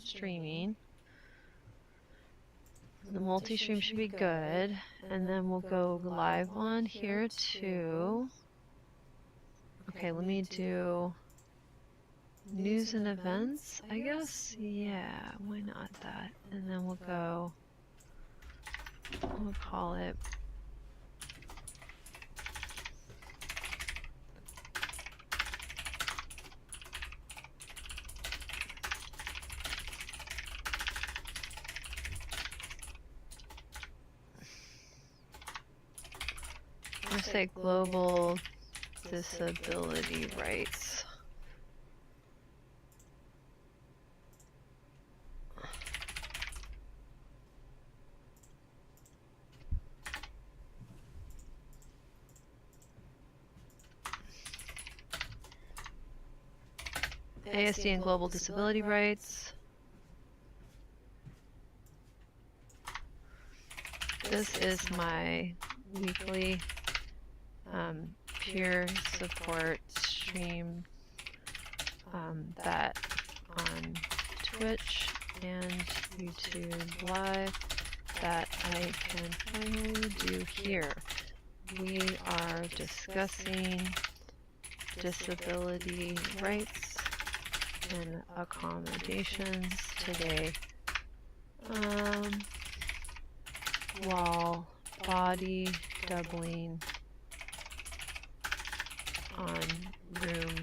streaming. The multi-stream should be good. And then we'll go live on here too. Okay, let me do news and events, I guess. Yeah, why not that? And then we'll go, we'll call it let's say global disability rights. ASD and global disability rights. This is my weekly peer support stream that on Twitch and YouTube Live that I can finally do here. We are discussing disability rights and accommodations today, while body doubling on room,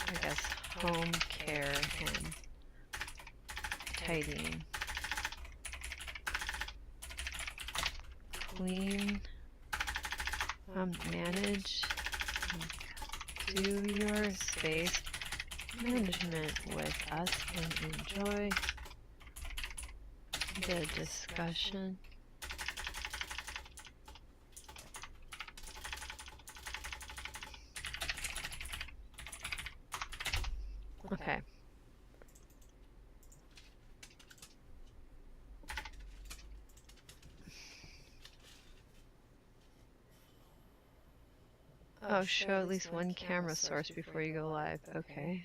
I guess, home care and tidying. Clean, manage, do your space management with us and enjoy the discussion. Okay. Oh, show at least one camera source before you go live. Okay.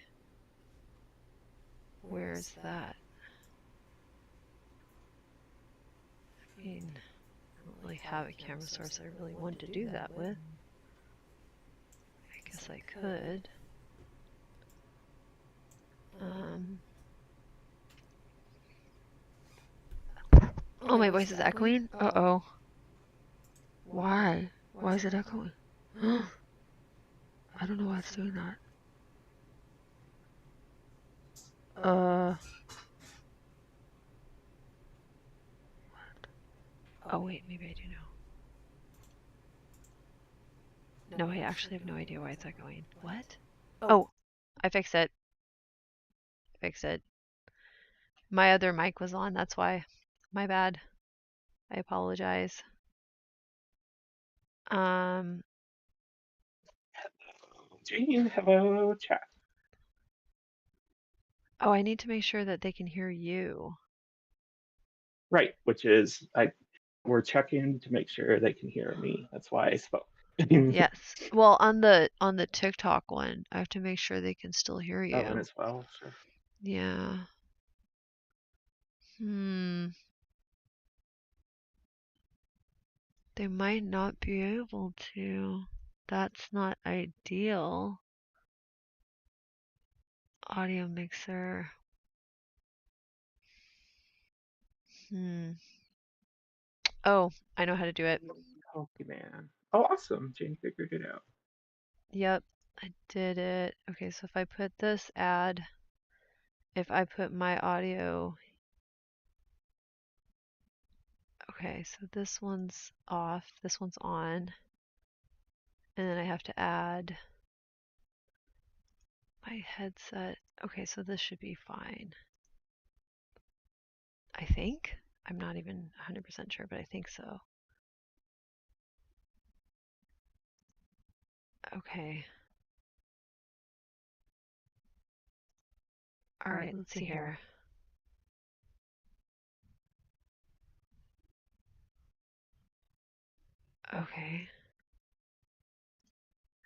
Where's that? I mean, I don't really have a camera source I really want to do that with. I guess I could. Oh, my voice is echoing? Uh-oh. Why? Why is it echoing? I don't know why it's doing that. What? Oh, wait, maybe I do know. No, I actually have no idea why it's echoing. What? Oh, I fixed it. Fixed it. My other mic was on, that's why. My bad. I apologize. Jane, hello, chat. Oh, I need to make sure that they can hear you. Right, which is we're checking to make sure they can hear me. That's why I spoke. Yes. Well, on the TikTok one, I have to make sure they can still hear you. That one as well, sure. Yeah. They might not be able to. That's not ideal. Audio mixer. Oh, I know how to do it. Okay, man. Oh, awesome. Jane figured it out. Yep, I did it. Okay, so if I put this ad, if I put my audio. Okay, so this one's off, this one's on. And then I have to add my headset. Okay, so this should be fine. I think. I'm not even 100% sure, but I think so. Okay. All right, let's see here. Okay.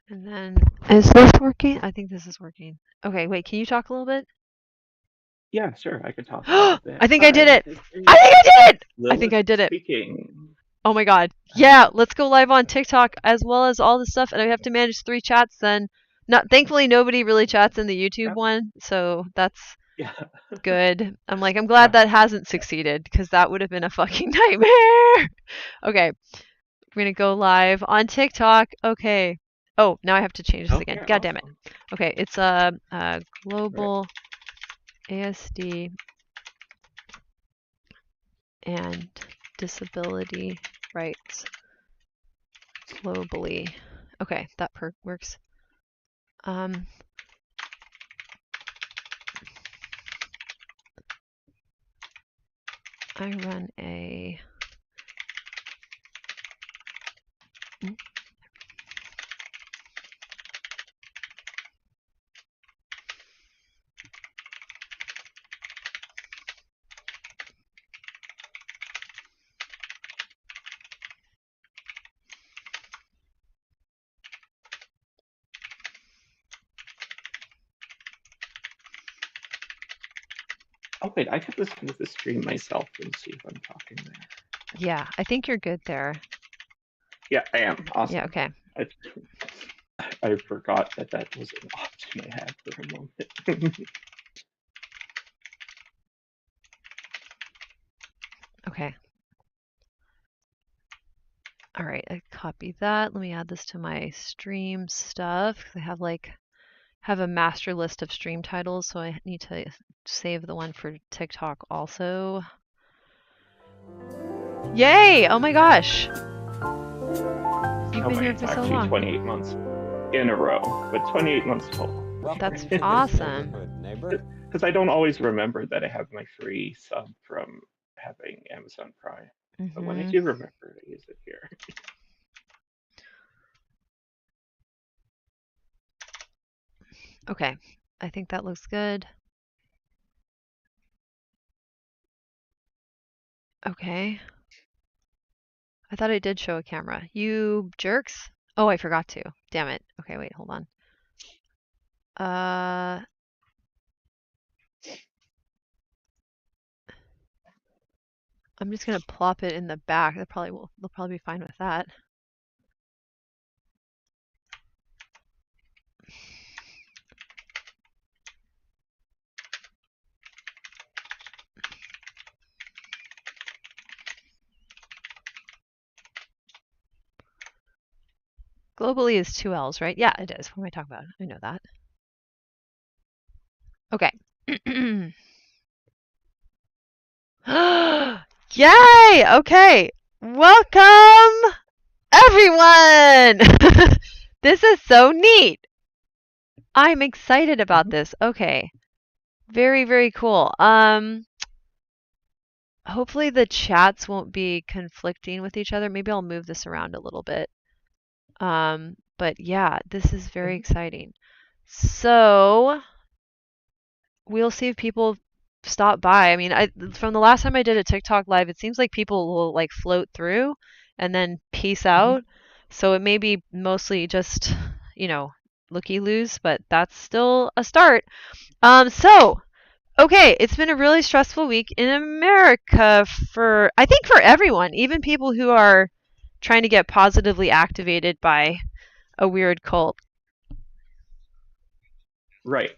And then, is this working? I think this is working. Okay, wait, can you talk a little bit? Yeah, sure. I could talk a little bit. I think I did Hi, it. history. I think I did it. I think Lilith I did it. speaking. Oh my god. Yeah, let's go live on TikTok as well as all the stuff, and I have to manage 3 chats then. Not thankfully nobody really chats in the YouTube Yep. one, so that's Yeah. good. I'm glad Yeah. that hasn't succeeded because that would have been a fucking nightmare. Okay. We're going to go live on TikTok. Okay. Oh, now I have to change this again. Okay. God damn it. Awesome. Okay, it's Right. global ASD and disability rights globally. Okay, that works. I run a Oh wait, I could listen to the stream myself and see if I'm talking there. yeah, I think you're good there. Yeah, I am. Awesome. Yeah, okay. I forgot that was an option I had for a moment. Okay. All right, I copy that. Let me add this to my stream stuff. I have a master list of stream titles, so I need to save the one for TikTok also. Yay! Oh my gosh! You've been here for so long. 28 months in a row, but 28 months total. That's awesome. Because I don't always remember that I have my free sub from having Amazon Prime. But when I do remember, I use it here. Okay, I think that looks good. Okay. I thought I did show a camera. You jerks. Oh, I forgot to. Damn it. Okay, wait, hold on. I'm just gonna plop it in the back. They'll probably be fine with that. Globally is 2 L's, right? Yeah, it is. What am I talking about? I know that. Okay. Yay! Okay. Welcome, everyone! This is so neat. I'm excited about this. Okay. Very, very cool. Hopefully the chats won't be conflicting with each other. Maybe I'll move this around a little bit. But yeah, this is very exciting. So we'll see if people stop by. I mean, from the last time I did a TikTok live, it seems like people will like float through and then peace out. So it may be mostly just, looky-loos, but that's still a start. Okay, it's been a really stressful week in America I think for everyone, even people who are trying to get positively activated by a weird cult. Right.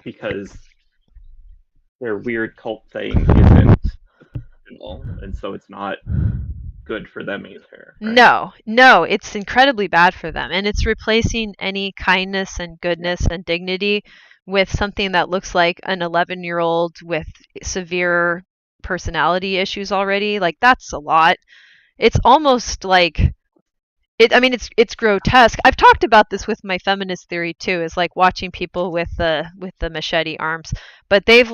Because their weird cult thing isn't original, and so it's not good for them either. Right? No, it's incredibly bad for them. And it's replacing any kindness and goodness and dignity with something that looks like an 11-year-old with severe personality issues already. Like, that's a lot. It's almost like it's grotesque. I've talked about this with my feminist theory too, is like watching people with the machete arms, but they've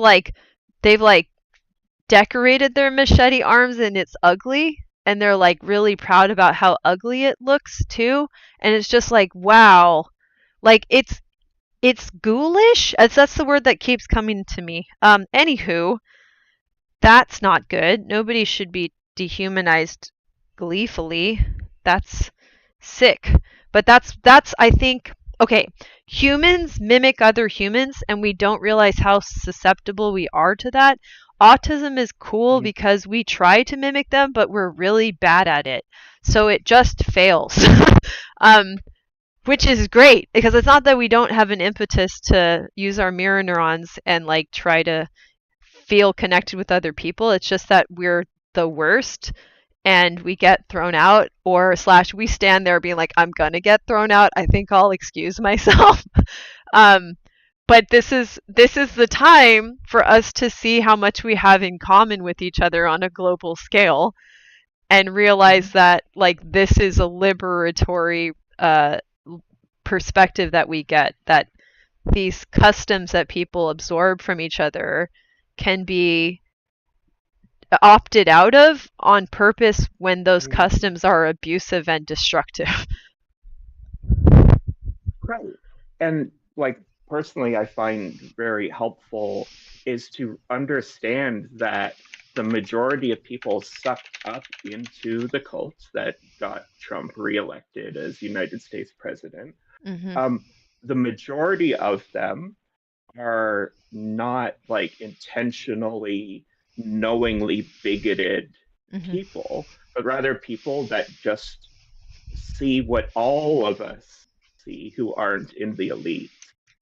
decorated their machete arms and it's ugly, and they're like really proud about how ugly it looks too, and it's just like, wow. Like, it's ghoulish. That's the word that keeps coming to me. Anywho, that's not good. Nobody should be dehumanized gleefully. That's sick. But that's I think okay, humans mimic other humans and we don't realize how susceptible we are to that. Autism is cool Mhm. because we try to mimic them, but we're really bad at it. So it just fails. um, which is great because it's not that we don't have an impetus to use our mirror neurons and like try to feel connected with other people. It's just that we're the worst and we get thrown out or slash we stand there being like, I'm gonna get thrown out. I think I'll excuse myself. um, but this is the time for us to see how much we have in common with each other on a global scale and realize Mhm. that like this is a liberatory perspective that we get, that these customs that people absorb from each other can be opted out of on purpose when those Mhm. customs are abusive and destructive. Right. And like personally, I find very helpful is to understand that the majority of people sucked up into the cults that got Trump reelected as United States president. Mm-hmm. Um, the majority of them are not like intentionally, knowingly bigoted Mm-hmm. people, but rather people that just see what all of us see who aren't in the elite,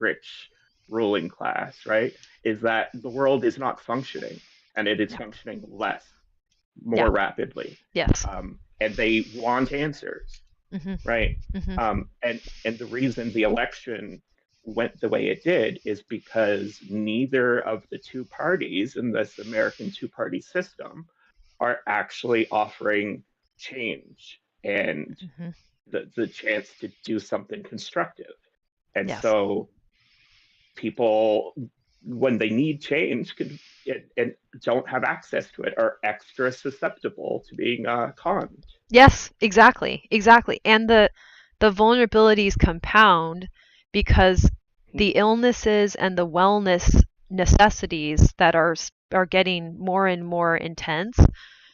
rich, ruling class, right? Is that the world is not functioning and it is Yeah. functioning less, Yeah. more rapidly. Yes. And they want answers, Mm-hmm. right? Mm-hmm. And the reason the election went the way it did is because neither of the two parties in this American two-party system are actually offering change and Mm-hmm. the chance to do something constructive. And Yes. so people, when they need change, and don't have access to it, are extra susceptible to being conned. Yes, exactly. Exactly. And the vulnerabilities compound because the illnesses and the wellness necessities that are getting more and more intense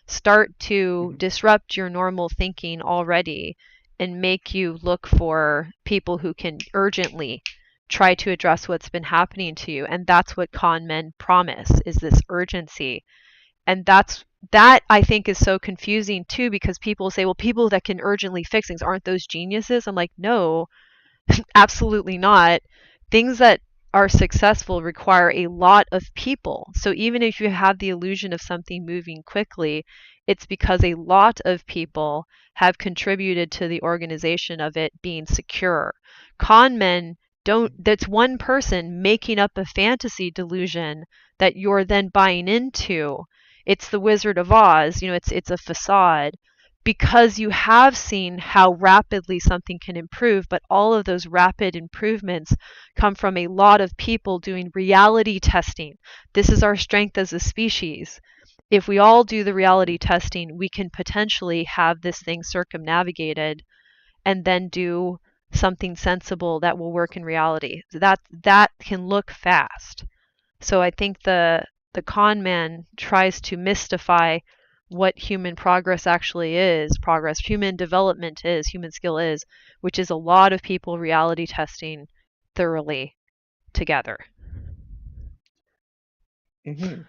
start to Mhm. disrupt your normal thinking already and make you look for people who can urgently try to address what's been happening to you. And that's what con men promise, is this urgency. And that I think is so confusing too, because people say, well, people that can urgently fix things, aren't those geniuses? I'm like, no, absolutely not. Things that are successful require a lot of people. So even if you have the illusion of something moving quickly, it's because a lot of people have contributed to the organization of it being secure. Con men don't, that's one person making up a fantasy delusion that you're then buying into. It's the Wizard of Oz, it's a facade because you have seen how rapidly something can improve, but all of those rapid improvements come from a lot of people doing reality testing. This is our strength as a species. If we all do the reality testing, we can potentially have this thing circumnavigated and then do something sensible that will work in reality. That can look fast. So I think the con man tries to mystify what human progress actually is, progress, human development is, human skill is, which is a lot of people reality testing thoroughly together. Mm-hmm.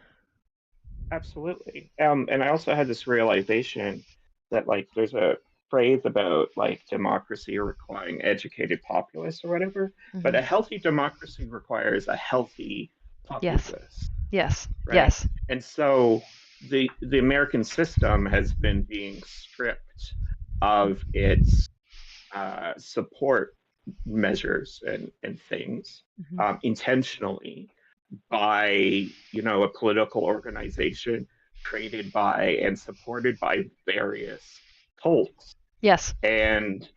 Absolutely. And I also had this realization that like there's a phrase about like democracy requiring educated populace or whatever, but Hmm. a healthy democracy requires a healthy Yes, populace, yes, right? yes. And so the American system has been being stripped of its support measures and things Hmm. intentionally by a political organization created by and supported by various cults Yes. and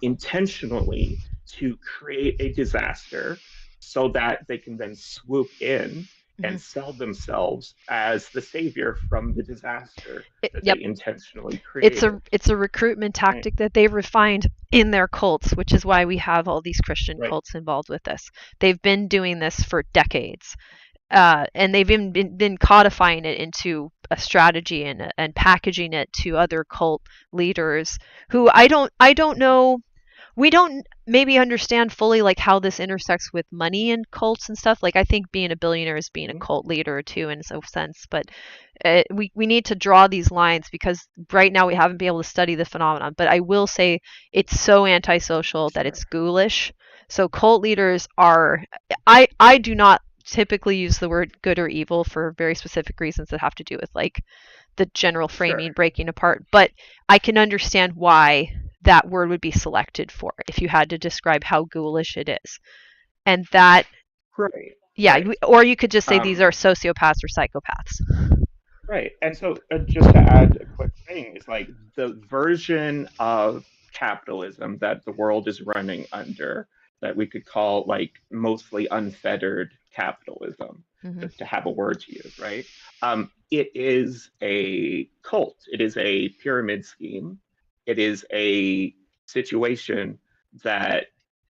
intentionally to create a disaster so that they can then swoop in Hmm. and sell themselves as the savior from the disaster that Yep. they intentionally It's created. a recruitment Right, tactic that they've refined in their cults, which is why we have all these Christian right, cults involved with this. They've been doing this for decades. And they've even been codifying it into a strategy and packaging it to other cult leaders who I don't know we don't maybe understand fully like how this intersects with money and cults and stuff. Like I think being a billionaire is being a Mhm. cult leader too in some sense, but we need to draw these lines because right now we haven't been able to study the phenomenon. But I will say it's so antisocial that Sure. it's ghoulish. So cult leaders are I do not typically use the word good or evil for very specific reasons that have to do with like the general framing Sure. breaking apart, but I can understand why that word would be selected for if you had to describe how ghoulish it is. And that, Right. yeah, Right. or you could just say these Um, are sociopaths or psychopaths. right. And so, just to add a quick thing, is like the version of capitalism that the world is running under that we could call like mostly unfettered capitalism, Mm-hmm. just to have a word to use, right? It is a cult. It is a pyramid scheme. It is a situation that,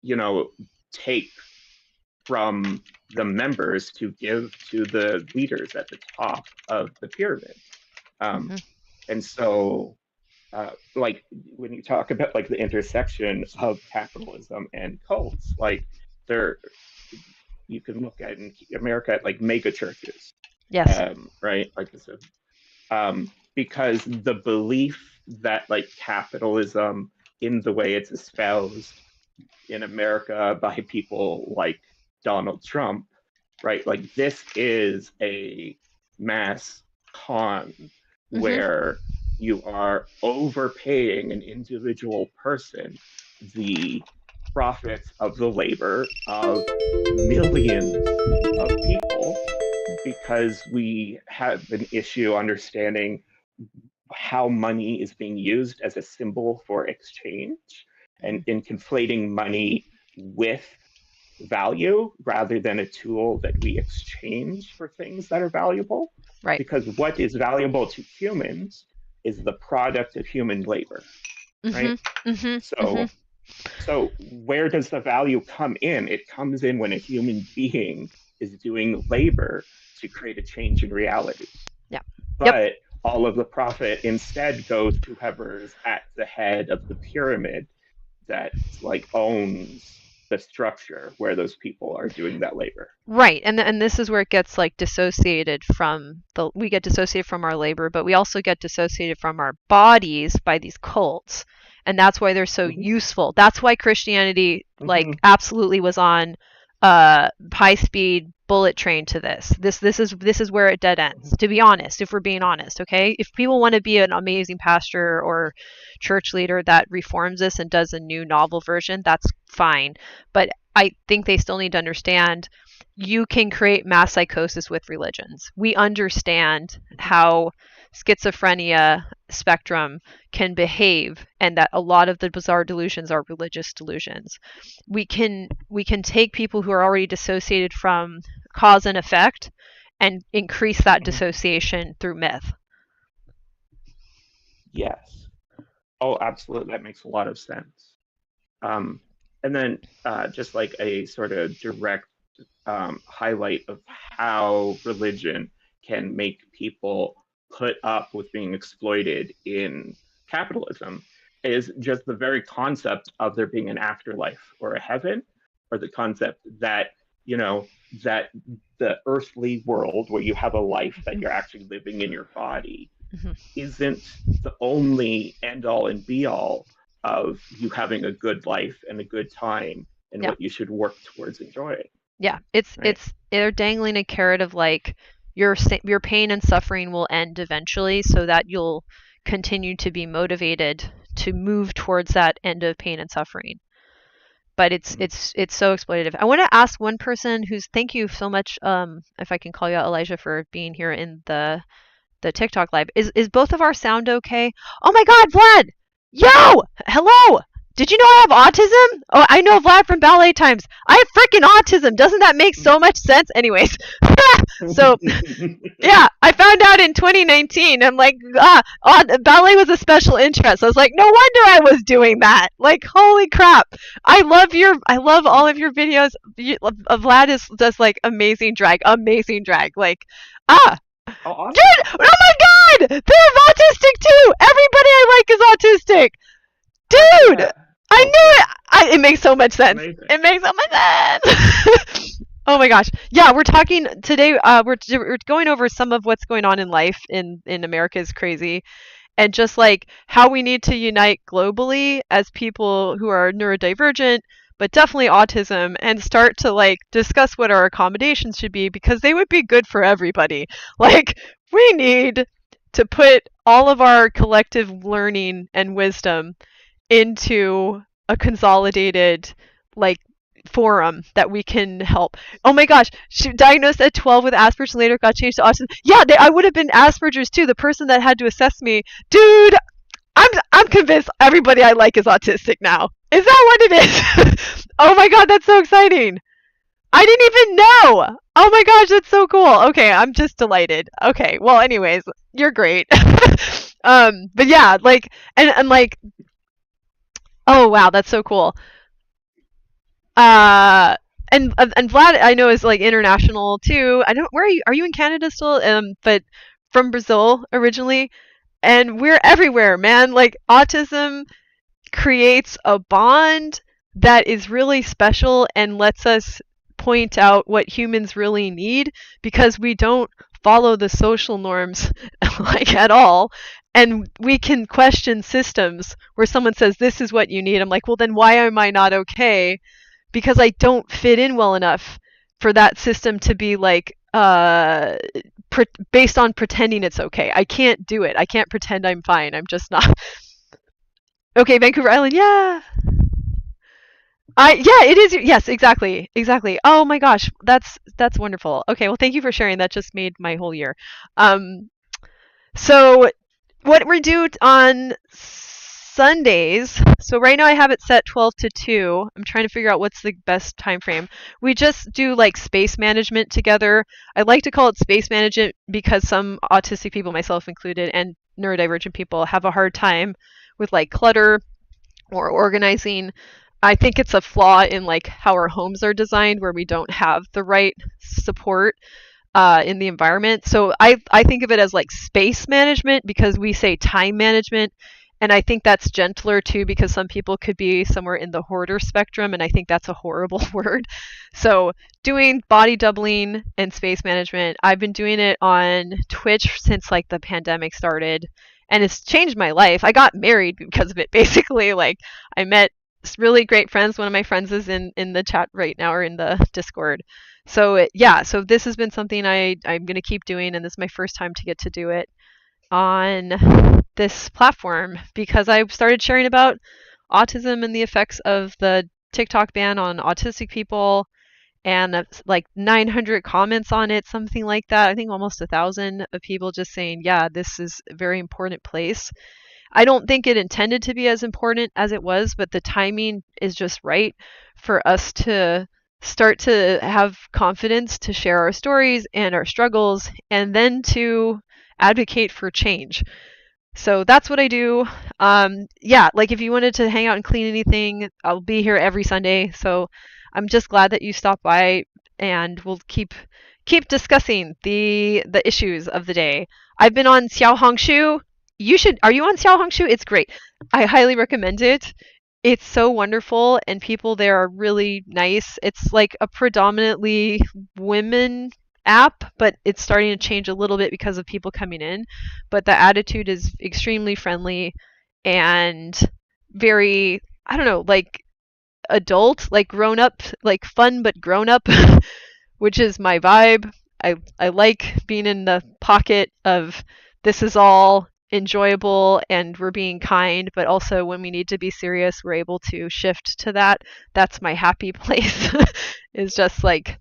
you know, takes from the members to give to the leaders at the top of the pyramid. Um, Mm-hmm. and so, like when you talk about like the intersection of capitalism and cults, like there, you can look at in America at like mega churches, Yes. right? Like this, because the belief that like capitalism in the way it's espoused in America by people like Donald Trump, right? Like this is a mass con Mm-hmm. where you are overpaying an individual person the profits of the labor of millions of people because we have an issue understanding how money is being used as a symbol for exchange and in conflating money with value rather than a tool that we exchange for things that are valuable. Right. Because what is valuable to humans is the product of human labor, Mm-hmm. right? Mm-hmm. Mm-hmm. So, so where does the value come in? It comes in when a human being is doing labor to create a change in reality. Yeah. Yep. But all of the profit instead goes to whoever's at the head of the pyramid that like owns the structure where those people are doing that labor. Right. And this is where it gets like dissociated from the we get dissociated from our labor, but we also get dissociated from our bodies by these cults. And that's why they're so Mm-hmm. useful. That's why Christianity like Mm-hmm. absolutely was on high speed bullet train to this. This is where it dead ends, to be honest, if we're being honest, okay? If people want to be an amazing pastor or church leader that reforms this and does a new novel version, that's fine. But I think they still need to understand you can create mass psychosis with religions. We understand how schizophrenia spectrum can behave and that a lot of the bizarre delusions are religious delusions. We can take people who are already dissociated from cause and effect and increase that Mm-hmm. dissociation through myth. Yes. Oh, absolutely. That makes a lot of sense. Um, and then just like a sort of direct highlight of how religion can make people put up with being exploited in capitalism is just the very concept of there being an afterlife or a heaven, or the concept that, you know, that the earthly world where you have a life that you're actually living in your body Mm-hmm. isn't the only end all and be all of you having a good life and a good time and Yeah. what you should work towards enjoying, Yeah, it's right? it's they're dangling a carrot of like your pain and suffering will end eventually so that you'll continue to be motivated to move towards that end of pain and suffering. But it's Mm-hmm. it's it's so exploitative. I want to ask one person who's thank you so much if I can call you out, Elijah, for being here in the TikTok live. Is both of our sound okay? Oh my God, Vlad! Yo! Hello! Did you know I have autism? Oh, I know Vlad from ballet times. I have freaking autism. Doesn't that make so much sense? Anyways, so yeah, I found out in 2019. I'm like, ballet was a special interest. I was like, no wonder I was doing that. Like, holy crap! I love all of your videos. Vlad is just like amazing drag. Like, ah, Oh, awesome. dude! Oh my God! They're autistic too! Everybody I like is autistic! Dude! Yeah. I Oh, knew yeah, it. It makes so much sense. amazing. It makes so much sense. Oh my gosh. Yeah, we're talking today. We're going over some of what's going on in life in America is crazy, and just like how we need to unite globally as people who are neurodivergent, but definitely autism, and start to like discuss what our accommodations should be because they would be good for everybody. Like we need to put all of our collective learning and wisdom into a consolidated like forum that we can help. Oh my gosh, she diagnosed at 12 with Asperger's and later got changed to autism. Yeah, I would have been Asperger's too. The person that had to assess me, dude. I'm convinced everybody I like is autistic now. Is that what it is? Oh my god, that's so exciting. I didn't even know. Oh my gosh, that's so cool. Okay, I'm just delighted. Okay, well, anyways, you're great. But yeah, like, and like, oh wow, that's so cool. Uh, and Vlad, I know is like international too. I don't. Where are you? Are you in Canada still? But from Brazil originally, and we're everywhere, man. Like autism creates a bond that is really special and lets us point out what humans really need because we don't follow the social norms like at all, and we can question systems where someone says this is what you need. I'm like, well, then why am I not okay? Because I don't fit in well enough for that system to be like based on pretending it's okay. I can't do it. I can't pretend I'm fine. I'm just not. Okay, Vancouver Island. Yeah. Yeah, it is. Yes, exactly. Exactly. Oh my gosh, that's wonderful. Okay, well thank you for sharing. That just made my whole year. Um so what we do on Sundays. So right now I have it set 12 to 2. I'm trying to figure out what's the best time frame. We just do like space management together. I like to call it space management because some autistic people, myself included, and neurodivergent people have a hard time with like clutter or organizing. I think it's a flaw in like how our homes are designed where we don't have the right support in the environment. So I think of it as like space management because we say time management. And I think that's gentler too because some people could be somewhere in the hoarder spectrum. And I think that's a horrible word. So doing body doubling and space management, I've been doing it on Twitch since like the pandemic started. And it's changed my life. I got married because of it, basically. Like, I met really great friends. One of my friends is in the chat right now or in the Discord. So yeah, so this has been something I'm gonna keep doing, and this is my first time to get to do it on this platform because I started sharing about autism and the effects of the TikTok ban on autistic people, and like 900 comments on it, something like that. I think almost 1,000 of people just saying, yeah, this is a very important place. I don't think it intended to be as important as it was, but the timing is just right for us to start to have confidence to share our stories and our struggles and then to advocate for change. So that's what I do. Yeah, like if you wanted to hang out and clean anything, I'll be here every Sunday. So I'm just glad that you stopped by, and we'll keep discussing the issues of the day. I've been on Xiao Hongshu. You should. Are you on Xiao Hongshu? It's great. I highly recommend it. It's so wonderful, and people there are really nice. It's like a predominantly women app, but it's starting to change a little bit because of people coming in. But the attitude is extremely friendly and very, I don't know, like adult, like grown up, like fun but grown up, which is my vibe. I like being in the pocket of this is all enjoyable and we're being kind, but also when we need to be serious, we're able to shift to that. That's my happy place. Is just like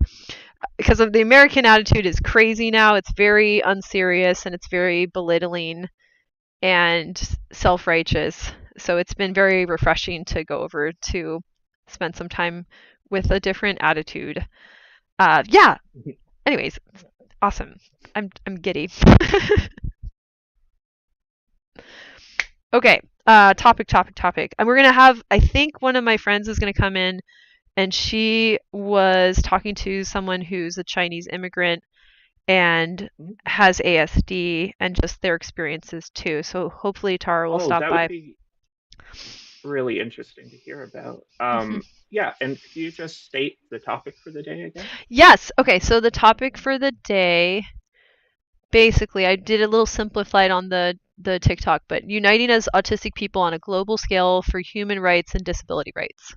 because of the American attitude is crazy now. It's very unserious and it's very belittling and self-righteous. So it's been very refreshing to go over to spend some time with a different attitude. Yeah. Anyways, awesome. I'm giddy. Okay. Topic. And we're gonna have. I think one of my friends is gonna come in, and she was talking to someone who's a Chinese immigrant and has ASD and just their experiences too. So hopefully Tara will Oh, stop that would by. be really interesting to hear about. Mhm. Yeah, and could you just state the topic for the day again? Yes. Okay. So the topic for the day, basically, I did a little simplified on the TikTok, but uniting as autistic people on a global scale for human rights and disability rights.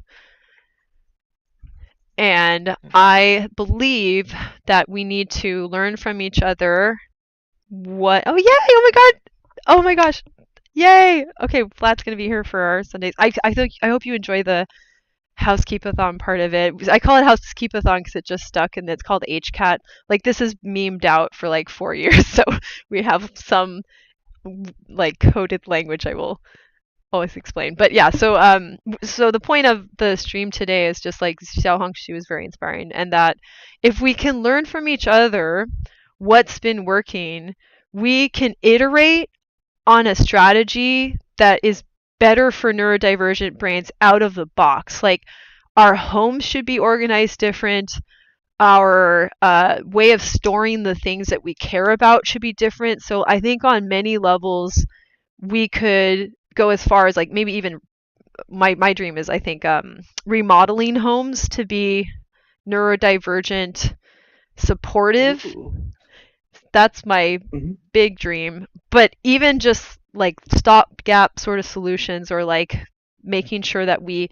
And I believe that we need to learn from each other what. Oh, yay! Oh my God! Oh my gosh! Yay! Okay, Vlad's gonna be here for our Sundays. I hope you enjoy the Housekeep-a-thon part of it. I call it Housekeep-a-thon because it just stuck, and it's called HCAT. Like this is memed out for like 4 years, so we have some like coded language I will always explain. But yeah, so the point of the stream today is just like Xiaohong, she was very inspiring, and that if we can learn from each other what's been working, we can iterate on a strategy that is better for neurodivergent brains out of the box. Like our homes should be organized different. Our way of storing the things that we care about should be different. So I think on many levels, we could go as far as like maybe even my dream is I think remodeling homes to be neurodivergent supportive. Ooh. That's my Mhm. big dream. But even just like stopgap sort of solutions or like making sure that we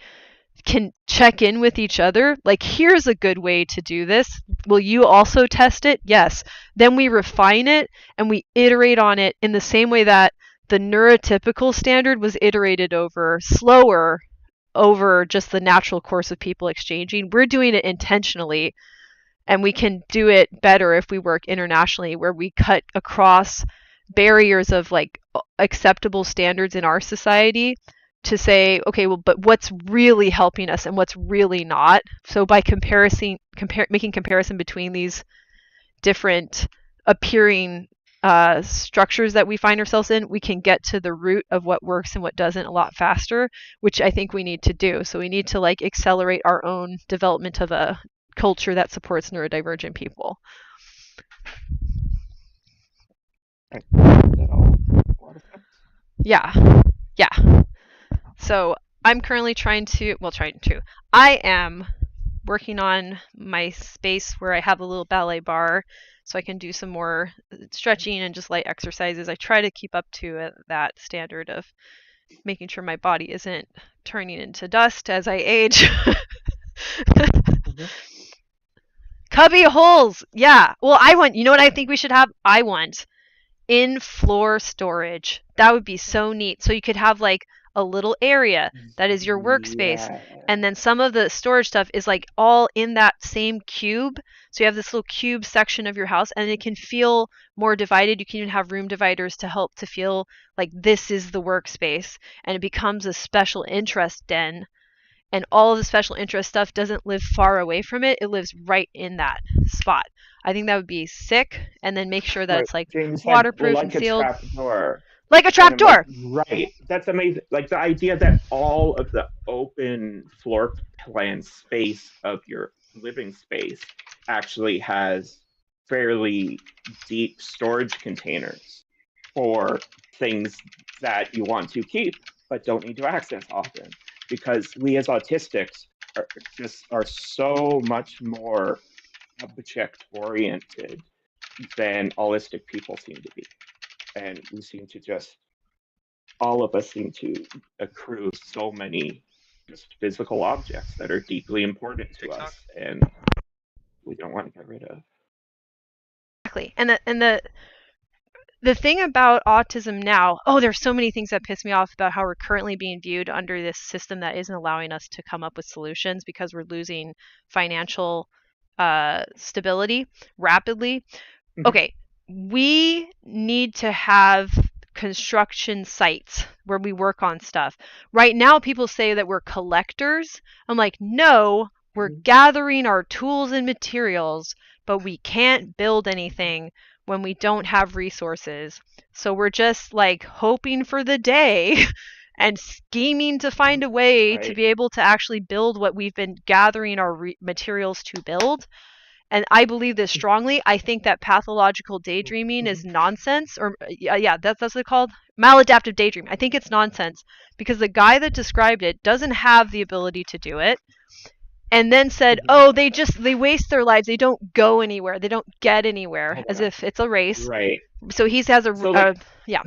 can check in with each other. Like, here's a good way to do this. Will you also test it? Yes. Then we refine it and we iterate on it in the same way that the neurotypical standard was iterated over slower over just the natural course of people exchanging. We're doing it intentionally, and we can do it better if we work internationally, where we cut across barriers of like acceptable standards in our society to say, okay, well, but what's really helping us and what's really not. So by making comparison between these different appearing structures that we find ourselves in, we can get to the root of what works and what doesn't a lot faster, which I think we need to do. So we need to like accelerate our own development of a culture that supports neurodivergent people. I think that all makes a lot of sense. Yeah. Yeah. So I'm currently I am working on my space where I have a little ballet bar so I can do some more stretching and just light exercises. I try to keep up to that standard of making sure my body isn't turning into dust as I age. Mhm. Cubby holes. Yeah. Well, you know what I think we should have? I want in floor storage. That would be so neat. So you could have like a little area that is your workspace, Yeah. and then some of the storage stuff is like all in that same cube. So you have this little cube section of your house, and it can feel more divided. You can even have room dividers to help to feel like this is the workspace, and it becomes a special interest den. And all of the special interest stuff doesn't live far away from it. It lives right in that spot. I think that would be sick. And then make sure that Right. it's like James said waterproof and like a sealed, trap door. like a And trap I'm like, door. right. That's amazing. Like the idea that all of the open floor plan space of your living space actually has fairly deep storage containers for things that you want to keep but don't need to access often. Because we as autistics are so much more object oriented than allistic people seem to be. And we seem to just all of us seem to accrue so many just physical objects that are deeply important to us and we don't want to get rid of. Exactly. And the thing about autism now, oh, there's so many things that piss me off about how we're currently being viewed under this system that isn't allowing us to come up with solutions because we're losing financial stability rapidly. Mhm. Okay, we need to have construction sites where we work on stuff. Right now, people say that we're collectors. I'm like, no, we're gathering our tools and materials, but we can't build anything when we don't have resources. So we're just like hoping for the day and scheming to find a way to Right. be able to actually build what we've been gathering our materials to build. And I believe this strongly. I think that pathological daydreaming is nonsense, or yeah, that's what it's called, maladaptive daydreaming. I think it's nonsense because the guy that described it doesn't have the ability to do it, and then said, "Oh, they waste their lives. They don't go anywhere. They don't get anywhere, Hold as on. if it's a race." Right. So he has So like yeah.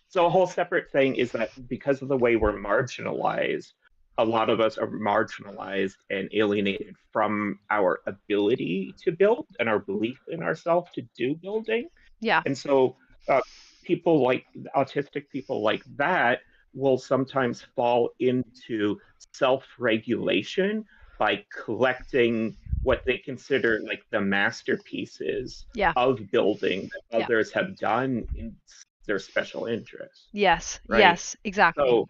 so a whole separate thing is that because of the way we're marginalized, a lot of us are marginalized and alienated from our ability to build and our belief in ourselves to do building. Yeah. And so uh, people like autistic people like that will sometimes fall into self-regulation by collecting what they consider like the masterpieces Yeah. of building that Yeah. others have done in their special interest, Yes. right? Yes. Exactly. So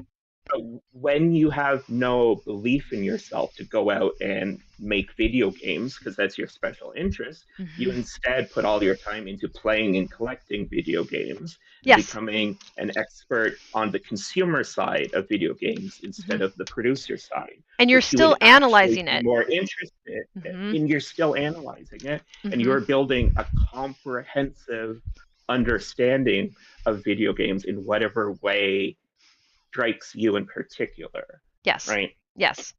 when you have no belief in yourself to go out and make video games because that's your special interest, you Hmm. instead put all your time into playing and collecting video games and Yes. becoming an expert on the consumer side of video games Hmm. instead of the producer side, And you're which you still would actually analyzing be it. more interested Hmm. in. You're still analyzing it and Hmm. you're building a comprehensive understanding of video games in whatever way strikes you in particular, Yes. right? Yes.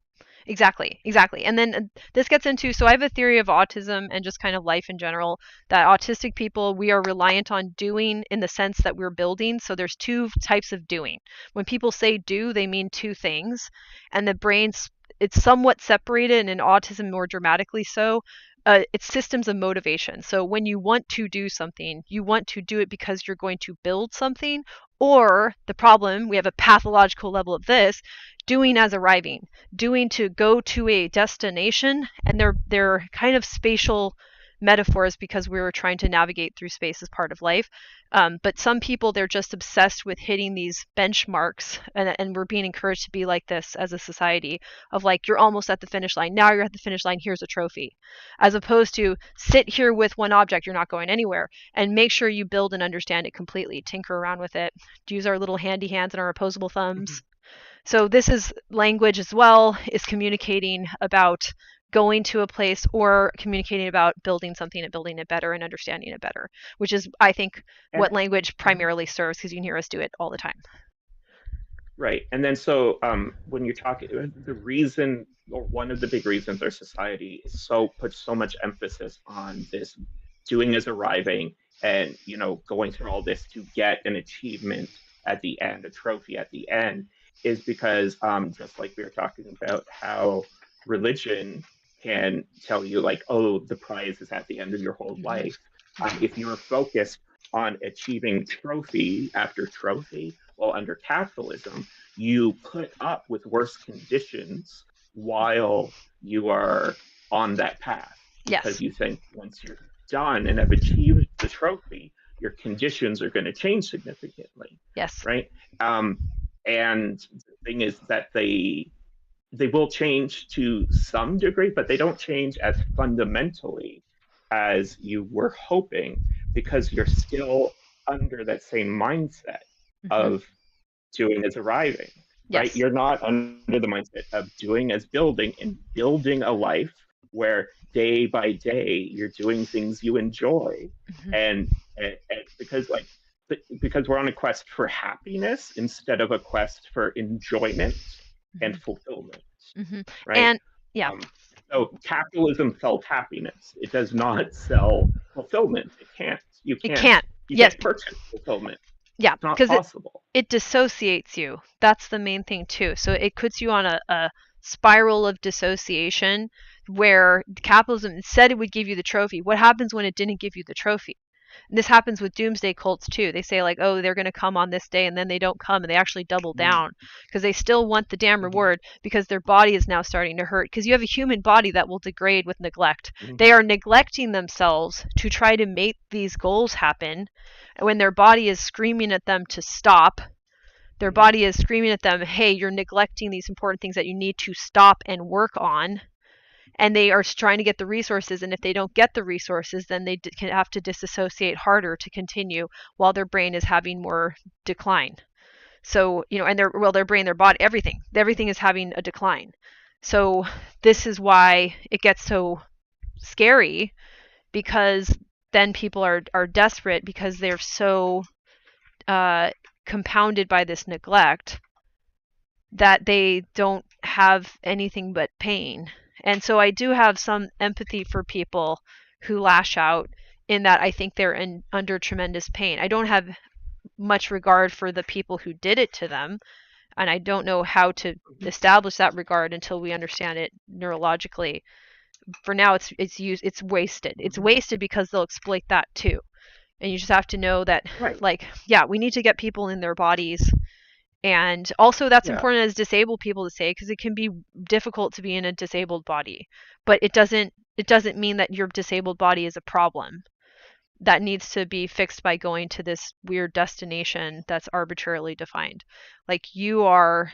Exactly. Exactly. And then this gets into, so I have a theory of autism and just kind of life in general, that autistic people, we are reliant on doing in the sense that we're building. So there's two types of doing. When people say do, they mean two things. And the brain's, it's somewhat separated, and in autism more dramatically so. It's systems of motivation. So when you want to do something, you want to do it because you're going to build something, or the problem, we have a pathological level of this, doing as arriving, doing to go to a destination, and they're kind of spatial metaphors because we were trying to navigate through space as part of life. But some people, they're just obsessed with hitting these benchmarks, and we're being encouraged to be like this as a society, of like, you're almost at the finish line, now you're at the finish line, here's a trophy, as opposed to sit here with one object, you're not going anywhere, and make sure you build and understand it completely, tinker around with it, use our little handy hands and our opposable thumbs. So this is language as well, is communicating about going to a place or communicating about building something and building it better and understanding it better, which is, I think, And what language primarily serves, because you can hear us do it all the time. right, and then so when you're talking, the reason or one of the big reasons our society is so puts so much emphasis on this doing as arriving and going through all this to get an achievement at the end, a trophy at the end, is because just like we were talking about how religion can tell you like, oh, the prize is at the end of your whole Mm-hmm. life. If you're focused on achieving trophy after trophy, well, under capitalism, you put up with worse conditions while you are on that path because Yes. you think once you're done and have achieved the trophy, your conditions are going to change significantly, Yes. right? And the thing is that they will change to some degree, but they don't change as fundamentally as you were hoping because you're still under that same mindset Mm-hmm. of doing as arriving, right? Yes. You're not under the mindset of doing as building and building a life where day by day you're doing things you enjoy. Mm-hmm. And because like because we're on a quest for happiness instead of a quest for enjoyment and Mm-hmm. fulfillment, Mm-hmm. right? And yeah, Um, so capitalism sells happiness. It does not sell fulfillment. It can't. You it can't. can't. You Yes. can't purchase fulfillment. Yeah, It's not because possible. it dissociates you. That's the main thing too. So it puts you on a spiral of dissociation where capitalism said it would give you the trophy. What happens when it didn't give you the trophy? And this happens with doomsday cults too. They say like, oh, they're going to come on this day, and then they don't come, and they actually double Mm-hmm. down because they still want the damn Mm-hmm. reward because their body is now starting to hurt, because you have a human body that will degrade with neglect. Mm-hmm. They are neglecting themselves to try to make these goals happen when their body is screaming at them to stop. Their Mm-hmm. body is screaming at them, hey, you're neglecting these important things that you need to stop and work on. And they are trying to get the resources, and if they don't get the resources, then they can have to disassociate harder to continue while their brain is having more decline. So and their brain, their body, everything is having a decline. So this is why it gets so scary because then people are desperate because they're so compounded by this neglect that they don't have anything but pain. And so I do have some empathy for people who lash out, in that I think they're under tremendous pain. I don't have much regard for the people who did it to them, and I don't know how to establish that regard until we understand it neurologically. For now, it's wasted. It's wasted because they'll exploit that too. And you just have to know that, Right. like, yeah, we need to get people in their bodies. And also, that's Yeah. important as disabled people to say, because it can be difficult to be in a disabled body, but it doesn't mean that your disabled body is a problem that needs to be fixed by going to this weird destination that's arbitrarily defined. Like, you are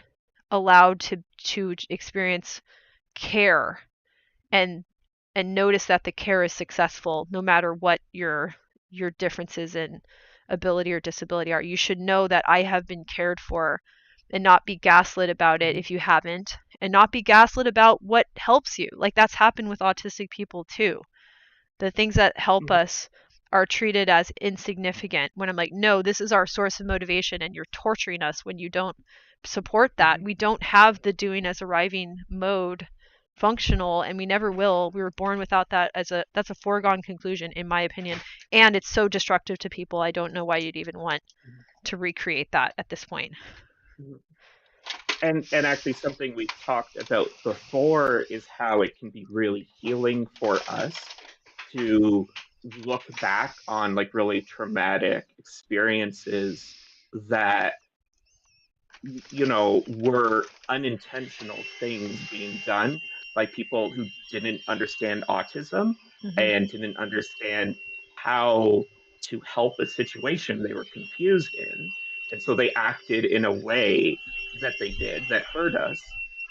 allowed to experience care, and notice that the care is successful no matter what your differences in ability or disability are. You should know that I have been cared for, and not be gaslit about it Mhm. if you haven't, and not be gaslit about what helps you. Like, that's happened with autistic people too. The things that help Mhm. us are treated as insignificant, when I'm like, no, this is our source of motivation, and you're torturing us when you don't support that. Mhm. We don't have the doing as arriving mode functional, and we never will. We were born without that. That's a foregone conclusion, in my opinion, and it's so destructive to people. I don't know why you'd even want Mhm. to recreate that at this point. Mhm. And actually something we've talked about before is how it can be really healing for us to look back on like really traumatic experiences that were unintentional things being done by people who didn't understand autism Mm-hmm. and didn't understand how to help a situation they were confused in. And so they acted in a way that they did that hurt us.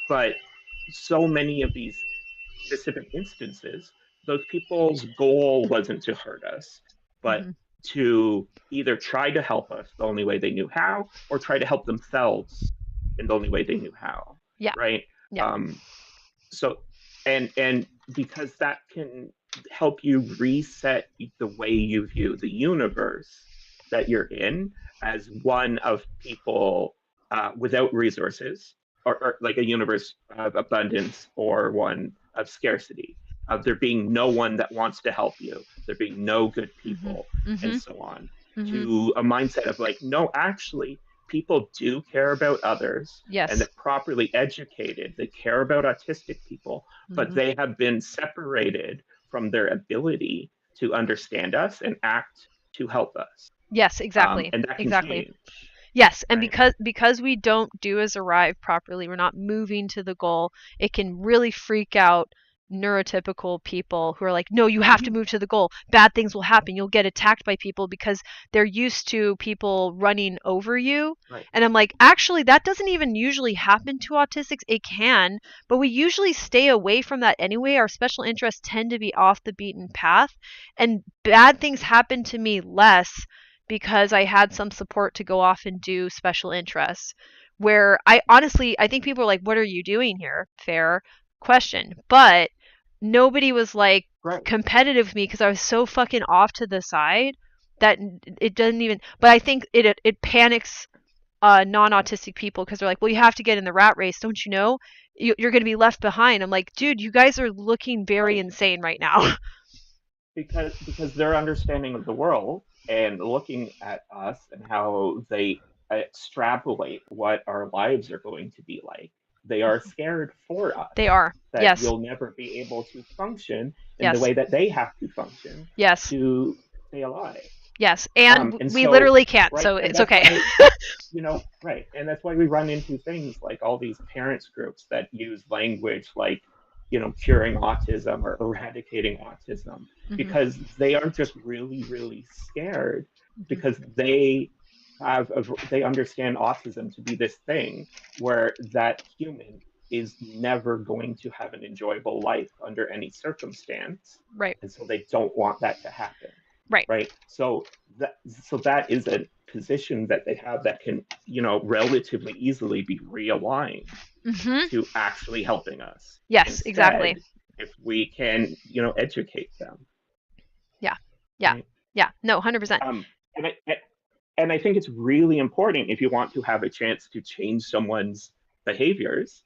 But so many of these specific instances, those people's goal wasn't to hurt us, but Mm-hmm. to either try to help us the only way they knew how, or try to help themselves in the only way they knew how, Yeah. right? Yeah. Um, so, and because that can help you reset the way you view the universe that you're in as one of people without resources, or like a universe of abundance or one of scarcity, of there being no one that wants to help you, there being no good Mm-hmm. people, and Mm-hmm. so on, Mm-hmm. to a mindset of like, no, actually, people do care about others, and Yes. that properly educated, they care about autistic people, but Mm-hmm. they have been separated from their ability to understand us and act to help us. Yes, exactly. And that can Exactly. change, Yes, and right? because we don't do as arrive properly, we're not moving to the goal. It can really freak out neurotypical people who are like, "No, you have to Mm-hmm. move to the goal. Bad things will happen. You'll get attacked by people," because they're used to people running over you. Right. And I'm like, "Actually, that doesn't even usually happen to autistics. It can, but we usually stay away from that anyway. Our special interests tend to be off the beaten path, and bad things happen to me less because I had some support to go off and do special interests. Where I honestly, I think people are like, "What are you doing here?" Fair question, but nobody was like Right. competitive with me because I was so fucking off to the side that it doesn't even. But I think it panics non-autistic people because they're like, "Well, you have to get in the rat race, don't you know? You're going to be left behind." I'm like, dude, you guys are looking very Right. insane right now. Because their understanding of the world and looking at us and how they extrapolate what our lives are going to be like, they are scared for They us are. that Yes. you'll never be able to function in the Yes. way that they have to function Yes. to stay alive. Yes. And And we so, literally can't, right, so and it's that's okay. why, right, and that's why we run into things like all these parents groups that use language like, curing autism or eradicating autism, Hmm. because they are just really, really scared, Hmm. because they understand autism to be this thing where that human is never going to have an enjoyable life under any circumstance, Right. and so they don't want that to happen, Right. right? So that is a position that they have that can, relatively easily be realigned Hmm. to actually helping us. Yes, exactly. Instead, if we can, educate them, Yeah. Yeah. right? Yeah. No, 100%. Um, and I think it's really important if you want to have a chance to change someone's behaviors,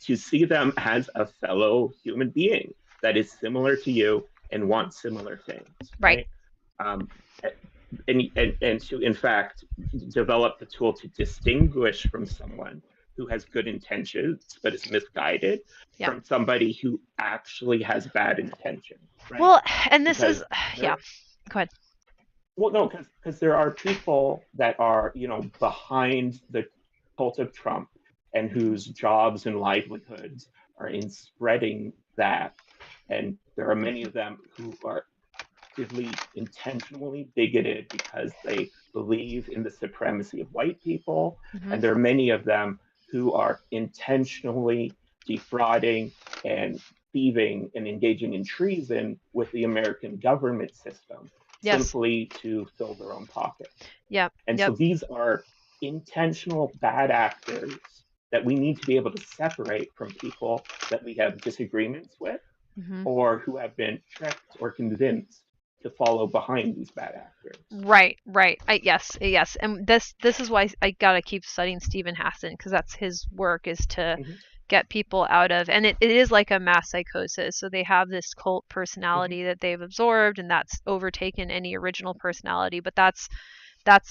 to see them as a fellow human being that is similar to you and wants similar things, Right. right? Um, and to in fact develop the tool to distinguish from someone who has good intentions but is misguided Yeah. from somebody who actually has bad intentions, right? Well, and this is, Because yeah. there Go ahead. well, no, because there are people that are, behind the cult of Trump and whose jobs and livelihoods are in spreading that. And there are many of them who are actively, intentionally bigoted because they believe in the supremacy of white people. Mm-hmm. And there are many of them who are intentionally defrauding and thieving and engaging in treason with the American government system Yes. simply to fill their own pockets. Yep. And so Yep. these are intentional bad actors that we need to be able to separate from people that we have disagreements with Mm-hmm. or who have been tricked or convinced to follow behind these bad actors. Right, right. Yes, and this is why I gotta keep studying Stephen Hassan because that's his work is to Mm-hmm, get people out of, and it is like a mass psychosis. So they have this cult mm-hmm, personality that they've absorbed, and that's overtaken any original personality. But that's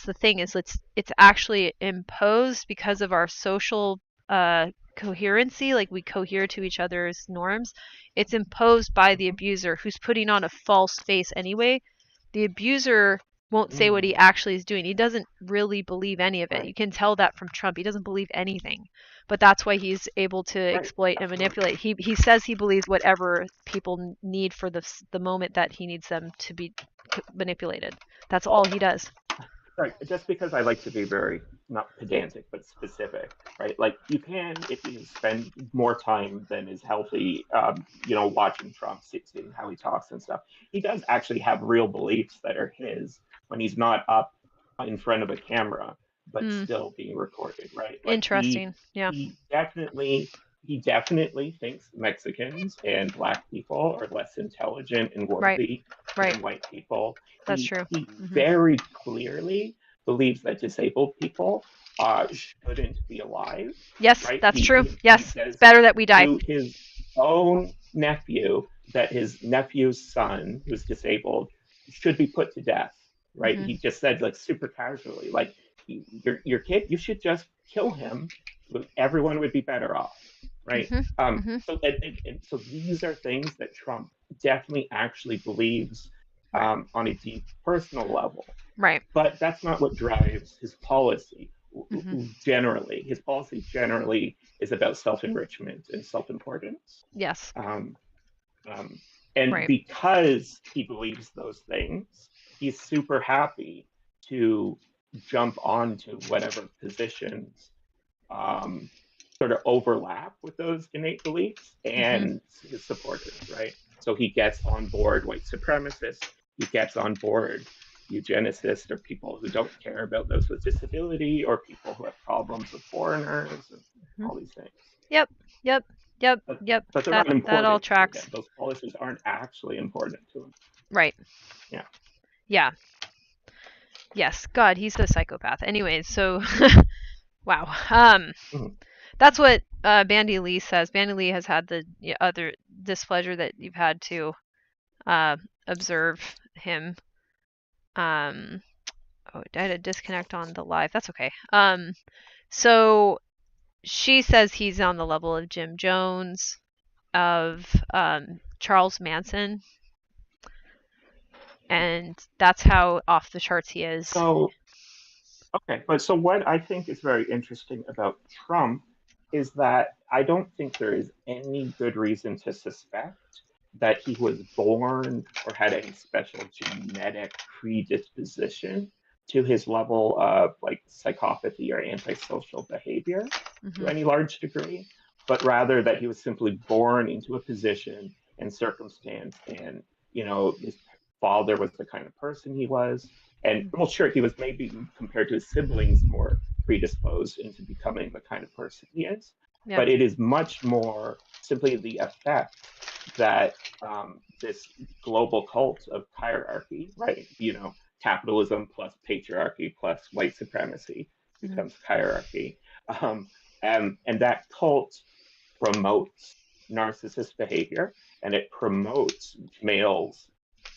the thing is it's actually imposed because of our social coherency, like we cohere to each other's norms. It's imposed by the mm-hmm, abuser who's putting on a false face anyway. The abuser won't say what he mm, actually is doing. He doesn't really believe any of it. You right, can tell that from Trump. He doesn't believe anything. But that's why he's able to right, exploit and absolutely. manipulate. He says he believes whatever people need for the moment that he needs them to be manipulated. That's all Well, he does. right. Just because I like to be very not pedantic but specific, right? Like you can, if you spend more time than is healthy, watching Trump, seeing how he talks and stuff, he does actually have real beliefs that are his when he's not up in front of a camera, but Mm, still being recorded, right? Like interesting. Yeah. he definitely he definitely thinks Mexicans and Black people are less intelligent and Right. worthy Right. than white people. That's He true. he Hmm. very clearly believes that disabled people shouldn't be alive, Yes, right? that's He, true. he he Yes, it's says better that we die. to his own nephew that his nephew's son, who's disabled, should be put to death, right? Hmm. He just said like super casually, like your kid, you should just kill him. Everyone would be better off, right? Hmm. Hmm. And so these are things that Trump definitely actually believes Right. on a deep personal level, Right. but that's not what drives his policy Hmm. generally. His policy generally is about self enrichment and self importance. Yes. Um, um, and Right. because he believes those things, he's super happy to jump onto whatever positions um, sort of overlap with those innate beliefs Hmm. and his supporters, right? So he gets on board white supremacists, he gets on board eugenicists or people who don't care about those with disability or people who have problems with foreigners and Hmm. all these things. Yep. Yep. Yep. But, Yep. but they're That not that all important to him. tracks. Those policies aren't actually important to him. Right. Yeah. Yeah. Yes. God, he's a psychopath. Anyways, so wow. Mhm. That's what Bandy Lee says. Bandy Lee has had the other displeasure that you've had to uh, observe him. Um, oh, I had a disconnect on the live. That's okay. So she says he's on the level of Jim Jones, of Charles Manson, and that's how off the charts he is. So okay, but so what I think is very interesting about Trump is that I don't think there is any good reason to suspect that he was born or had any special genetic predisposition to his level of like psychopathy or antisocial behavior to Hmm. any large degree, but rather that he was simply born into a position and circumstance and his father was the kind of person he was, and well, sure, he was maybe compared to his siblings more predisposed into becoming the kind of person he is. Yep. But it is much more simply the effect that this global cult of hierarchy, right? Capitalism plus patriarchy plus white supremacy Mhm. becomes hierarchy. Um, and that cult promotes narcissist behavior, and it promotes males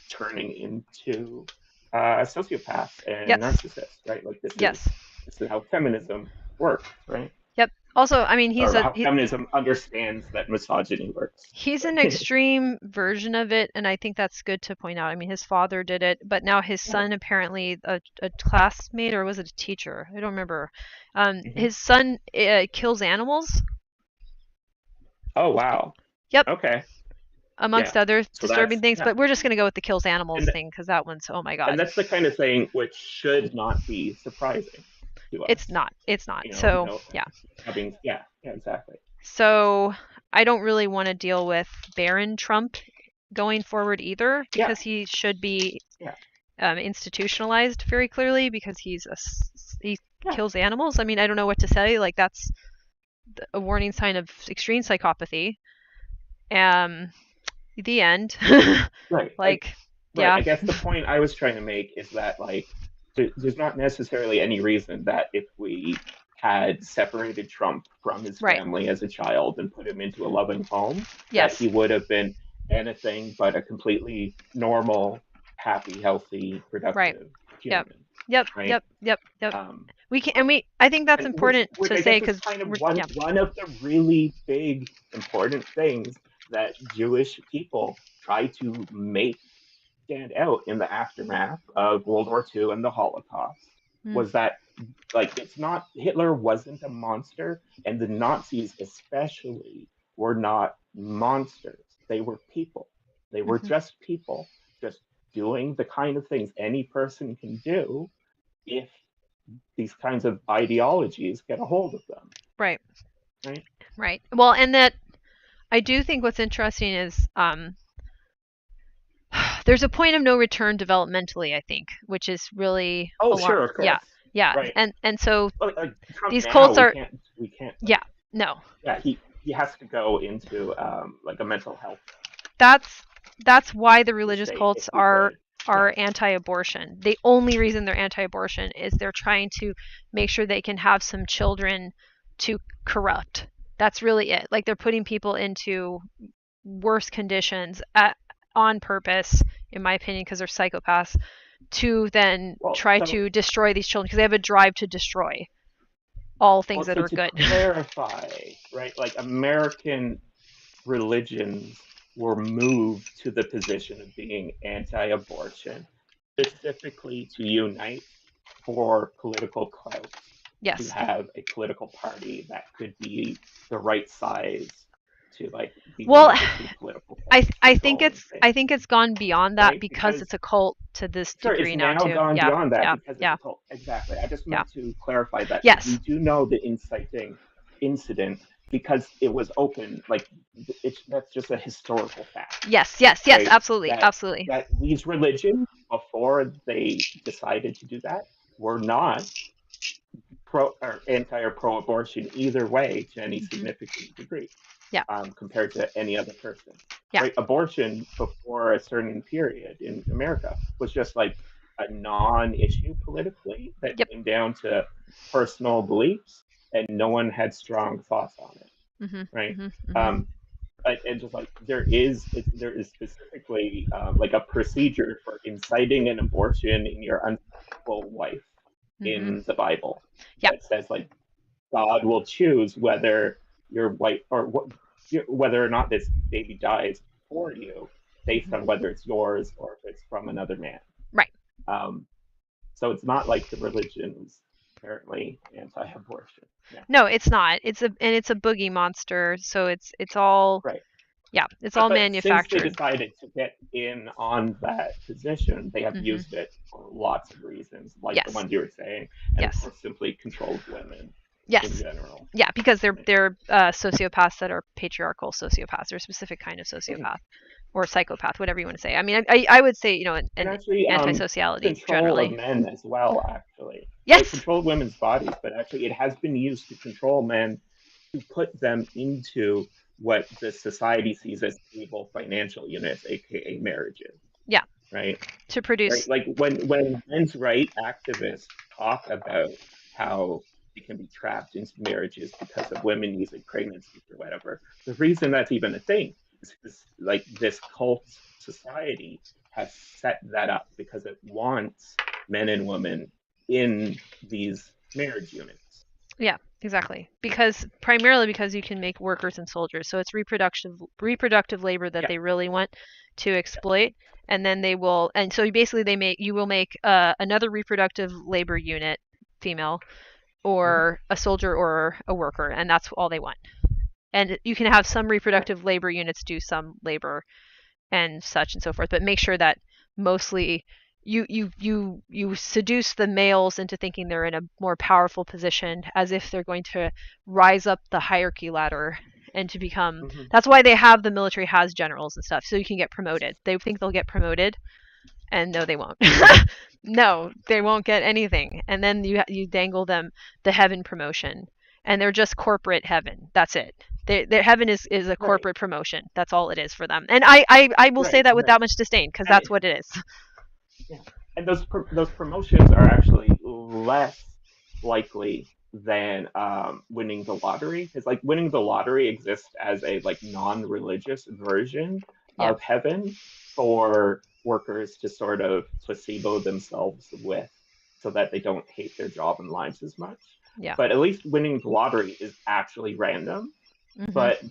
turning into sociopaths and Yes. narcissists, right? Like Yes. this is how feminism works, right? Yep. Also, I mean, Or how feminism understands that misogyny works. he's an Right? extreme version of it, and I think that's good to point out. I mean, his father did it, but now his Yeah. son, apparently a classmate, or was it a teacher? I don't remember. Mm-hmm. His son kills animals. Oh wow. Yep, Okay. Yeah. amongst other So disturbing that's things. yeah, But we're just gonna go with the kills animals and thing because that one's, oh my and god, that's the kind of thing which should not be surprising to it's us. not. It's not. You know, you So know, yeah. having yeah, exactly. So I don't really want to deal with Baron Trump going forward either Yeah, because he should be yeah, institutionalized very clearly because he yeah, kills animals. I mean, I don't know what to say. Like that's a warning sign of extreme psychopathy. Um, the end. right. Like, Right. yeah, I guess the point I was trying to make is that there's not necessarily any reason that if we had separated Trump from his right. family as a child and put him into a loving home, that Yes. he would have been anything but a completely normal, happy, healthy, Right. productive Yep. human, Yep. right? Yep. Yep. Yep. Um, We can, and we. I think that's and which important which to I say guess is because kind of we're. one Yeah. one of the really big important things that Jewish people try to make stand out in the aftermath of World War II and the Holocaust Mm, was that like it's not Hitler wasn't a monster and the Nazis especially were not monsters. They were people. They were hmm. just people just doing the kind of things any person can do if these kinds of ideologies get a hold of them, Right. right? Right. Well, and that I do think what's interesting is there's a point of no return developmentally, I think, which is really Oh, alarm. sure, of Yeah, course. yeah, Right. and so Like Trump these now cults are, we can't yeah, like no, yeah, he has to go into like a mental health that's that's why the religious state if cults we could. Yeah. are anti-abortion. The only reason they're anti-abortion is they're trying to make sure they can have some children to corrupt. That's really it. Like they're putting people into worse conditions on purpose, in my opinion, because they're psychopaths, to then Well, try so to destroy these children because they have a drive to destroy all things well, that so are to good. clarify, right? Like American religions were moved to the position of being anti-abortion, specifically to unite for political clout, to Yes. have a political party that could be the right size to like be one Well, of the two political parties controlling I things, think it's gone beyond that right? because Because it's a cult to this sure, it's degree now now too. gone Yeah. beyond that Yeah. because it's Yeah. a cult. Exactly. I just Yeah. meant to clarify that because we Yes. do know the inciting incident because it was open. Like that's just a historical fact, Yes. Yes. Yes. right? Absolutely. That Absolutely. that these religions before they decided to do that were not pro or anti or pro abortion either way to any Hmm. significant degree Yeah. compared to any other person. Yeah. Right? Abortion before a certain period in America was just like a non-issue politically that Yep. came down to personal beliefs, and no one had strong thoughts on it. Hmm. Right? Hmm. Hmm. Um, and just like there is specifically like a procedure for inciting an abortion in your unfaithful wife Hmm. in the Bible Yeah. that says like God will choose whether your wife or whether or not this baby dies for you based Hmm. on whether it's yours or if it's from another man. Right. Um, so it's not like the religion's apparently anti-abortion. Yeah, No, it's not. It's a boogie monster. So it's all, right. yeah, it's all But since they manufactured. decided to get in on that position, they have Hmm. used it for lots of reasons, like the Yes. ones you were saying, and of Yes. course, simply control of women in Yes. general. Yeah, because Right? they're sociopaths that are patriarchal sociopaths. They're a specific kind of Mhm. sociopath or psychopath, whatever you want to say. I mean, I would say, And an actually, antisociality control of generally. men as well. Actually, right? Yes. Control of women's bodies, but actually, it has been used to control men to put them into what the society sees as stable financial units, aka marriages, Yeah, right? to Right? produce. Like when men's right activists talk about how they can be trapped into marriages because of women using pregnancies or whatever, the reason that's even a thing is because like this cult society has set that up because it wants men and women in these marriage units. Yeah, exactly. Because primarily because you can make workers and soldiers. So it's reproductive labor that Yeah. they really want to exploit, and then they will, and so basically you will make another reproductive labor unit, female, Mm-hmm. or a soldier or a worker, and that's all they want. And you can have some Right. reproductive labor units do some labor and such and so forth, but make sure that mostly you seduce the males into thinking they're in a more powerful position, as if they're going to rise up the hierarchy ladder and to become. Mm-hmm. That's why they have the military has generals and stuff, so you can get promoted. They think they'll get promoted, and no, they won't. No, they won't get anything. And then you dangle them the heaven promotion, and they're just corporate heaven. That's it. Their heaven is a Right. corporate promotion. That's all it is for them. And I will say Right. that Right. without much disdain, because And that's what it is. yeah. And those promotions are actually less likely than winning the lottery, because like winning the lottery exists as a like non-religious version Yeah, of heaven for workers to sort of placebo themselves with so that they don't hate their job and lives as much. yeah. But at least winning the lottery is actually random. Mhm. But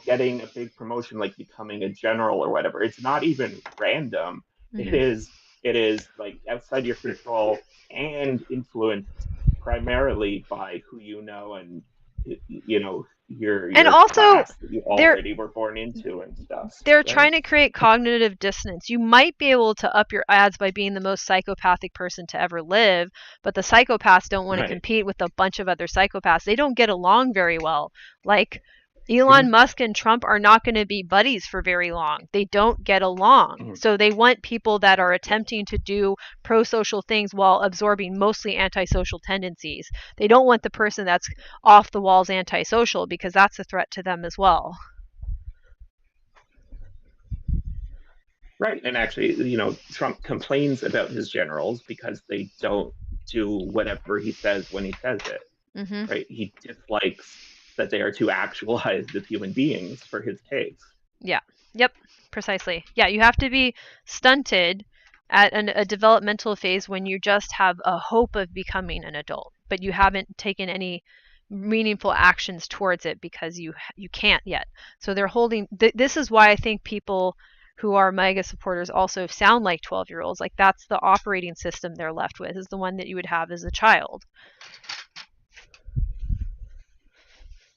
getting a big promotion like becoming a general or whatever, it's not even random. it Mhm. is it is like outside your control and influenced primarily by who you know and And your also, class that you they're already were born into and stuff, they're right? trying to create cognitive dissonance. You might be able to up your odds by being the most psychopathic person to ever live, but the psychopaths don't want to Right. compete with a bunch of other psychopaths. They don't get along very well. Like Elon Mm-hmm. Musk and Trump are not going to be buddies for very long. They don't get along. Mm-hmm. So they want people that are Yeah. attempting to do pro-social things while absorbing mostly antisocial tendencies. They don't want the person that's off the walls antisocial, because that's a threat to them as well. Right. And actually, Trump complains about his generals because they don't do whatever he says when he says it. Mhm. Right? He dislikes that they are too actualized as human beings for his case. Yeah. Yep. Precisely. Yeah, you have to be stunted at a developmental phase when you just have a hope of becoming an adult, but you haven't taken any meaningful actions towards it because you can't yet. So they're holding. This is why I think people who are MAGA supporters also sound like 12-year-olds. Like that's the operating system they're left with, is the one that you would have as a child.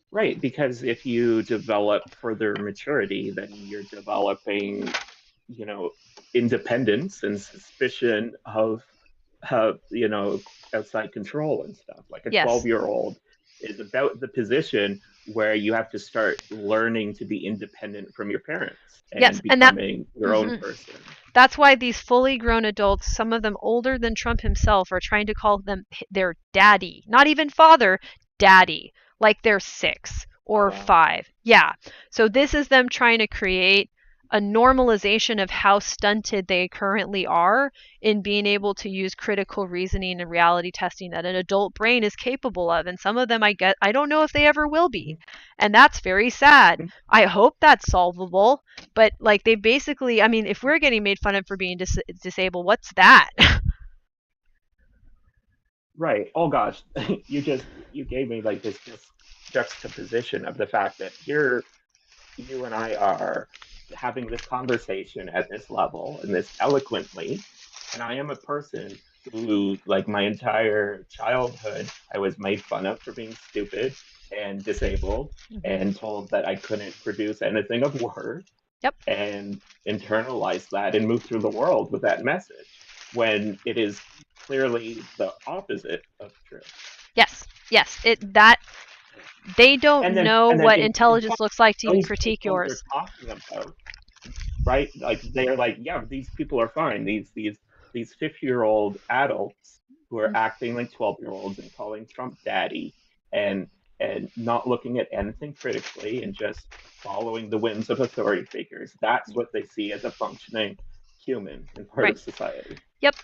Right, because if you develop further maturity, then you're developing, you know, independence and suspicion of outside control and stuff. Like a Yes. 12-year-old is about the position where you have to start learning to be independent from your parents Yes, and and that. becoming your own Mhm. person. That's why these fully grown adults, some of them older than Trump himself, are trying to call them their daddy. Not even father, daddy. Like they're 6 Oh or wow. 5. Yeah. So this is them trying to create a normalization of how stunted they currently are in being able to use critical reasoning and reality testing that an adult brain is capable of. And some of them I don't know if they ever will be. Mhm. And that's very sad. I hope that's solvable, but like they basically, I mean, if we're getting made fun of for being disabled, what's that? Right. Oh gosh, you gave me like this just juxtaposition of the fact that here you and I are having this conversation at this level and this eloquently, and I am a person who, like my entire childhood, I was made fun of for being stupid and disabled Mhm. and told that I couldn't produce anything of worth Yep. and internalize that and move through the world with that message when it is clearly the opposite of true. Yes. Yes. It that they don't And then know and then what in intelligence fact, looks like to those critique people you're yours. talking about, right? Like they are like, yeah, these people are fine. These 50-year-old adults who are Mm. acting like 12-year-olds and calling Trump daddy and and not looking at anything critically and just following the whims of authority figures. That's what they see as a functioning human and part Right. of society. Yep.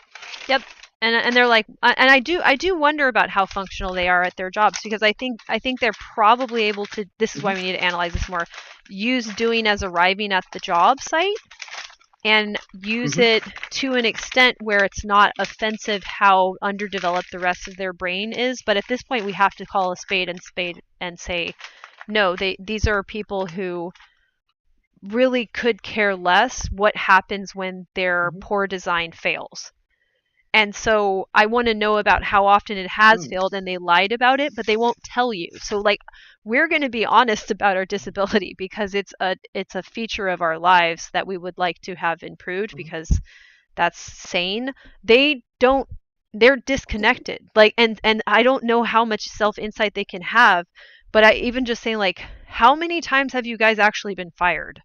Yep. And they're like, and I do wonder about how functional they are at their jobs, because I think they're probably able to. This is why Mm-hmm. we need to analyze this more. Use doing as arriving at the job site, and use Mm-hmm. it to an extent where it's not offensive how underdeveloped the rest of their brain is. But at this point, we have to call a spade and say, no, these are people who really could care less what happens when their Mm-hmm. poor design fails. And so I want to know about how often it has Mm-hmm. failed, and they lied about it, but they won't tell you. So like, we're going to be honest about our disability, because it's a feature of our lives that we would like to have improved, Mm-hmm. because that's sane. They don't, they're disconnected. Like, and I don't know how much self insight they can have, but I even just saying, like, how many times have you guys actually been fired?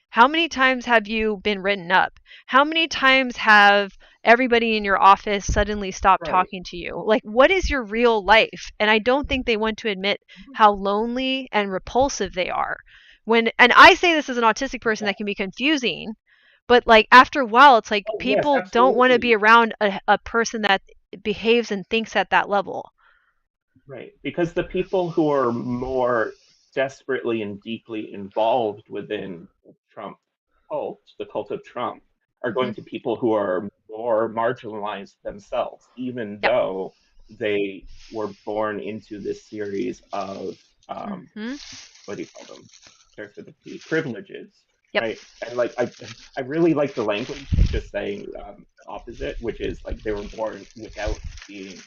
How many times have you been written up? How many times have everybody in your office suddenly stopped Right. talking to you? Like, what is your real life? And I don't think they want to admit how lonely and repulsive they are. And I say this as an autistic person, Yeah. that can be confusing, but like after a while, it's like Oh, yes, people don't want to be absolutely. around a person that behaves and thinks at that level. Right. Because the people who are more desperately and deeply involved within Trump cult, the cult of Trump, are Hmm. going to people who are more marginalized themselves, even Yep. though they were born into this series of Hmm. what do you call them? Starts with a P, privileges, Yep. right? And like I really like the language of just saying opposite, which is like they were born without being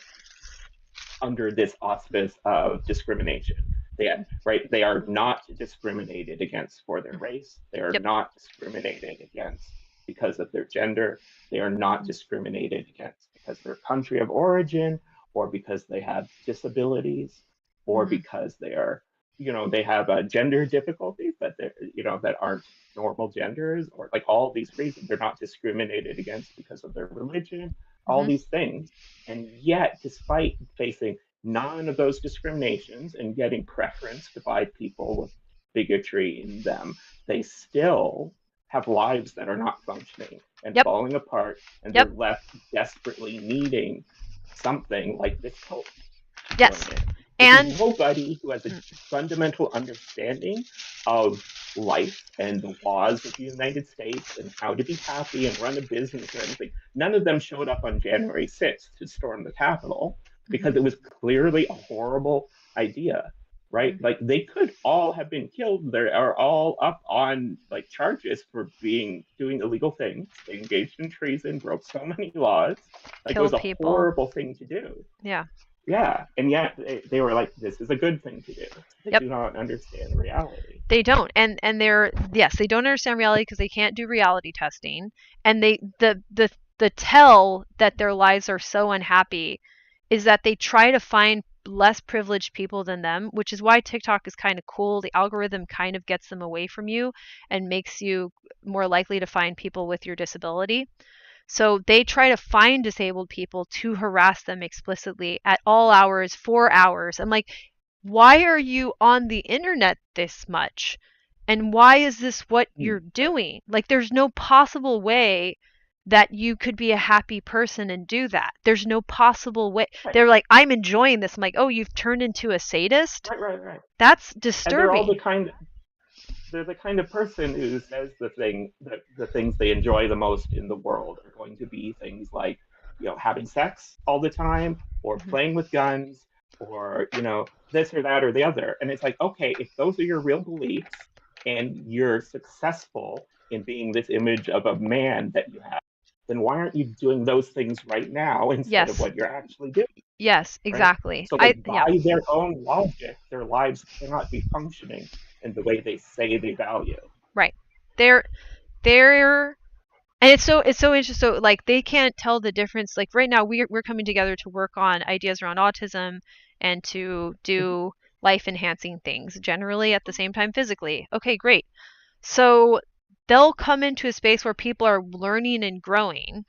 under this auspice of discrimination. Right? They are not discriminated against for their race. They are Yep. not discriminated against because of their gender. They are not discriminated against because of their country of origin or because they have disabilities or Hmm. because they are, they have gender difficulties that they're, that aren't normal genders or like all these reasons. They're not discriminated against because of their religion, all Hmm. these things. And yet, despite facing none of those discriminations and getting preferenced by people with bigotry in them, they still have lives that are not functioning and Yep. falling apart, and Yep. they're left desperately needing something like this cult to join Yes. in. Because And nobody who has a fundamental understanding of life and the laws of the United States and how to be happy and run a business or anything, none of them showed up on January 6th to storm the Capitol mhm, because it was clearly a horrible idea, right? mhm, Like they could all have been killed. They are all up on like charges for doing illegal things. They engaged in treason, broke so many laws. Like it was killed a people. horrible thing to do. Yeah. Yeah, and yet they were like, "This is a good thing to do." They Yep. do not understand reality. They don't. And they're, yes, they don't understand reality because they can't do reality testing. And the tell that their lives are so unhappy is that they try to find less privileged people than them, which is why TikTok is kind of cool. The algorithm kind of gets them away from you and makes you more likely to find people with your disability. So they try to find disabled people to harass them explicitly at all hours, for hours. I'm like, why are you on the internet this much? And why is this what you're Right, doing? Like, there's no possible way that you could be a happy person and do that. There's no possible way. right, They're like, I'm enjoying this. I'm like, oh, you've turned into a sadist? right. That's And they're all disturbing. the kind of person who says the things they enjoy the most in the world are going to be things like having sex all the time or Mhm. playing with guns or this or that or the other, and it's like, okay, if those are your real beliefs and you're successful in being this image of a man that you have, then why aren't you doing those things right now instead of Yes. what you're actually doing, Yes, right? exactly. So I like yeah. by their own logic their lives cannot be functioning in the way they say they value. Right. They're they're and it's so interesting. So like they can't tell the difference. Like right now we're coming together to work on ideas around autism and to Mhm. do life enhancing things generally at the same time physically. Okay, great. So they'll come into a space where people are learning and growing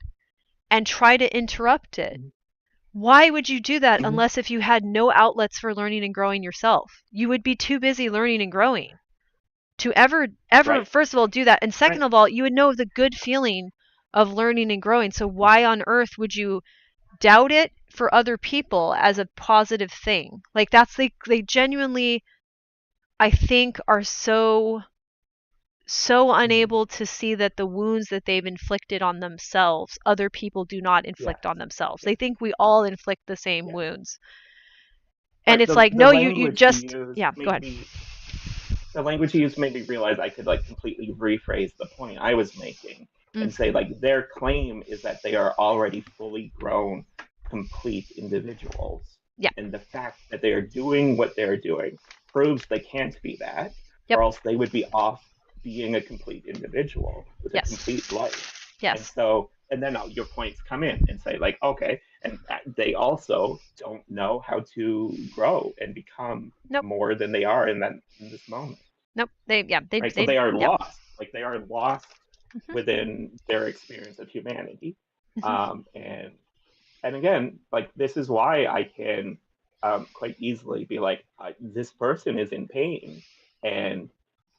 and try to interrupt it. Why would you do that Hmm. unless if you had no outlets for learning and growing yourself? You would be too busy learning and growing to ever Right. first of all do that, and second Right. of all you would know the good feeling of learning and growing. So why on earth would you doubt it for other people as a positive thing? Like that's they genuinely, I think, are so Mhm. unable to see that the wounds that they've inflicted on themselves other people do not Yes. inflict on themselves. They Yes. think we all inflict the same Yes. wounds, and But it's like, the no, you language he just, used yeah, go made ahead. me the language he used made me realize I could like completely rephrase the point I was making Mm, and say like their claim is that they are already fully grown, complete individuals. yeah. And the fact that they are doing what they're doing proves they can't be that, Yep. or else they would be off being a complete individual with a Yes. complete life. And Yes. so, and then your points come in and say, like, okay, and they also don't know how to grow and become Nope. more than they are in this moment, Nope. They, yeah, right? So they are yeah. lost, like they are lost Hmm. within their experience of humanity. Hmm. And again, like this is why I can quite easily be like, this person is in pain, and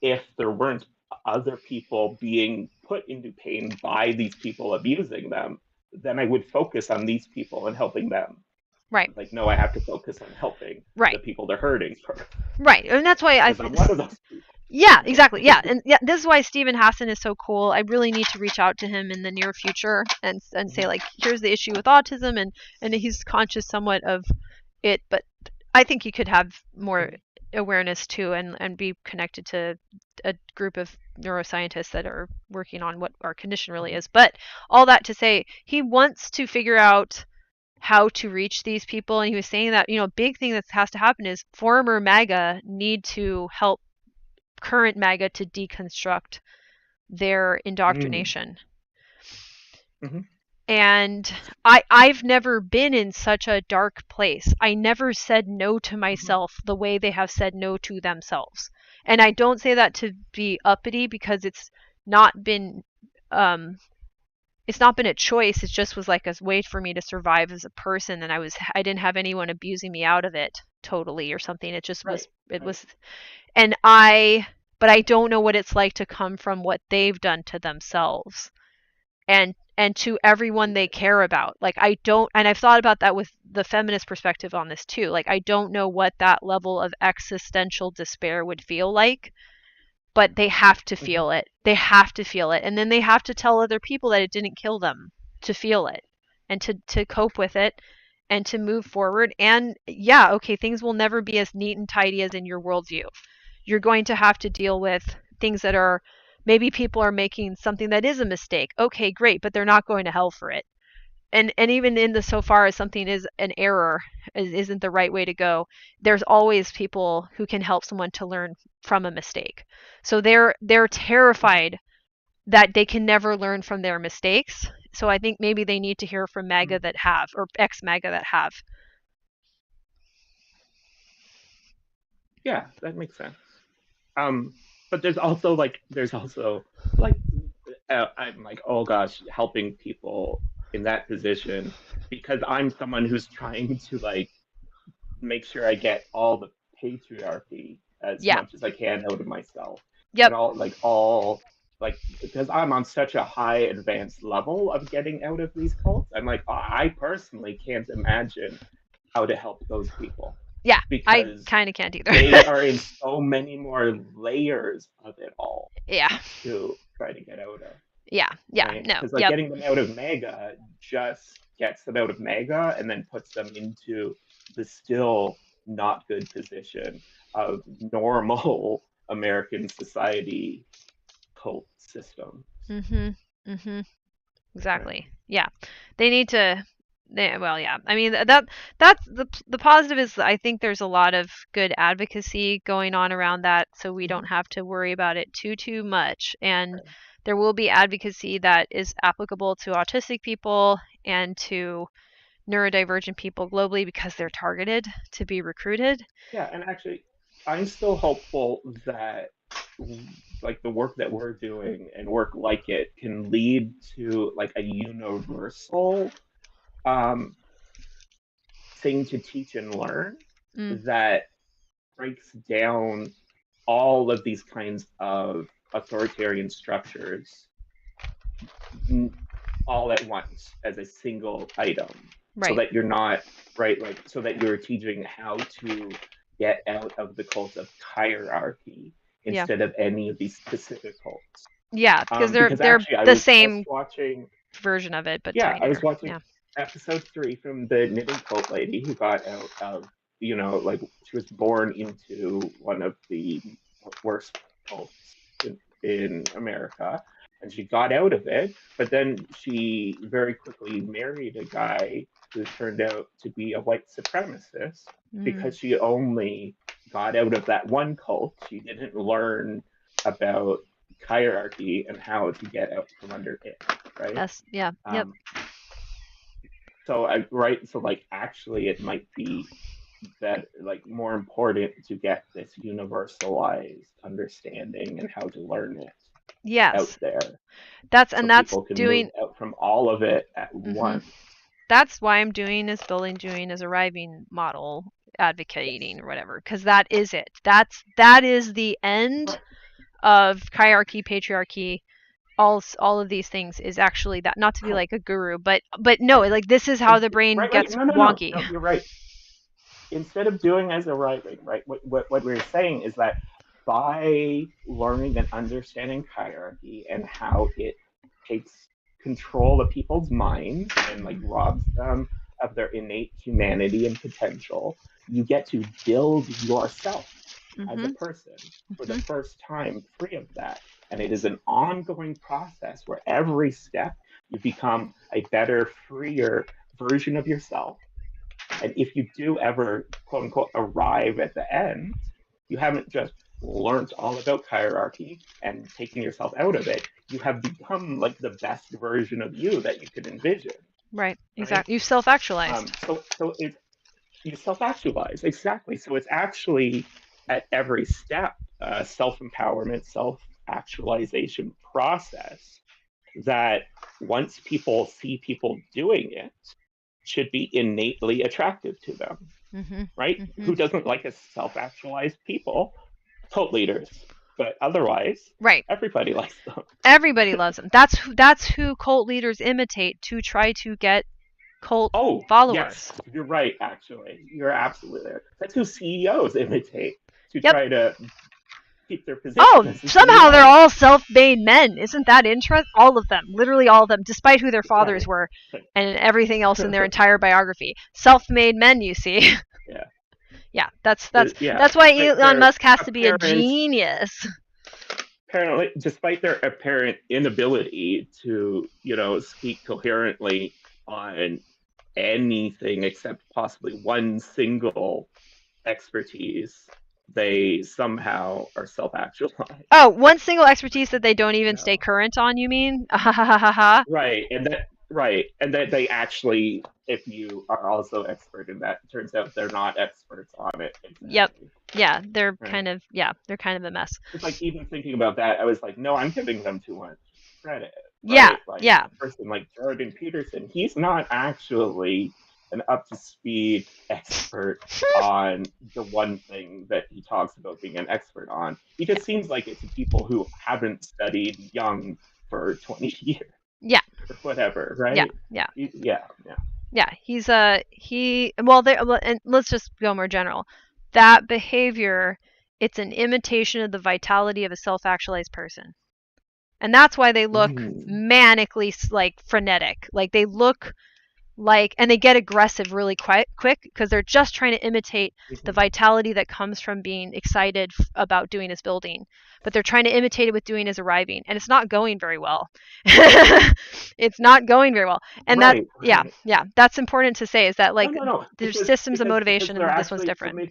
if there weren't other people being put into pain by these people abusing them, then I would focus on these people and helping them. Right. Like, no, I have to focus on helping Right. the people they're hurting first Right. And that's why because I'm one of those people. yeah, exactly. Yeah. And yeah, this is why Stephen Hassan is so cool. I really need to reach out to him in the near future and say, like, here's the issue with autism, and he's conscious somewhat of it, but I think he could have more awareness too, and be connected to a group of neuroscientists that are working on what our condition really is. But all that to say, he wants to figure out how to reach these people, and he was saying that, a big thing that has to happen is former MAGA need to help current MAGA to deconstruct their Mm-hmm. indoctrination. Mm-hmm. And I've never been in such a dark place. I never said no to Mm-hmm. myself the way they have said no to themselves. And I don't say that to be uppity, because not been um it's not been a choice. It just was like a way for me to survive as a person, and I didn't have anyone abusing me out of it totally or something. It just was Right. it Right. was and I but I don't know what it's like to come from what they've done to themselves, and to everyone they Right. care about. Like, I don't, and I've thought about that with the feminist perspective on this too. Like, I don't know what that level of existential despair would feel like, but they have to Mm-hmm. feel it. They have to feel it, and then they have to tell other people that it didn't kill them to feel it, and to cope with it, and to move forward. And yeah, okay, things will never be as neat and tidy as in your worldview. You're going to have to deal with things that are, maybe people are making something that is a mistake. Okay, great, but they're not going to hell for it. And even in the, so far as something is an error, isn't the right way to go, there's always people who can help someone to learn from a mistake. So they're Mm-hmm. terrified that they can never learn from their mistakes. So I think maybe they need to hear from MAGA Mm-hmm. that have, or ex MAGA that have. Yeah, that makes sense. Um, but there's also like I'm like, oh gosh, helping people in that position because I'm someone who's trying to like make sure I get all the patriarchy as Yeah. much as I can out of myself Yep. and all like because I'm on such a high advanced level of getting out of these cults. I'm like, I personally can't imagine how to help those people Yeah. I because kind of can't either. they are in so many more layers of it all Yeah. to try to get out of, Yeah. Yeah. right? No. Because like Yep. getting them out of mega just gets them out of mega and then puts them into the still not good position of normal American society cult systems, Mhm. Mhm. right? Exactly. Yeah. They need to well, yeah. I mean, that's the positive is, I think there's a lot of good advocacy going on around that, so we Mm-hmm. don't have to worry about it too much. And Right. there will be advocacy that is applicable to autistic people and to neurodivergent people globally, because they're targeted to be recruited. Yeah, and actually, I'm still hopeful that like the work that we're doing and work like it can lead to like a universal um thing to teach and learn Mm. that breaks down all of these kinds of authoritarian structures all at once as a single item, so Right. that you're not right, like so that you're teaching how to get out of the cult of hierarchy Yeah. instead of any of these specific cults. Yeah, because Because they're actually, I the was just same watching, version of it, but yeah, I was tinier. watching Yeah. episode 3 from the knitting cult lady who got out of, like she was born into one of the worst cults in America, and she got out of it, but then she very quickly married a guy who turned out to be a white supremacist Mm. because she only got out of that one cult. She didn't learn about hierarchy and how to get out from under it, right? Yes. Yeah. Yep. Um, so like actually it might be that like more important to get this universalized understanding and how to learn it out Yes. there so That's people can move doing. out from all of it at Hmm. once. That's why I'm doing is building doing as arriving model advocating Yes. or whatever, because that is it. That is the end Right. of hierarchy, patriarchy, all of these things is actually that, not to be Oh, like a guru, but no, right. like this is how the brain Right. gets No, no, no, wonky. no. You're right. Instead of doing as a writing, right? What we're saying is that by learning and understanding hierarchy and how it takes control of people's minds and like robs them of their innate humanity and potential, you get to build yourself as a Mhm. person for the Mhm. first time free of that. And it is an ongoing process where every step you become a better, freer version of yourself. And if you do ever, quote unquote, arrive at the end, you haven't just learned all about hierarchy and taken yourself out of it. You have become like the best version of you that you could envision, Right. right? Exactly. You self-actualized. So it's you self-actualize exactly. So it's actually at every step self-empowerment, self-actualization process that once people see people doing it should be innately attractive to them, Mhm. right? Mhm. Who doesn't like a self-actualized people? Cult leaders, but otherwise, Right. everybody likes them. Everybody loves them. That's who cult leaders imitate to try to get cult Oh, yes, followers. you're right. Actually, you're absolutely there. That's who CEOs imitate to Yep. try to keep their position Oh, as a somehow they're CEO. all self-made men. Isn't that interesting? All of them, literally all of them, despite who their fathers Right. were and everything else in their entire biography. Self-made men, you see. Yeah. Yeah, that's Yeah. why Despite Elon their Musk has to be a apparent, genius. apparently, despite their apparent inability to, speak coherently on anything except possibly one single expertise, they somehow are self-actualized. Oh, one single expertise that they don't You even stay know, current on, you mean? Ha ha ha ha ha. and that they actually, if you are also expert in that, it turns out they're not experts on it Yep. exactly, Yeah, they're right? kind of a mess. It's like even thinking about that, I was like, no, I'm giving them too much credit, Yeah, right? Like yeah. a person like Jordan Peterson, he's not actually an up to speed expert on the one thing that he talks about being an expert on. He Yeah. just seems like it's people who haven't studied Jung for 20 years Yeah. or whatever, Yeah. right? Yeah. Yeah, yeah. Yeah, he's he well there well, and let's just go more general. That behavior, it's an imitation of the vitality of a self-actualized person. And that's why they look Mm. manically like frenetic. Like they look like, and they get aggressive really quick because they're just trying to imitate the Mm-hmm. vitality that comes from being excited about doing his building, but they're trying to imitate it with doing his arriving, and it's not going very well. It's not going very well, and that, Right, yeah, right. yeah, that's important to say, is that No, like no, no. there's Because systems of because motivation they're and this one's actually so different.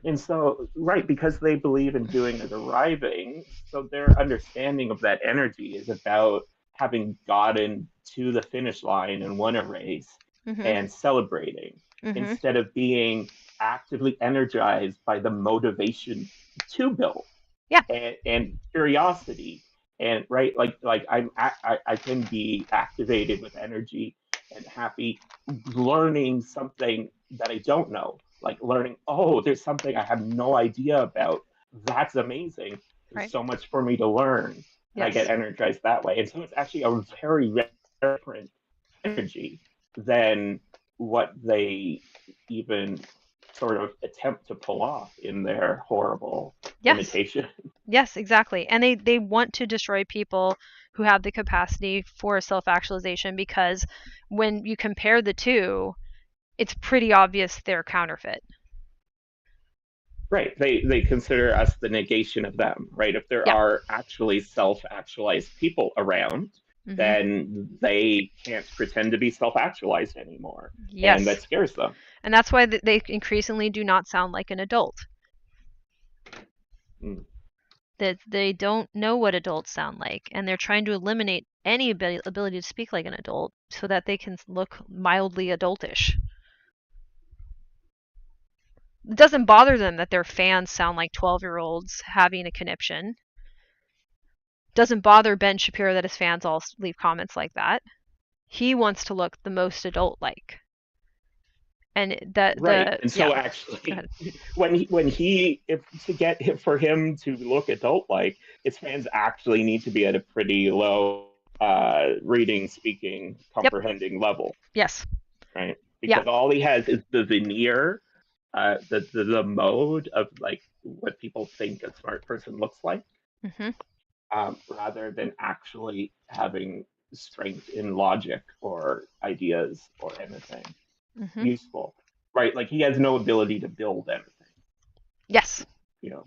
and so right, because they believe in doing as arriving, so their understanding of that energy is about having gotten to the finish line and won a race Mhm. and celebrating Mhm. instead of being actively energized by the motivation to build Yeah. and curiosity and right, like I can be activated with energy and happy learning something that I don't know, like learning, oh, there's something I have no idea about. That's amazing. There's Right. so much for me to learn. And I get Yes. energized that way. And so it's actually a very, very different energy than what they even sort of attempt to pull off in their horrible Yes. imitation. Yes, exactly. And they want to destroy people who have the capacity for self-actualization because when you compare the two, it's pretty obvious they're counterfeit. Right. They consider us the negation of them, right? If there Yeah. are actually self-actualized people around, Mhm. then they can't pretend to be self-actualized anymore. And that Yes. scares them. And that's why they increasingly do not sound like an adult. Mm. That they don't know what adults sound like, and they're trying to eliminate any ability to speak like an adult so that they can look mildly adultish. It doesn't bother them that their fans sound like 12-year-olds having a conniption. Doesn't bother Ben Shapiro that his fans all leave comments like that. He wants to look the most adult like. And Right. And yeah, so go actually ahead. when he if to get for him to look adult like, his fans actually need to be at a pretty low reading, speaking, Yep. comprehending level, Yes. right? Yeah. Because all he has is the veneer, the mode of like what people think a smart person looks like, Mhm. rather than actually having strength in logic or ideas or anything Mhm. useful, right? Like he has no ability to build anything, Yes. you know.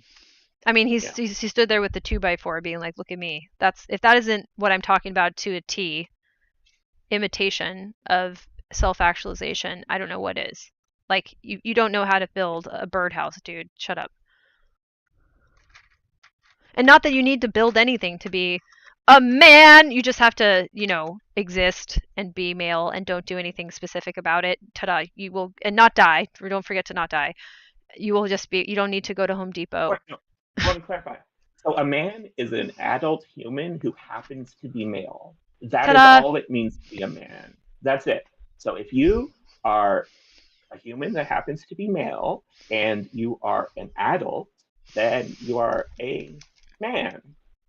I mean, Yeah. he stood there with the 2x4 being like, "Look at me." That's if that isn't what I'm talking about to a T, imitation of self-actualization, I don't know what is. Like you don't know how to build a birdhouse, dude. Shut up. And not that you need to build anything to be a man. You just have to, exist and be male and don't do anything specific about it. Ta-da. You will and not die. Don't forget to not die. You will just be. You don't need to go to Home Depot. Wait, no, I want to clarify. So a man is an adult human who happens to be male. That is Ta-da. all it means to be a man. That's it. So if you are a human that happens to be male and you are an adult, then you are a man,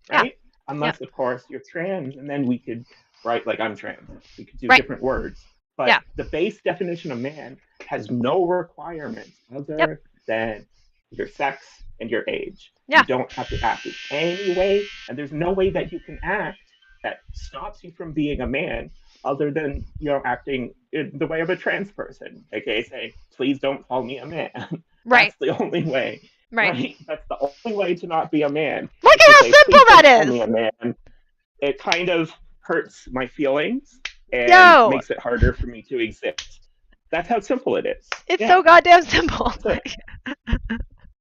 Yeah. right? Yeah. Unless, of course, you're trans, and then we could write, like, I'm trans. We could do Right. different words. But Yeah. the base definition of man has no requirements Yep. other than your sex and your age. You Yeah. don't have to act in any way, and there's no way that you can act that stops you from being a man other than acting in the way of a trans person, aka saying, "Please don't call me a man." Right. That's the only way, Right. right? That's the only way to not be a man Look is at to how say, simple "Please that don't call me is. a man." It kind of hurts my feelings and Yo, makes it harder for me to exist. That's how simple it is. it's Yeah, so goddamn simple. that's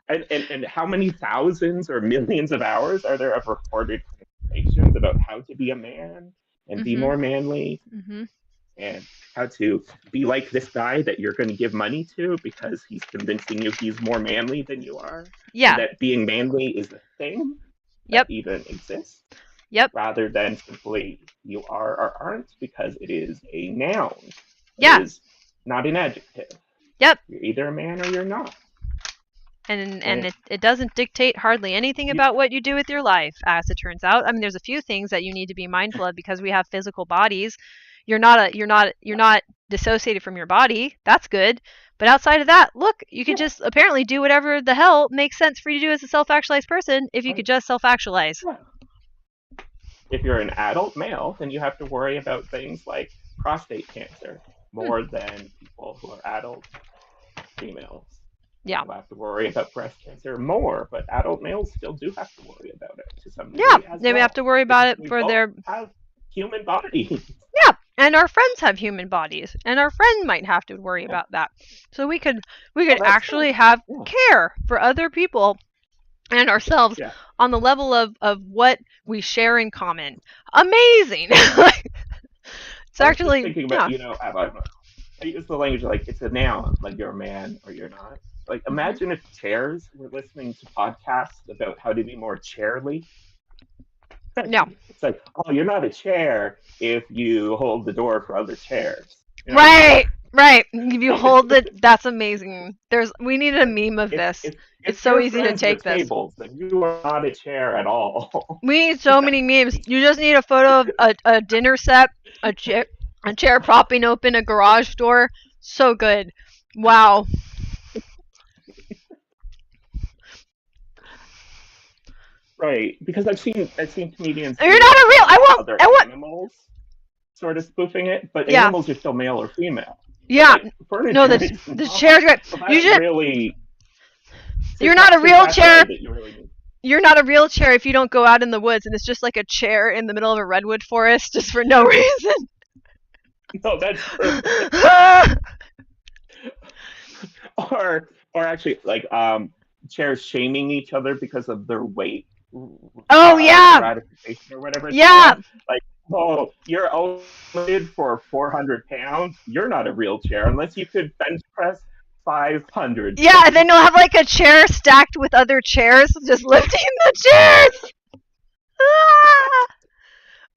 it. And how many thousands or millions of hours are there of recorded conversations about how to be a man and be Mhm. more manly Mhm. and how to be like this guy that you're going to give money to because he's convincing you he's more manly than you are, and Yeah. that being manly is a thing that Yep. even exists, Yep. rather than simply you are or aren't, because it is a noun. It Yeah. is not an adjective. Yep. You're either a man or you're not. And Right? it doesn't dictate hardly anything You, about what you do with your life, as it turns out. I mean, there's a few things that you need to be mindful of because we have physical bodies. You're yeah, not dissociated from your body. That's good. But outside of that, look, you could yeah, just apparently do whatever the hell makes sense for you to do as a self-actualized person if you could right. just self-actualize. Yeah. If you're an adult male, then you have to worry about things like prostate cancer Hmm. more than people who are adult females. Yeah. They'll have to worry about breast cancer more, but adult males still do have to worry about it to some Yeah. degree as They may have well, to worry about because it we for both their have human bodies. Yeah, and our friends have human bodies, and our friend might have to worry Yeah. about that. So we Oh, could that's true. actually have Yeah. care for other people and ourselves Yeah. on the level of what we share in common. Amazing. It's I was just actually thinking about, yeah. I use the language like it's a noun, like you're a man or you're not. Like Hmm. imagine if chairs were listening to podcasts about how to be more chairly. Yeah. It's like, oh, you're not a chair if you hold the door for other chairs. You know, Right, right. If you hold it, that's amazing. We needed a like meme of if this. if It's if so you're easy to friends take with this. tables, then you are not a chair at all. We need so many memes. You just need a photo of a dinner set, a chair, a chair propping open a garage door. So good. Wow. Right, because I've seen comedians You're do not it a real. on other I want. animals, sort of spoofing it, but Yeah, animals are still male or female. But yeah. like No, furniture is the not. chair's great. So You that should. really You're not a since real that's chair. right that you really need. You're not a real chair if you don't go out in the woods and it's just like a chair in the middle of a redwood forest just for no reason. No, that's perfect. Or actually like chairs shaming each other because of their weight Oh yeah, stratification or whatever it's yeah, called. Like, oh, you're only for 400 pounds. You're not a real chair unless you could bench press 500 yeah. And then pounds. you'll have like a chair stacked with other chairs, just lifting the chairs. Ah!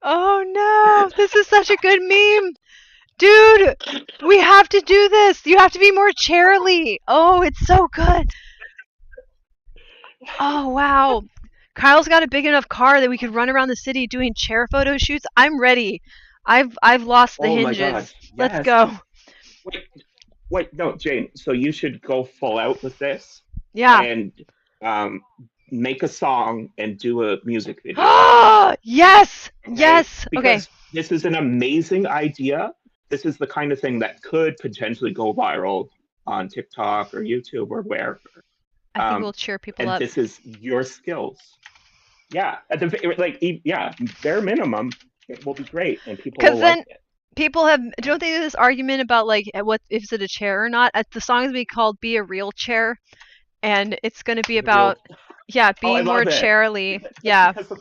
Oh no, this is such a good meme. Dude, we have to do this. You have to be more chairly. Oh, it's so good. Oh wow. Kyle's got a big enough car that we could run around the city doing chair photo shoots. I'm ready. I've lost the Oh my hinges. gosh, Let's yes. go. Wait, wait, no, Jane. So you should go full out with this Yeah. and um, make a song and do a music video. Yes. Okay, Yes. Okay. because this is an amazing idea. This is the kind of thing that could potentially go viral on TikTok or YouTube or wherever. I think we'll Um, cheer people and up. this is your skills. Yeah, at the yeah, bare minimum, it will be great and people Cuz will like then it. people have don't they do this argument about like what if it a chair or not? The song is gonna be called "Be a Real Chair," and it's gonna be The real. about yeah Oh, I being more love it. chairly. Just Yeah. because of,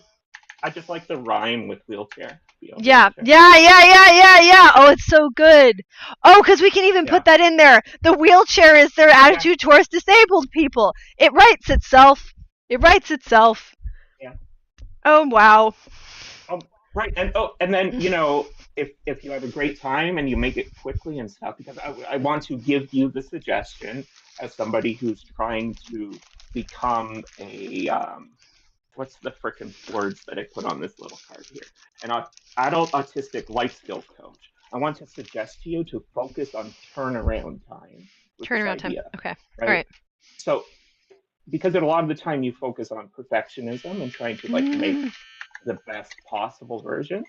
I just like the rhyme with wheelchair. Be a real Yeah, chair. yeah, yeah, yeah, yeah, yeah. Oh, it's so good. Oh, because we can even Yeah, put that in there. The wheelchair is their yeah, attitude towards disabled people. It writes itself. It writes itself. yeah. Oh, wow. Right, and and then if you have a great time and you make it quickly and stuff, because I want to give you the suggestion as somebody who's trying to become a what's the frickin' words that I put on this little card here? An adult autistic life skills coach. I want to suggest to you to focus on turnaround time with this Turnaround time. idea, Okay. All right? right. So because a lot of the time you focus on perfectionism and trying to like make Mm, the best possible version,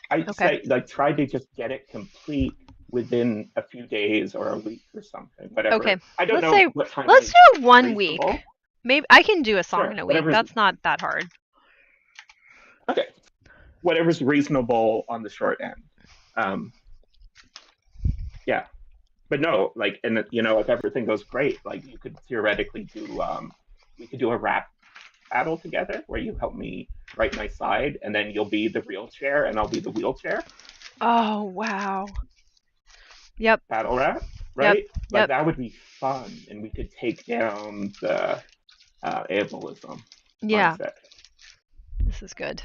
I'd okay. say like try to just get it complete within a few days or a week or something, Okay. whatever. I don't Let's know say, what let's timeline do 1 week. reasonable. Maybe I can do a song Sure, in a week. whatever's That's not that hard. okay. Whatever's reasonable on the short end. Um, yeah, but no, like, and if everything goes great, like you could theoretically do, we could do a rap battle together where you help me write my side, and then you'll be the real chair and I'll be the wheelchair Oh, wow. Yep. battle rap, Yep. right? Like Yep. that would be fun, and we could take down the ableism Yeah. mindset. This is good.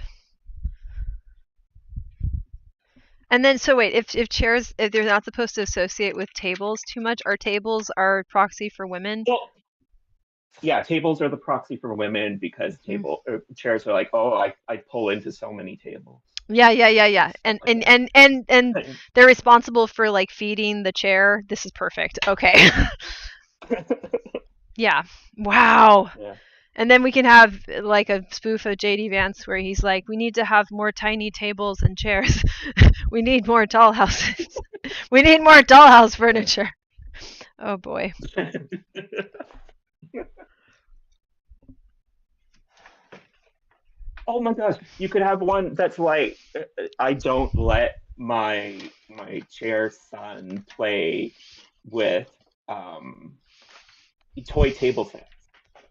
And then, so wait, if chairs, if they're not supposed to associate with tables too much, are tables our proxy for women? Well, yeah, tables are the proxy for women because Mm. chairs are like, oh, I pull into so many tables Yeah, yeah, yeah, and yeah. stuff And like and that. and and they're responsible for like feeding the chair. This is perfect. Okay. Yeah. Wow. Yeah. And then we can have like a spoof of JD Vance where he's like, "We need to have more tiny tables and chairs. We need more dollhouses. We need more dollhouse furniture." Oh boy. Oh my gosh, you could have one that's like, I don't let my chair son play with um toy table sets,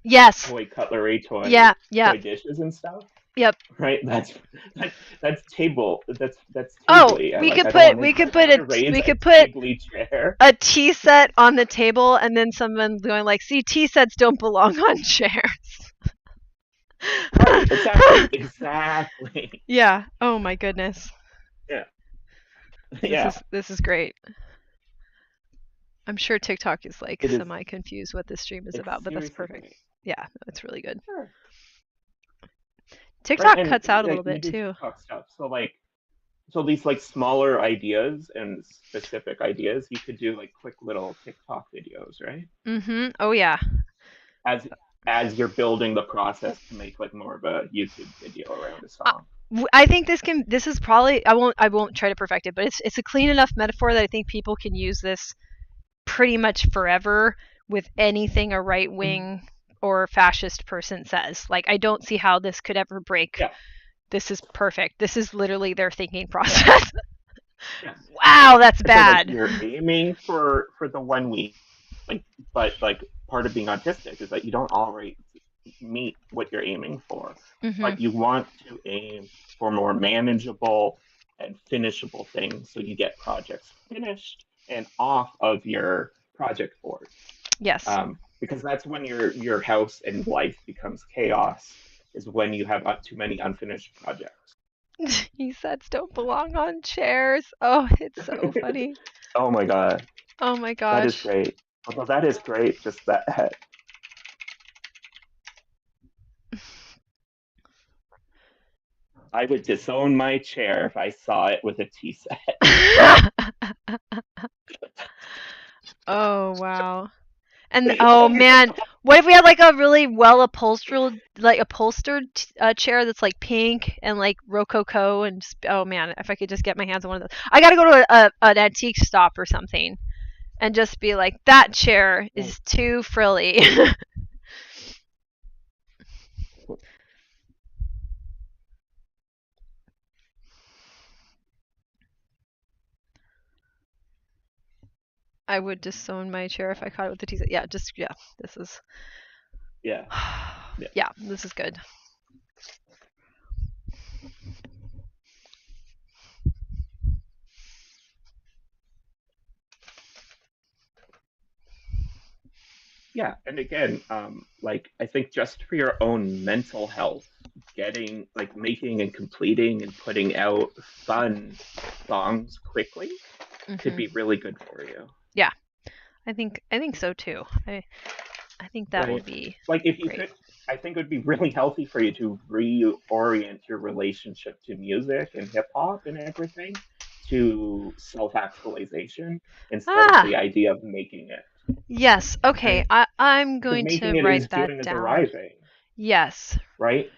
Yes. toy cutlery, Yeah. Yeah. toy dishes and stuff. Yep. Right? That's table. That's Oh, tably. we Like could I don't put want we to. I could don't put want a to raise we a could put tably chair. a tea set on the table and then someone going like, "See, tea sets don't belong on chairs." Right? Exactly. Exactly. Yeah. Oh my goodness. Yeah. This Yeah. is this is great. I'm sure TikTok is like It is. semi-confused what this stream is It's about, but that's seriously perfect. great. Yeah, it's really good. Sure. Right, TikTok and cuts out a little like you bit do too. TikTok stuff, so like so these like smaller ideas and specific ideas, you could do like quick little TikTok videos, right? Oh yeah. As as you're building the process to make like more of a YouTube video around a I, song. I think this is probably I won't try to perfect it, but it's a clean enough metaphor that I think people can use this pretty much forever with anything a right Mhm. wing or fascist person says. Like I don't see how this could ever break. Yeah, This is perfect. This is literally their thinking yeah, process. yeah. Wow, that's So like bad. you're aiming for the 1 week, like but like part of being autistic is that you don't always meet what you're aiming for, Mhm. but you want to aim for more manageable and finishable things so you get projects finished and off of your project board. Yes. Because that's when your house and life becomes chaos, is when you have too many unfinished projects. He sets don't belong on chairs. Oh, it's so funny. Oh my god, Oh my that is gosh. great. Although that is great, just that I would disown my chair if I saw it with a tea set. Oh wow. And oh man, what if we had like a really well upholstered chair that's like pink and like rococo and just, oh man, if I could just get my hands on one of those. I gotta go to an antique stop or something and just be like, that chair is too frilly. I would disown my chair if I caught it with the teeth. Yeah, just yeah. This is Yeah, yeah, yeah, this is good. yeah. And again, like I think just for your own mental health, getting like making and completing and putting out fun songs quickly could Mhm. be really good for you, Yeah, I think so too. I think that will right? be Like if you great. could, I think it would be really healthy for you to reorient your relationship to music and hip hop and everything to self-actualization instead of Ah, the idea of making it, yes. Okay, right? I'm Because going to making it write is that doing is down. arriving, Yes. right?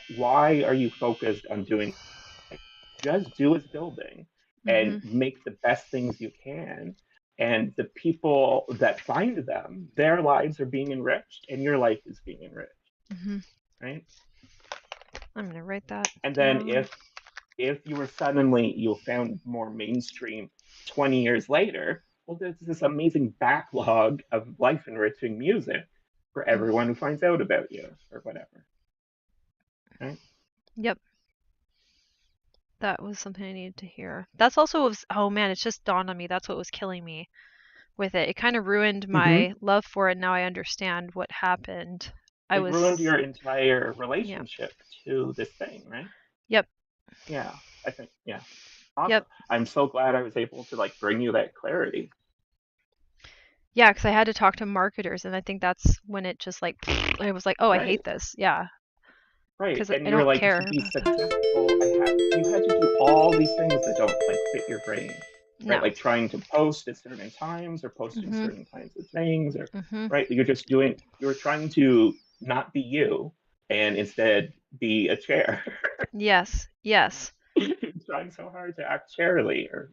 Why are you focused on doing it? Just do is building and Mhm. make the best things you can. And the people that find them, their lives are being enriched and your life is being enriched, Mhm. right? I'm gonna write that And then down. if you were suddenly you found more mainstream 20 years later, well, there's this amazing backlog of life enriching music for Mm. everyone who finds out about you or whatever, right? Yep, that was something I needed to hear. That's also what was, oh man, it's just dawned on me. That's what was killing me with it. It kind of ruined Mm-hmm. my love for it. Now I understand what happened. I It ruined was, your entire yeah. relationship to this thing, right? Yep. Yeah, I think, yeah. Yep. Awesome. I'm so glad I was able to like bring you that clarity. Yeah, because I had to talk to marketers, and I think that's when it just like, I was like, oh, I hate Right, this. Yeah, right. because And I you're don't like, care to be about that. successful, you had to do all these things that don't like fit your brain, right? No. Like trying to post at certain times or posting Mhm. certain kinds of things or Mhm. right. You're trying to not be you and instead be a chair. Yes. Yes. Trying so hard to act chairly or,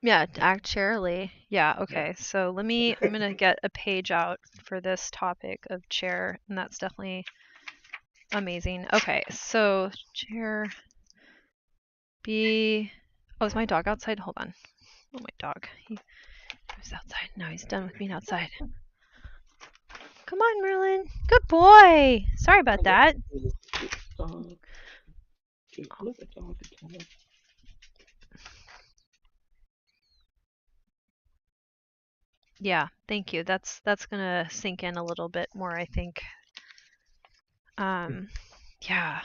Yeah, act charily. Yeah, yeah. okay. So I'm gonna get a page out for this topic of chair, and that's definitely amazing. Okay, so chair be oh, is my dog outside? Hold on. Oh, my dog. He was outside. Now he's done with being outside. Come on, Merlin. Good boy. Sorry about that. Dog. Look at dog. Yeah, thank you. That's gonna sink in a little bit more, I think. Yeah.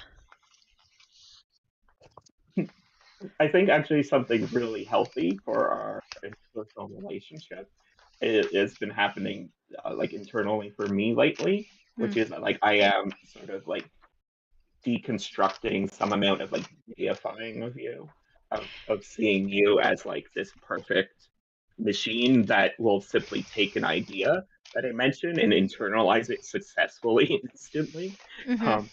I think actually something really healthy for our interpersonal relationship has been happening like internally for me lately, which Mm. is like I am sort of like deconstructing some amount of like deifying of you, of seeing you as like this perfect machine that will simply take an idea that I mentioned and internalize it successfully instantly. Mhm. Um,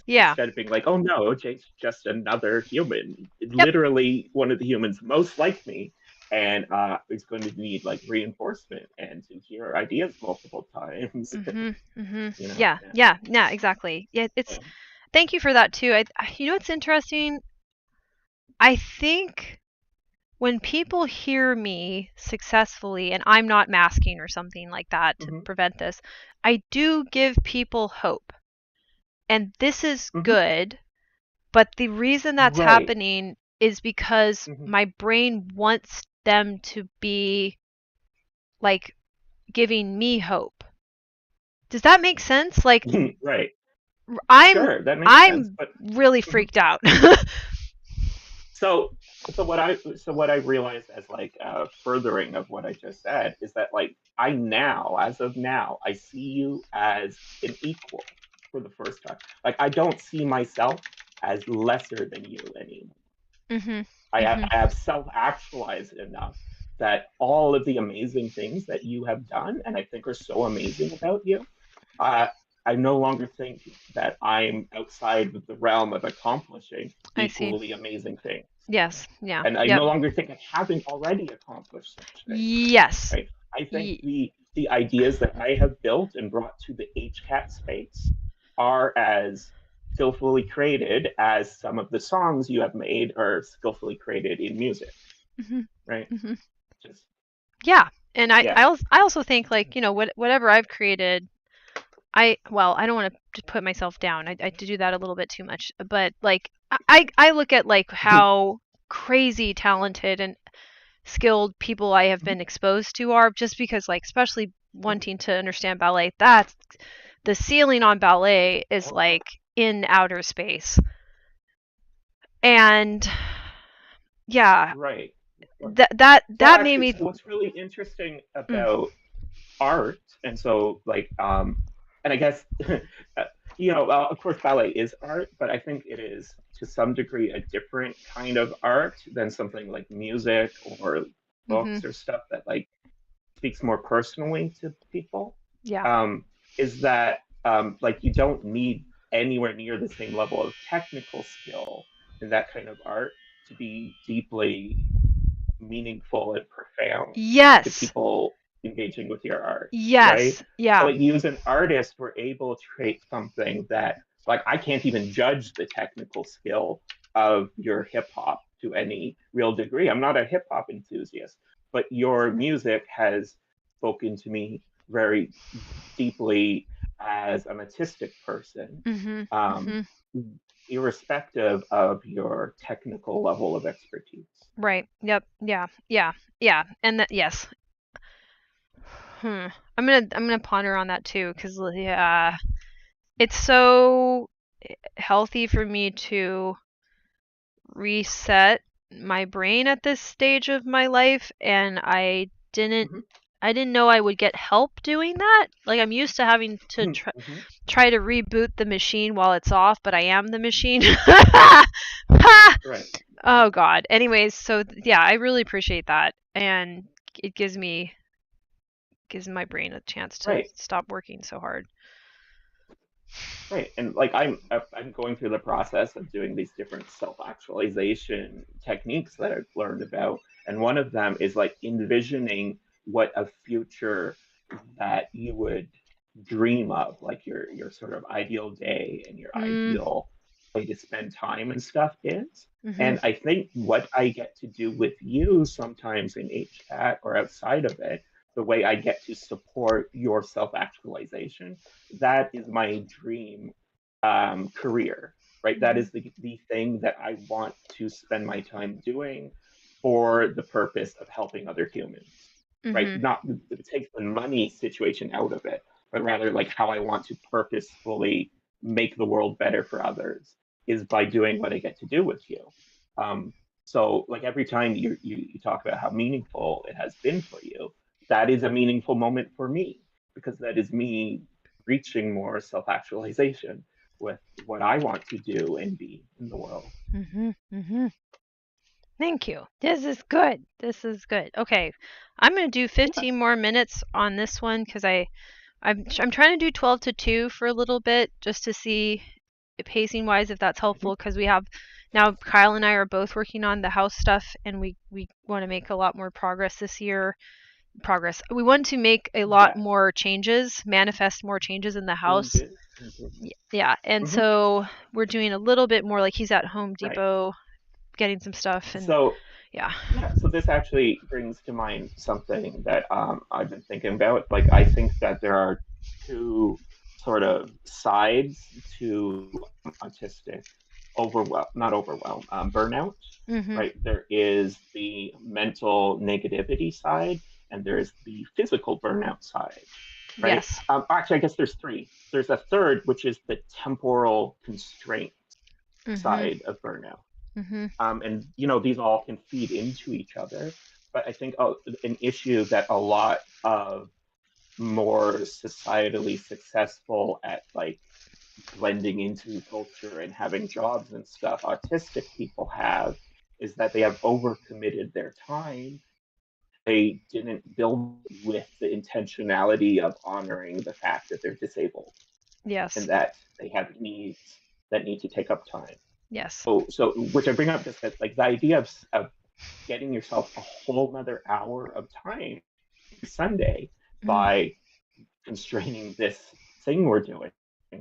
Yeah. Instead of being like, oh no, Jake's just another human, Yep. literally one of the humans most like me, and is going to need like reinforcement and to hear ideas multiple times. Mhm. Mhm. You know, Yeah. yeah. Yeah. Yeah. Exactly. Yeah. It's. So, Thank you for that too. You know what's interesting? I think when people hear me successfully, and I'm not masking or something like that to mhm, prevent this, I do give people hope, and this is mhm. good. But the reason that's Right. happening is because Mhm. my brain wants them to be like giving me hope. Does that make sense? Like Right. I'm Sure, that makes sense. I'm But really mhm. freaked out. so what I realized as like furthering of what I just said is that like I now, as of now, I see you as an equal for the first time. Like I don't see myself as lesser than you anymore. Mhm. I Mhm. have self-actualized enough that all of the amazing things that you have done and I think are so amazing about you, uh, I no longer think that I'm outside of the realm of accomplishing I see. equally amazing things. Yes. Yeah. And I Yep. no longer think I haven't already accomplished such things. Yes. Right? I think Ye- the ideas that I have built and brought to the HCAT space are as skillfully created as some of the songs you have made are skillfully created in music. Mhm. Right? Mhm. Just Yeah. And yeah. I also think like, whatever I've created, I don't want to put myself down. I do that a little bit too much. But like I look at like how crazy talented and skilled people I have been exposed to are, just because like especially wanting to understand ballet, that's the ceiling on ballet is like in outer space. And yeah, Right. So that made actually, me. so what's really interesting Mm. about art, and so like and I guess of course ballet is art, but I think it is to some degree a different kind of art than something like music or Mhm. books or stuff that like speaks more personally to people. Yeah. um is that like you don't need anywhere near the same level of technical skill in that kind of art to be deeply meaningful and profound to Yes. people engaging with your art, right? Yes. So Yeah. like you as an artist were able to create something that like I can't even judge the technical skill of your hip hop to any real degree. I'm not a hip hop enthusiast, but your music has spoken to me very deeply as an autistic person, Mhm. um, Mhm. irrespective of your technical level of expertise. Right. Yep. Yeah. Yeah. Yeah. And that, yes. Hmm. I'm gonna ponder on that too, because yeah, it's so healthy for me to reset my brain at this stage of my life, and Mm-hmm. I didn't know I would get help doing that. Like I'm used to having to Mm-hmm. try to reboot the machine while it's off, but I am the machine. Right. Oh God. Anyways, so yeah, I really appreciate that, and it gives my brain a chance to Right. stop working so hard. Right. And like I'm going through the process of doing these different self-actualization techniques that I've learned about. And one of them is like envisioning what a future that you would dream of, like your sort of ideal day and your Mm, ideal way to spend time and stuff is. mhm. And I think what I get to do with you sometimes in HCAT or outside of it, the way I get to support your self-actualization, that is my dream career, right? That Mhm. is the thing that I want to spend my time doing for the purpose of helping other humans, right? Mhm. Not to take the money situation out of it, but rather like how I want to purposefully make the world better for others is by doing what I get to do with you. Um, so like every time you talk about how meaningful it has been for you, that is a meaningful moment for me because that is me reaching more self-actualization with what I want to do and be in the world. Mhm. Mhm. Thank you. This is good. This is good. Okay. I'm going to do Yeah. 15 more minutes on this one cuz I'm trying to do 12 to 2 for a little bit just to see pacing wise if that's Mhm. helpful because we have now Kyle and I are both working on the house stuff and we want to make a lot more progress this year. We want to make a lot Yes. more changes, manifest more changes in the house. Changes, improvements. Yeah, and Hmm. so we're doing a little bit more like he's at Home Right. Depot getting some stuff and So yeah. yeah, so this actually brings to mind something that I've been thinking about. Like, I think that there are two sort of sides to autistic overwhelm, not overwhelm, burnout, Mhm. right? There is the mental negativity side, and there's the physical burnout side, right? Yes. Actually, I guess there's three. There's a third, which is the temporal constraint Mhm. side of burnout. Mhm. And these all can feed into each other. But I think an issue that a lot of more societally successful at like blending into culture and having jobs and stuff, autistic people have, is that they have overcommitted their time. They didn't build with the intentionality of honoring the fact that they're disabled Yes. and that they have needs that need to take up time. Yes. So which I bring up just that like the idea of getting yourself a whole another hour of time Sunday Mm. by constraining this thing we're doing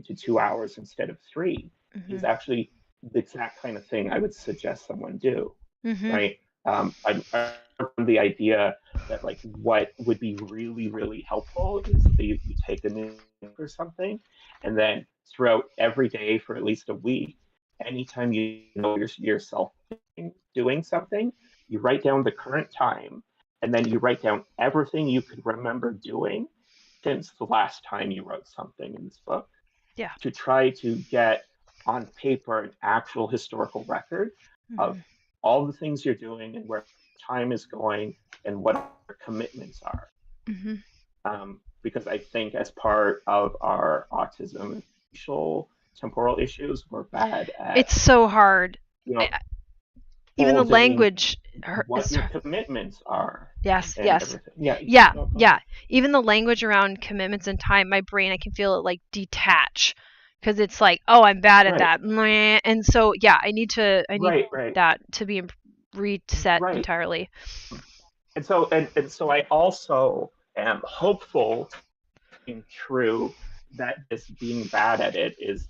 to 2 hours instead of three is Mhm. actually the exact kind of thing I would suggest someone do, Mhm. right? I the idea that like what would be really really helpful is that you take a new or something, and then throughout every day for at least a week, anytime you know yourself doing something, you write down the current time, and then you write down everything you could remember doing since the last time you wrote something in this book Yeah. to try to get on paper an actual historical record of Mhm. all the things you're doing and where time is going and what our commitments are. Mhm. Because I think as part of our autism and social temporal issues, we're bad at, It's so hard. you I, know, even the holding language what is your commitments are yes, and yes. everything. Yeah, Yeah, no, go yeah. ahead. Even the language around commitments and time, my brain, I can feel it like detach because it's like, oh, I'm bad at Right, that. Meh. And so, yeah, I need right, right, that to be reset right. entirely. And so I also am hopeful being true that this being bad at it is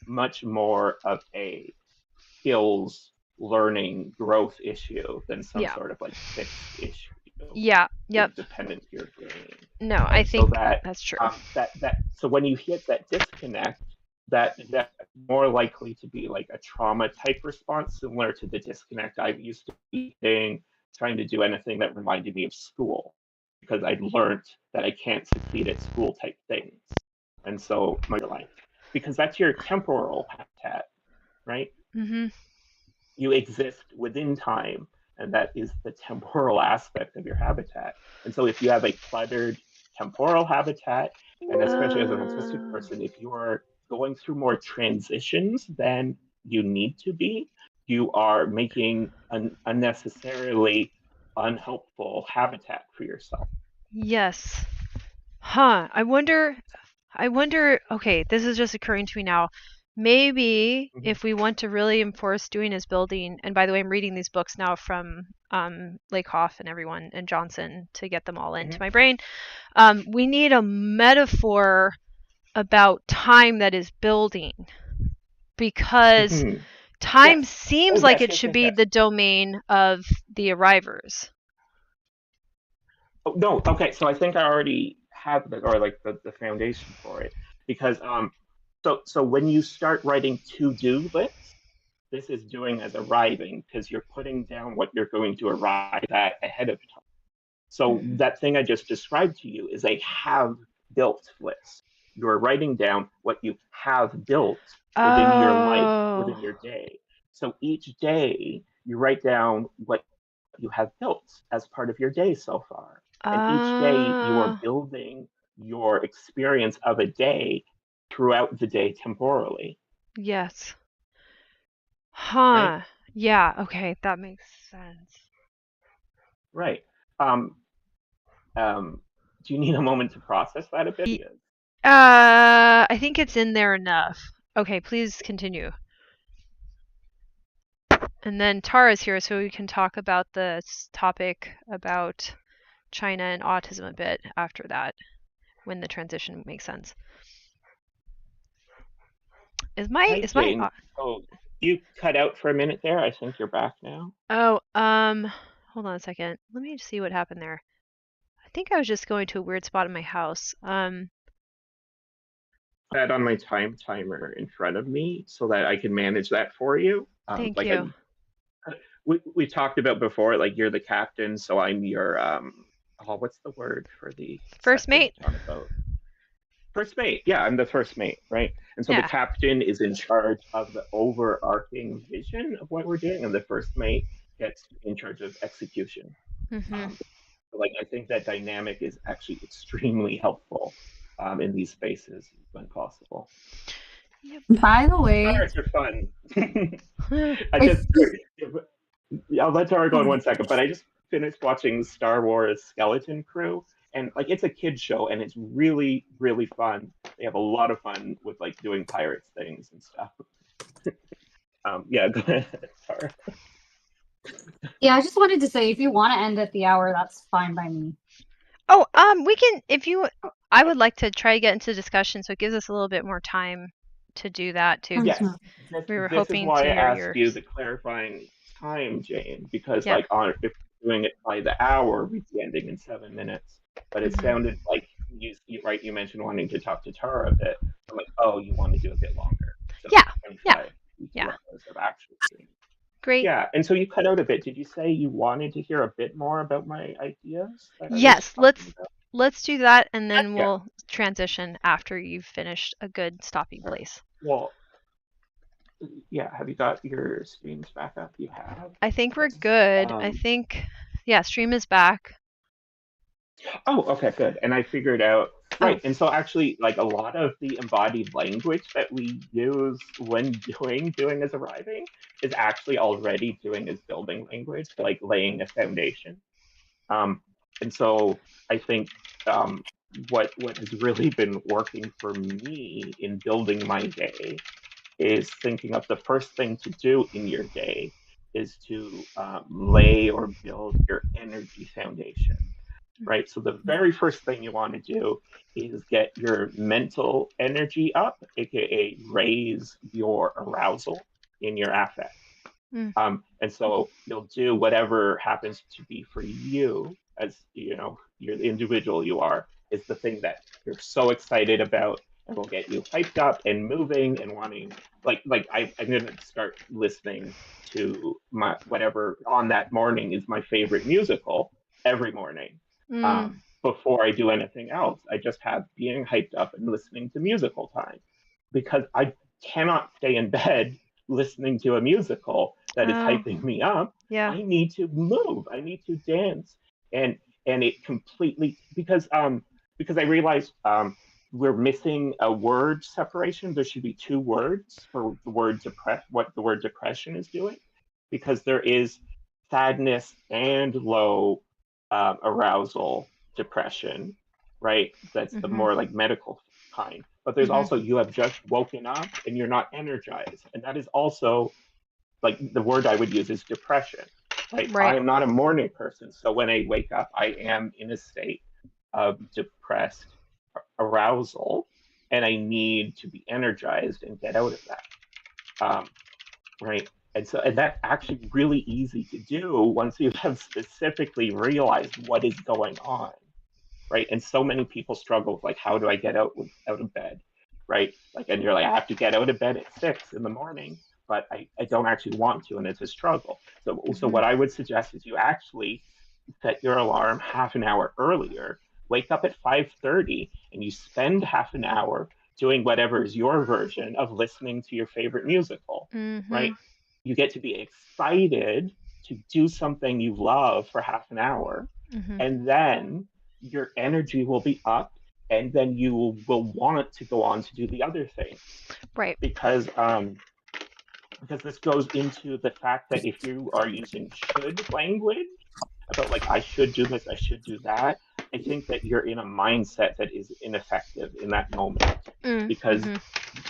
much more of a skills learning growth issue than some Yeah. sort of like fixed issue Yeah. Yep. independent of your brain. No, I And so think that that's true. so when you hit that disconnect, that more likely to be like a trauma type response, similar to the disconnect I used to be in trying to do anything that reminded me of school, because I'd learned that I can't succeed at school type things. And so my life, because that's your temporal habitat, right? Mhm. You exist within time, and that is the temporal aspect of your habitat. And so if you have a cluttered temporal habitat, and especially as an autistic Uh, person, if you are going through more transitions than you need to be, you are making an unnecessarily unhelpful habitat for yourself. yes. Huh. I wonder, okay, this is just occurring to me now. Maybe Mm-hmm. if we want to really enforce doing is building, and by the way, I'm reading these books now from Lake Hoff and everyone and Johnson to get them all into Mm-hmm. my brain. We need a metaphor about time that is building because Mm-hmm. time Yes. seems Oh, like yes, it yes, should yes, be yes. the domain of the arrivers. Oh, no, okay, so I think I already have the or like the foundation for it because so when you start writing to-do lists, this is doing as arriving because you're putting down what you're going to arrive at ahead of time. So Hmm. that thing I just described to you is a have built list. You're writing down what you have built within your life, Oh, within your day. So each day you write down what you have built as part of your day so far. And each day you are building your experience of a day throughout the day temporally. Yes. Right? Huh. Yeah, okay, that makes sense. Right. Um, do you need a moment to process that a bit? I think it's in there enough. Okay, please continue. And then Tara's here, so we can talk about the topic about China and autism a bit after that, when the transition makes sense. Hi, Jane. Oh, you cut out for a minute there. I think you're back now. Oh, hold on a second. Let me see what happened there. I think I was just going to a weird spot in my house. That on my time timer in front of me so that I can manage that for you. Thank Like you. we talked about before, like you're the captain, so I'm your oh, what's the word for the First second mate? on a boat? First mate. Yeah, I'm the first mate, right? And so the Yeah. captain is in charge of the overarching vision of what we're doing, and the first mate gets in charge of execution. Mm-hmm. Like I think that dynamic is actually extremely helpful in these spaces when possible. Yep. By the way, Pirates are fun. I just I'll let Tara go in 1 second, but I just finished watching Star Wars Skeleton Crew, and like it's a kid show, and it's really really fun. They have a lot of fun with like doing pirates things and stuff. Yeah, go ahead, Tara. yeah, I just wanted to say if you want to end at the hour, that's fine by me. Oh, we can, if you, I would like to try to get into discussion, so it gives us a little bit more time to do that too, because Yes, we were this is hoping why to I hear asked you yours. the clarifying time, Jane, because Yeah. like on if we're doing it by the hour, we'd be ending in 7 minutes. But it sounded like you mentioned wanting to talk to Tara a bit. I'm like, oh, you want to do a bit longer. So Yeah. 25 Yeah. hours of actual stream. Great. Yeah, and so you cut out a bit. Did you say you wanted to hear a bit more about my ideas that I was Yes, talking about? let's do that, and then Yeah. we'll transition after you've finished a good stopping Sure. place. Well, yeah. Have you got your streams back up? You have. I think we're good. I Um, think, yeah, stream is back. Oh, okay, good. And I figured out, Oh. right. And so actually, like a lot of the embodied language that we use when doing as arriving is actually already doing as building language, like laying a foundation. And so I think what has really been working for me in building my day is thinking of the first thing to do in your day is to lay or build your energy foundation, right? So the very first thing you want to do is get your mental energy up, aka raise your arousal in your affect. Mm. And so you'll do whatever happens to be for you, as you know, you're the individual you are, is the thing that you're so excited about and will get you hyped up and moving and wanting I'm gonna start listening to my whatever on that morning is my favorite musical every morning. Mm. Before I do anything else. I just have being hyped up and listening to musical time because I cannot stay in bed listening to a musical that is Oh, hyping me up. yeah. I need to move. I need to dance, and it completely because I realized we're missing a word separation. There should be two words for the word what the word depression is doing, because there is sadness and low arousal depression, right? That's the more like medical kind. But there's also you have just woken up and you're not energized, and that is also like the word I would use is depression, right? I Right. am not a morning person, so when I wake up, I am in a state of depressed arousal, and I need to be energized and get out of that, right? And that's actually really easy to do once you have specifically realized what is going on, right? And so many people struggle with like, how do I get out of bed, right? Like, and you're like, I have to get out of bed at 6 in the morning, but I don't actually want to, and it's a struggle. So what I would suggest is you actually set your alarm half an hour earlier, wake up at 5:30, and you spend half an hour doing whatever is your version of listening to your favorite musical, right? You get to be excited to do something you love for half an hour, And then your energy will be up, and then you will want to go on to do the other things. Right. Because this goes into the fact that if you are using should language about like I should do this, I should do that, I think that you're in a mindset that is ineffective in that moment. Because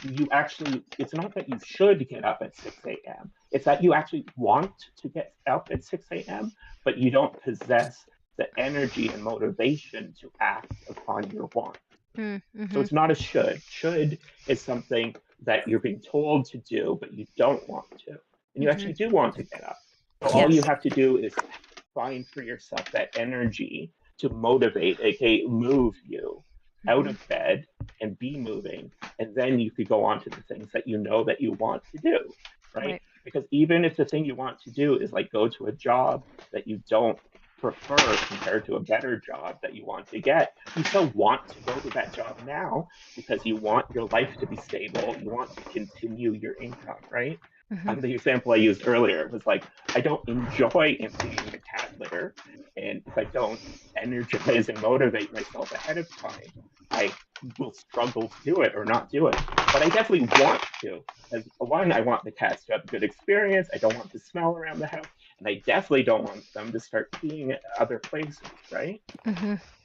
you actually, it's not that you should get up at 6 a.m. It's that you actually want to get up at 6 a.m., but you don't possess the energy and motivation to act upon your want. So it's not a should. Should is something that you're being told to do, but you don't want to. And you actually do want to get up. So all you have to do is find for yourself that energy to motivate, aka move you out of bed and be moving. And then you could go on to the things that you know that you want to do, right? Because even if the thing you want to do is like go to a job that you don't prefer compared to a better job that you want to get, you still want to go to that job now because you want your life to be stable. You want to continue your income, right? The example I used earlier was like, I don't enjoy emptying the cat litter. And if I don't energize and motivate myself ahead of time, I will struggle to do it or not do it. But I definitely want to. As one, I want the cats to have a good experience. I don't want to smell around the house. And I definitely don't want them to start peeing at other places, right?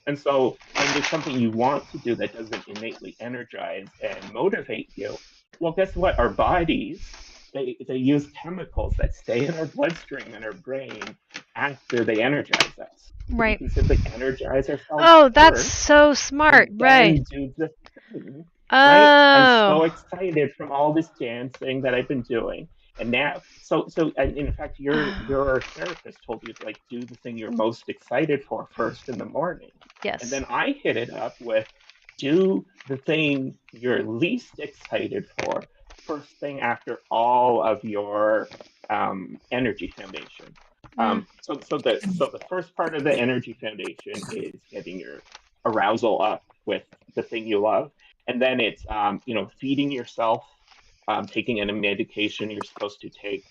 And so when there's something you want to do that doesn't innately energize and motivate you, well, guess what? Our bodies, they use chemicals that stay in our bloodstream and our brain after they energize us. So we can simply energize ourselves. Oh, that's first, so smart. and Right. then do the thing. Oh. Right? I'm so excited from all this dancing that I've been doing. And now, and in fact, your therapist told you to like do the thing you're most excited for first in the morning. Yes. And then I hit it up with do the thing you're least excited for first thing after all of your energy foundation. So the first part of the energy foundation is getting your arousal up with the thing you love, and then it's feeding yourself, taking in a medication you're supposed to take,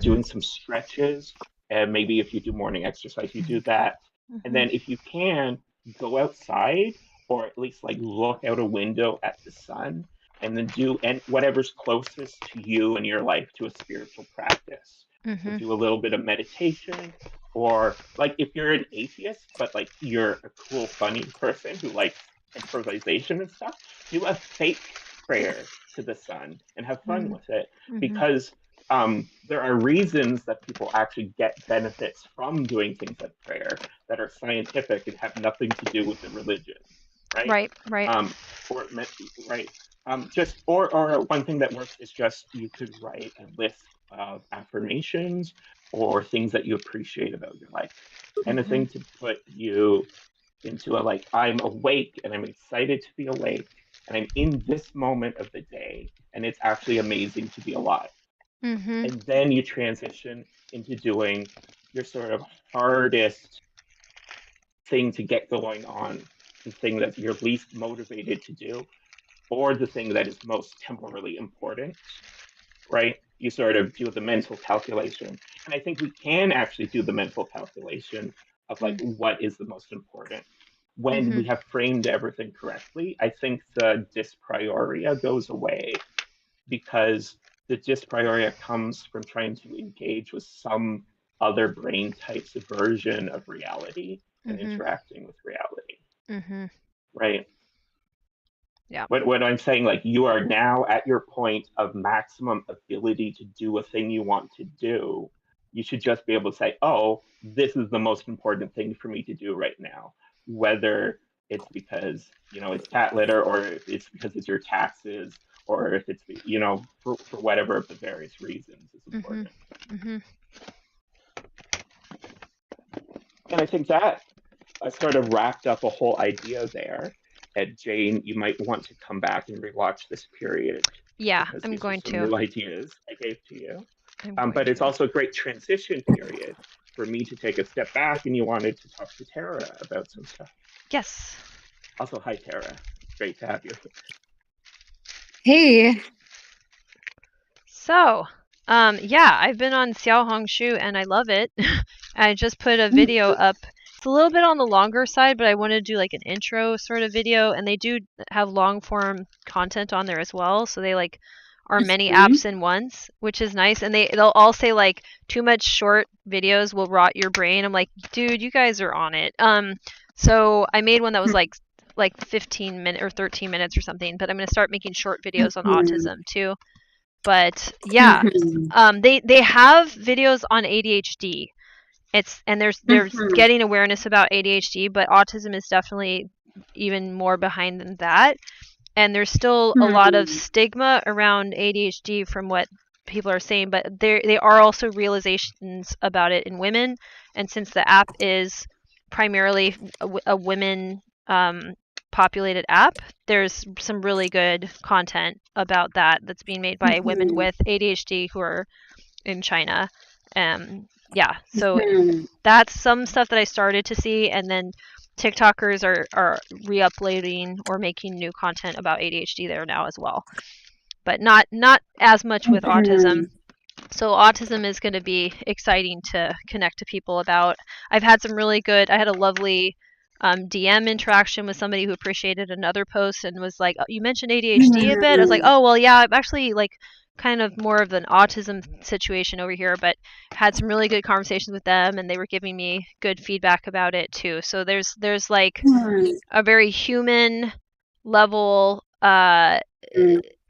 doing some stretches, and maybe if you do morning exercise, you do that, and then if you can go outside or at least like look out a window at the sun, and then do and whatever's closest to you in your life to a spiritual practice. So do a little bit of meditation, or like if you're an atheist, but like you're a cool, funny person who likes improvisation and stuff, do a fake prayer to the sun and have fun with it. Because there are reasons that people actually get benefits from doing things like prayer that are scientific and have nothing to do with the religion, right? Right. Or one thing that works is just you could write a list of affirmations or things that you appreciate about your life. Anything to put you into a like, I'm awake and I'm excited to be awake and I'm in this moment of the day and it's actually amazing to be alive. And then you transition into doing your sort of hardest thing to get going on, the thing that you're least motivated to do, or the thing that is most temporally important, right? You sort of do the mental calculation. And I think we can actually do the mental calculation of like what is the most important. When we have framed everything correctly, I think the dysprioria goes away, because the dysprioria comes from trying to engage with some other brain type's version of reality and interacting with reality. Right? Yeah. What I'm saying, like, you are now at your point of maximum ability to do a thing you want to do. You should just be able to say, oh, this is the most important thing for me to do right now. Whether it's because, it's cat litter, or if it's because it's your taxes, or if it's, for whatever of the various reasons is important. And I think that I sort of wrapped up a whole idea there. And Jane, you might want to come back and rewatch this period. Yeah, because I'm these going are some to. new ideas I gave to you. But it's also a great transition period for me to take a step back, and you wanted to talk to Tara about some stuff. Yes. Also, hi, Tara. Great to have you. Hey. So, yeah, I've been on Xiao Hong Shu and I love it. I just put a video up a little bit on the longer side, but I want to do like an intro sort of video, and they do have long form content on there as well. So they like are many apps in once, which is nice. And they'll all say like too much short videos will rot your brain. I'm like, dude, you guys are on it. So I made one that was like 15 minutes or 13 minutes or something, but I'm going to start making short videos on autism too. But yeah, they have videos on ADHD. They're getting awareness about ADHD, but autism is definitely even more behind than that. And there's still a lot of stigma around ADHD from what people are saying, but they are also realizations about it in women. And since the app is primarily a women populated app, there's some really good content about that's being made by women with ADHD who are in China. Yeah, so that's some stuff that I started to see, and then TikTokers are re-uploading or making new content about ADHD there now as well, but not as much with autism. So autism is going to be exciting to connect to people about. I had a lovely DM interaction with somebody who appreciated another post and was like, oh, you mentioned ADHD a bit. I was like, oh, well, yeah, I'm actually like kind of more of an autism situation over here, but had some really good conversations with them, and they were giving me good feedback about it too. So there's like a very human level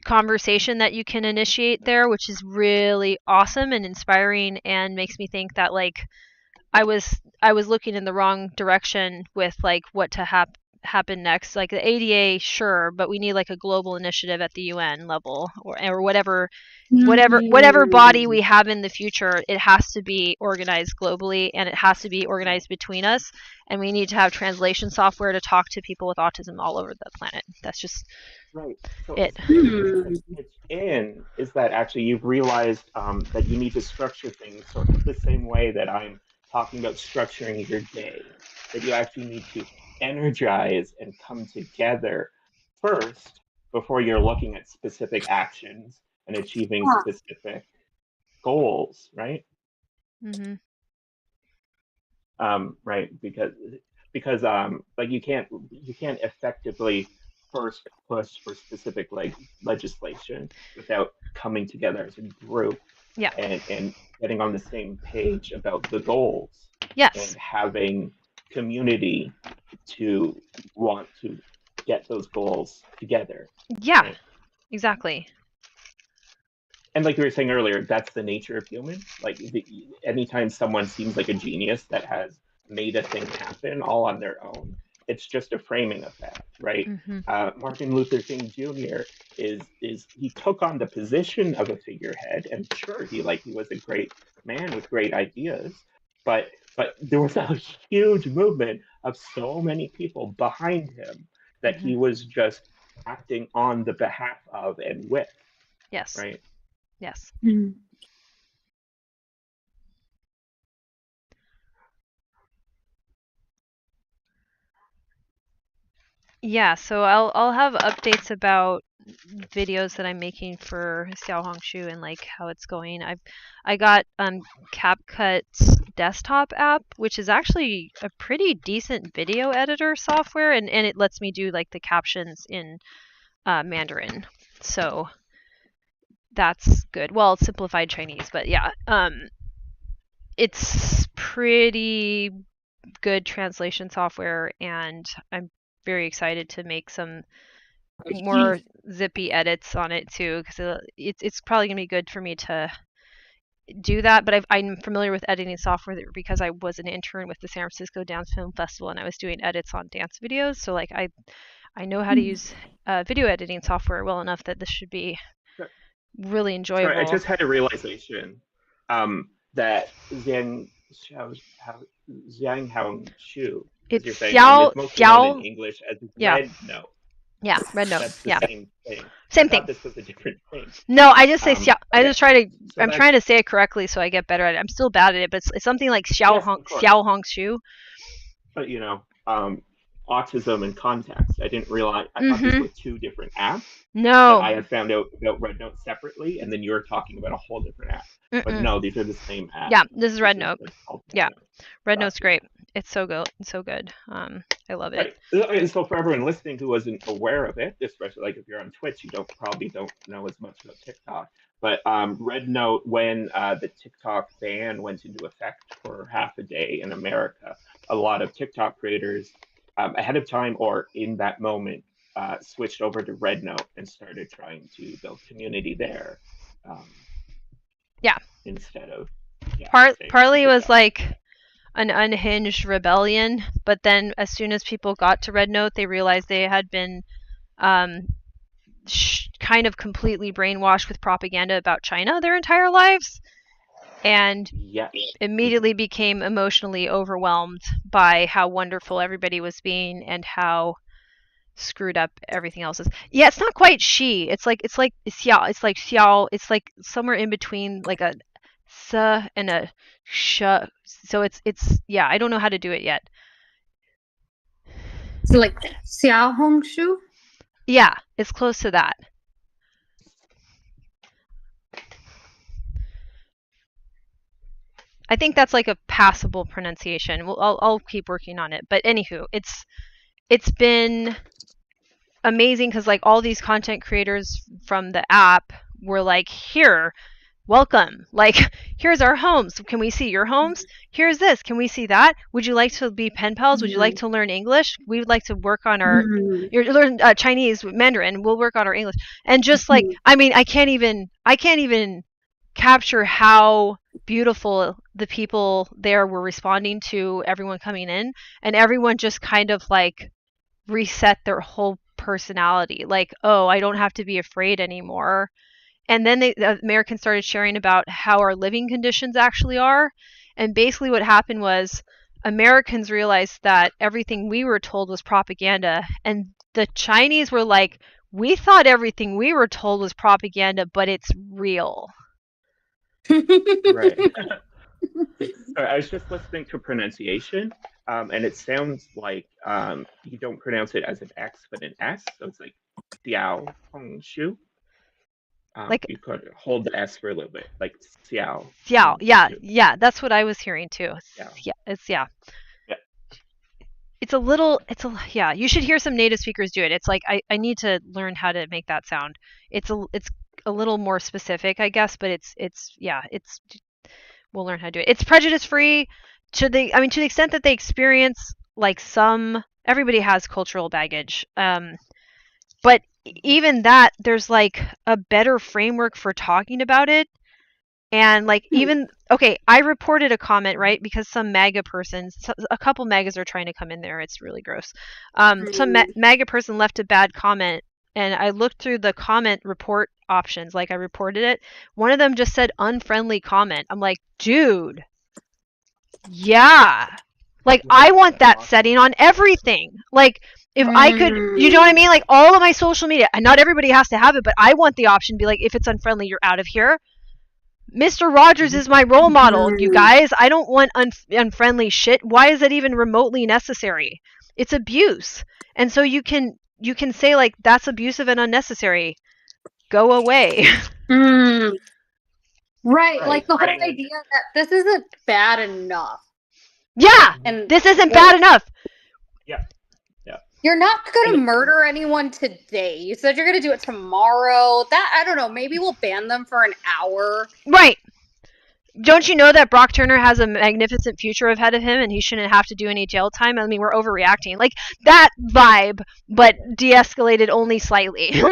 conversation that you can initiate there, which is really awesome and inspiring, and makes me think that like I was looking in the wrong direction with like what to happen next. Like the ADA, sure, but we need like a global initiative at the UN level or whatever body we have in the future. It has to be organized globally, and it has to be organized between us, and we need to have translation software to talk to people with autism all over the planet. That's just right. So it. It's is that actually you've realized that you need to structure things sort of the same way that I'm talking about structuring your day, that you actually need to energize and come together first before you're looking at specific actions and achieving specific goals, right? Mm-hmm. Right, because like you can't effectively first push for specific like legislation without coming together as a group, yeah, and getting on the same page about the goals, yes, and having community to want to get those goals together. Yeah, right? Exactly. And like you were saying earlier, that's the nature of humans. Like anytime someone seems like a genius that has made a thing happen all on their own, it's just a framing effect, right? Mm-hmm. Martin Luther King Jr. is he took on the position of a figurehead, and sure, he was a great man with great ideas, but there was a huge movement of so many people behind him that he was just acting on the behalf of and with. Yes. Right. Yes. Yeah, so I'll have updates about videos that I'm making for Xiaohongshu and like how it's going. I got CapCut's desktop app, which is actually a pretty decent video editor software, and it lets me do like the captions in Mandarin. So that's good. Well, it's simplified Chinese, but yeah, it's pretty good translation software, and I'm very excited to make some more zippy edits on it too, because it's probably gonna be good for me to do that. But I'm familiar with editing software because I was an intern with the San Francisco Dance Film Festival, and I was doing edits on dance videos. So like I know how to use video editing software well enough that this should be really enjoyable. Sorry, I just had a realization that Zhang Haongshu, it's you're saying, is mostly known in English as Red Note. Yeah, Red Note. That's the same thing. Same I thing. thought this was a different thing. No, I just say Xiao. I just try to. So I'm trying to say it correctly so I get better at it. I'm still bad at it, but it's something like Xiaohongshu. But autism and context. I didn't realize, I thought these were two different apps. No. But I had found out about Red Note separately, and then you were talking about a whole different app. But no, these are the same app. Yeah, this is Red This Note. It's called Yeah, Red Note's Gotcha. great. It's so good. It's so good. I love it. Right. And so for everyone listening who wasn't aware of it, especially like if you're on Twitch, you probably don't know as much about TikTok. But Red Note, when the TikTok ban went into effect for half a day in America, a lot of TikTok creators ahead of time or in that moment switched over to Red Note and started trying to build community there. Yeah. Instead of partly was like an unhinged rebellion, but then as soon as people got to Red Note, they realized they had been kind of completely brainwashed with propaganda about China their entire lives, and immediately became emotionally overwhelmed by how wonderful everybody was being and how screwed up everything else is. Yeah, it's not quite she. It's like xiao. It's like xiao. It's like somewhere in between like a s and a sh. So it's yeah. I don't know how to do it yet. So like xiao hong shu. Yeah, it's close to that. I think that's like a passable pronunciation. I'll keep working on it. But anywho, it's been amazing because like all these content creators from the app were like, here, welcome. Like, here's our homes. Can we see your homes? Here's this. Can we see that? Would you like to be pen pals? Would you like to learn English? We would like to work on our learn Chinese, Mandarin. We'll work on our English. And just like, I mean, I can't even capture how beautiful the people there were responding to everyone coming in, and everyone just kind of like reset their whole personality. Like, oh, I don't have to be afraid anymore. And then the Americans started sharing about how our living conditions actually are. And basically what happened was Americans realized that everything we were told was propaganda. And the Chinese were like, we thought everything we were told was propaganda, but it's real. Right. Sorry, I was just listening to pronunciation, and it sounds like you don't pronounce it as an X, but an S. So it's like Xiao Hong Shu. Like you could hold the S for a little bit, like Xiao. Xiao, yeah, that's what I was hearing too. Yeah, it's yeah. It's a little, yeah. You should hear some native speakers do it. It's like I need to learn how to make that sound. It's a little more specific, I guess, but we'll learn how to do it. It's prejudice free to the extent that they experience like everybody has cultural baggage. But even that, there's like a better framework for talking about it. And like even okay, I reported a comment, right, because some MAGA persons, a couple MAGAs are trying to come in there. It's really gross. Some MAGA person left a bad comment, and I looked through the comment report options, like I reported it. One of them just said unfriendly comment. I'm like, dude, yeah, like I want that setting on everything. Like if I could, you know what I mean? Like all of my social media, and not everybody has to have it, but I want the option to be like, if it's unfriendly, you're out of here. Mr. Rogers is my role model, you guys. I don't want unfriendly shit. Why is it even remotely necessary? It's abuse. And so you can say like, that's abusive and unnecessary. Go away. Right, like the whole idea that this isn't bad enough. Yeah, and this isn't bad enough. Yeah. You're not going to murder anyone today. You said you're going to do it tomorrow. I don't know. Maybe we'll ban them for an hour. Right. Don't you know that Brock Turner has a magnificent future ahead of him and he shouldn't have to do any jail time? I mean, we're overreacting. Like that vibe, but de-escalated only slightly.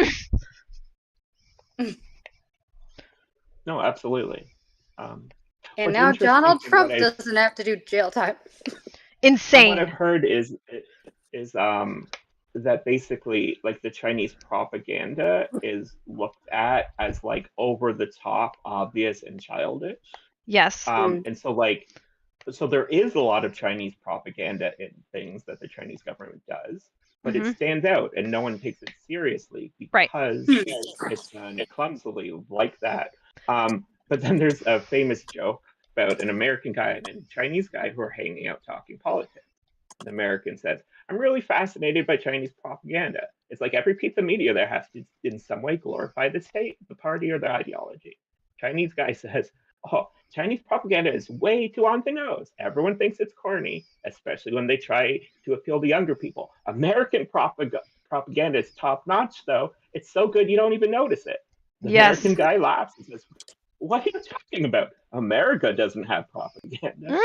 No, absolutely. And now Donald Trump doesn't have to do jail time. Insane. What I've heard is that basically like the Chinese propaganda is looked at as like over the top, obvious, and childish. Yes. And so there is a lot of Chinese propaganda in things that the Chinese government does, but it stands out and no one takes it seriously because it's done clumsily like that. But then there's a famous joke about an American guy and a Chinese guy who are hanging out talking politics. The American says, I'm really fascinated by Chinese propaganda. It's like every piece of media there has to, in some way, glorify the state, the party, or the ideology. Chinese guy says, oh, Chinese propaganda is way too on the nose. Everyone thinks it's corny, especially when they try to appeal to younger people. American propaganda is top notch, though. It's so good you don't even notice it. The Yes. American guy laughs and says, what are you talking about? America doesn't have propaganda.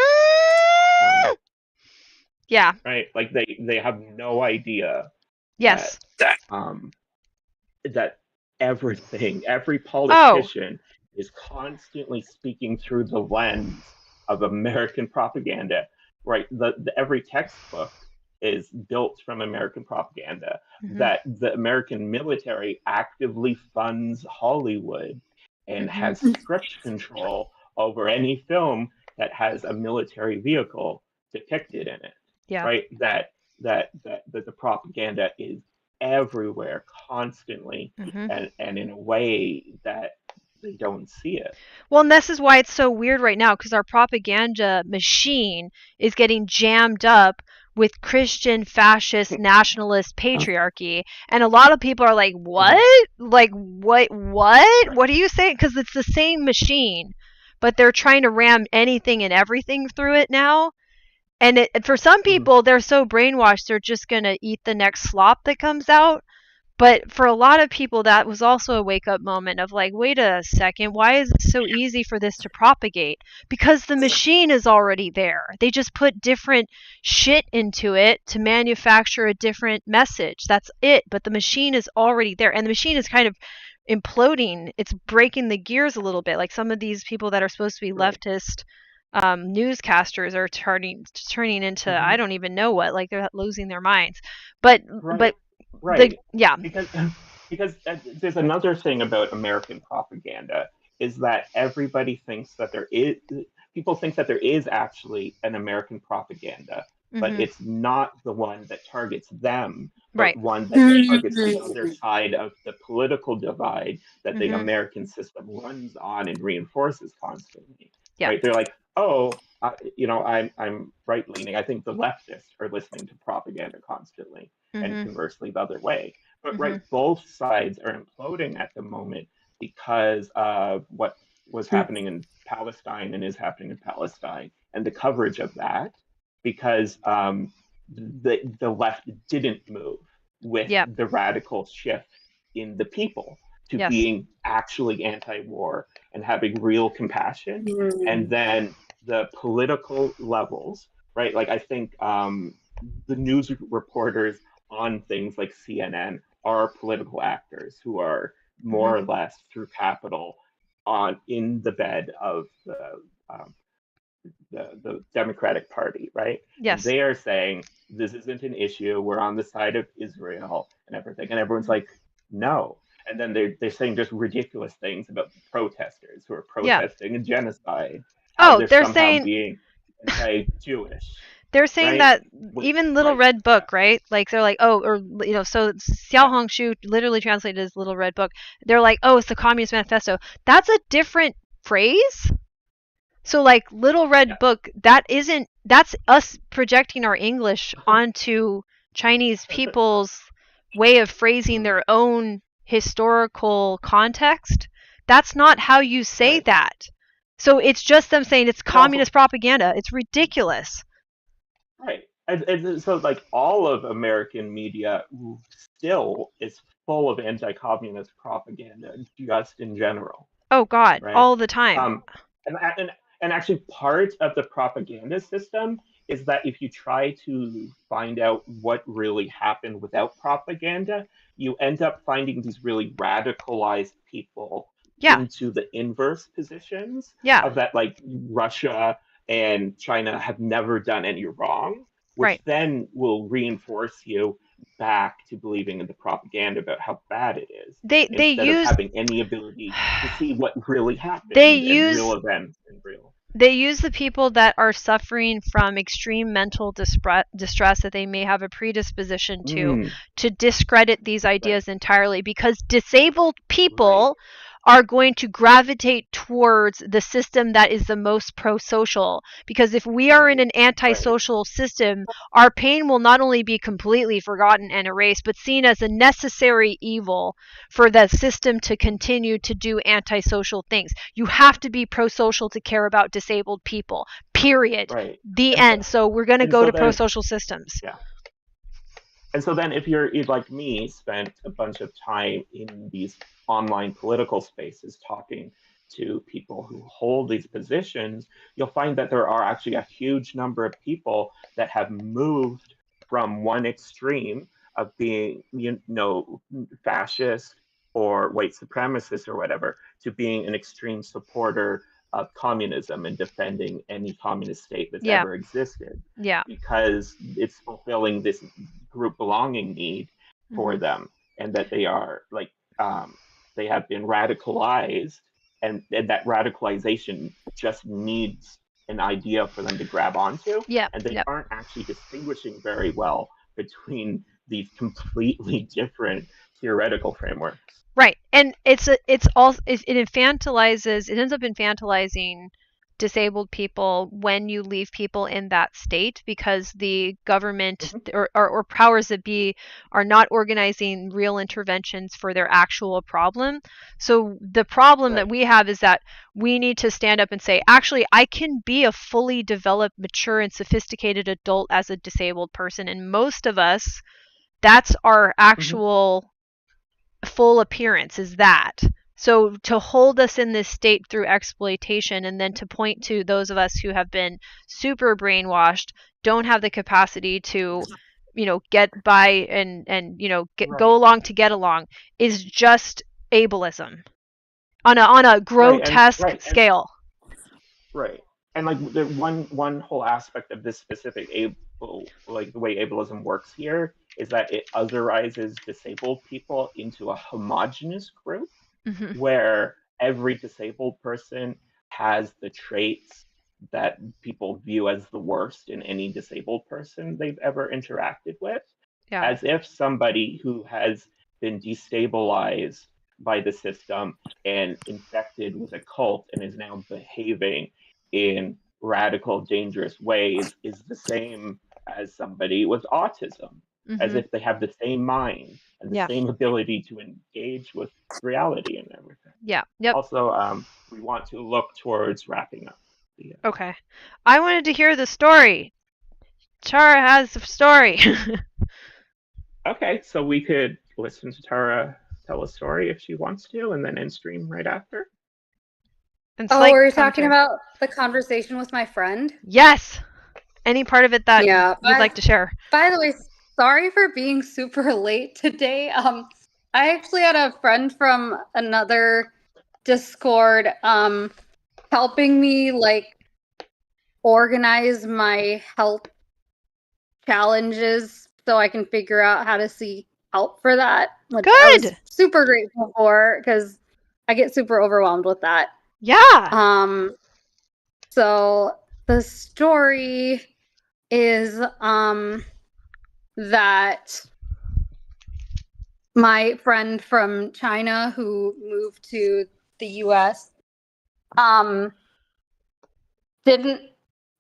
Yeah. Right? Like they have no idea Yes. that everything, every politician is constantly speaking through the lens of American propaganda. Right? Every textbook is built from American propaganda. That the American military actively funds Hollywood and has script control over any film that has a military vehicle depicted in it. Yeah. Right? That the propaganda is everywhere constantly, and in a way that they don't see it. Well, and this is why it's so weird right now, because our propaganda machine is getting jammed up with Christian fascist nationalist patriarchy, and a lot of people are like, what? Like, what are you saying? Because it's the same machine, but they're trying to ram anything and everything through it now. And for some people, they're so brainwashed, they're just going to eat the next slop that comes out. But for a lot of people, that was also a wake-up moment of like, wait a second, why is it so easy for this to propagate? Because the machine is already there. They just put different shit into it to manufacture a different message. That's it. But the machine is already there. And the machine is kind of imploding. It's breaking the gears a little bit. Like some of these people that are supposed to be leftist newscasters are turning into I don't even know what. Like they're losing their minds. But Right. Yeah. Because there's another thing about American propaganda is that everybody thinks that people think that there is actually an American propaganda, but it's not the one that targets them, but one that targets the other side of the political divide that the American system runs on and reinforces constantly. Yeah. Right? They're like, oh, I'm right leaning. I think the leftists are listening to propaganda constantly, and conversely the other way. But both sides are imploding at the moment because of what was happening in Palestine and is happening in Palestine, and the coverage of that, because the left didn't move with the radical shift in the people to being actually anti-war and having real compassion. And then the political levels, right? Like I think the news reporters on things like CNN are political actors who are more or less through capital in the bed of the Democratic Party, right? Yes. And they are saying this isn't an issue. We're on the side of Israel and everything, and everyone's like, no. And then they're saying just ridiculous things about the protesters who are protesting a genocide. They're saying being anti-Jewish. They're saying that even Little Red Book, right? Like they're like, so Xiao Hongshu literally translated as Little Red Book. They're like, oh, it's the Communist Manifesto. That's a different phrase. So like Little Red Book, that's us projecting our English onto Chinese people's way of phrasing their own historical context. That's not how you say that. So it's just them saying it's communist propaganda. It's ridiculous. Right. And so like all of American media still is full of anti-communist propaganda just in general. Oh God, all the time. And actually part of the propaganda system is that if you try to find out what really happened without propaganda, you end up finding these really radicalized people into the inverse positions of that, like Russia and China have never done any wrong, which then will reinforce you back to believing in the propaganda about how bad it is. Instead of having any ability to see what really happened in real events and real. They use the people that are suffering from extreme mental distress that they may have a predisposition to discredit these ideas entirely, because disabled people are going to gravitate towards the system that is the most pro-social. Because if we are in an antisocial system, our pain will not only be completely forgotten and erased, but seen as a necessary evil for the system to continue to do antisocial things. You have to be pro-social to care about disabled people, period. Right. The end. So we're going to go to pro-social systems. Yeah. And so then if you're like me, spent a bunch of time in these online political spaces talking to people who hold these positions, you'll find that there are actually a huge number of people that have moved from one extreme of being, fascist or white supremacist or whatever, to being an extreme supporter of communism and defending any communist state that's ever existed. Yeah. Because it's fulfilling this group belonging need for them, and that they are like they have been radicalized, and that radicalization just needs an idea for them to grab onto. And they aren't actually distinguishing very well between these completely different theoretical frameworks. Right. And it ends up infantilizing disabled people when you leave people in that state, because the government or powers that be are not organizing real interventions for their actual problem. So the problem that we have is that we need to stand up and say, actually, I can be a fully developed, mature, and sophisticated adult as a disabled person. And most of us, that's our actual full appearance, is that. So to hold us in this state through exploitation, and then to point to those of us who have been super brainwashed, don't have the capacity to, get by and go along to get along, is just ableism on a grotesque scale. Right. And like the one whole aspect of this specific the way ableism works here is that it otherizes disabled people into a homogenous group, where every disabled person has the traits that people view as the worst in any disabled person they've ever interacted with. As if somebody who has been destabilized by the system and infected with a cult and is now behaving in radical, dangerous ways is the same as somebody with autism, as if they have the same mind and the same ability to engage with reality and everything. Also, we want to look towards wrapping up. Okay. I wanted to hear the story. Tara has the story. Okay, so we could listen to Tara tell a story if she wants to, and then end stream right after. Were you talking about the conversation with my friend? Yes. Any part of it that you'd like to share? By the way, sorry for being super late today. I actually had a friend from another Discord helping me organize my health challenges so I can figure out how to seek help for that. Which I was super grateful for, because I get super overwhelmed with that. Yeah. So the story is that my friend from China who moved to the US didn't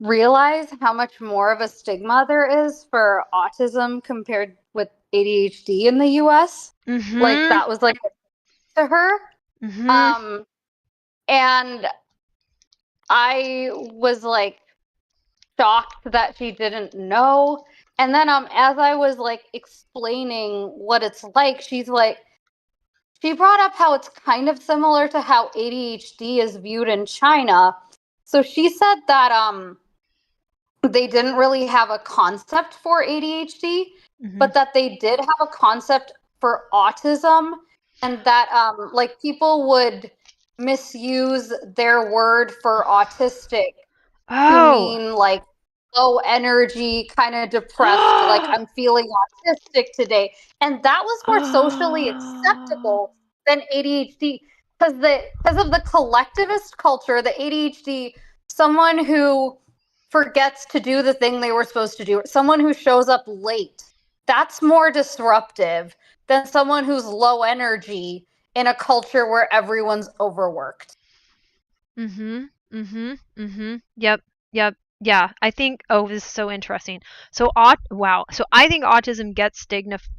realize how much more of a stigma there is for autism compared with ADHD in the US. That was to her. And I was shocked that she didn't know. And then as I was explaining what it's like, she brought up how it's kind of similar to how ADHD is viewed in China. So she said that they didn't really have a concept for ADHD, but that they did have a concept for autism, and that people would misuse their word for autistic to mean low energy, kind of depressed, I'm feeling autistic today. And that was more socially acceptable than ADHD, because of the collectivist culture. The ADHD, someone who forgets to do the thing they were supposed to do, someone who shows up late, that's more disruptive than someone who's low energy in a culture where everyone's overworked. Yep. Yeah, I think, oh, this is so interesting. So, wow. So I think autism gets stigmatized.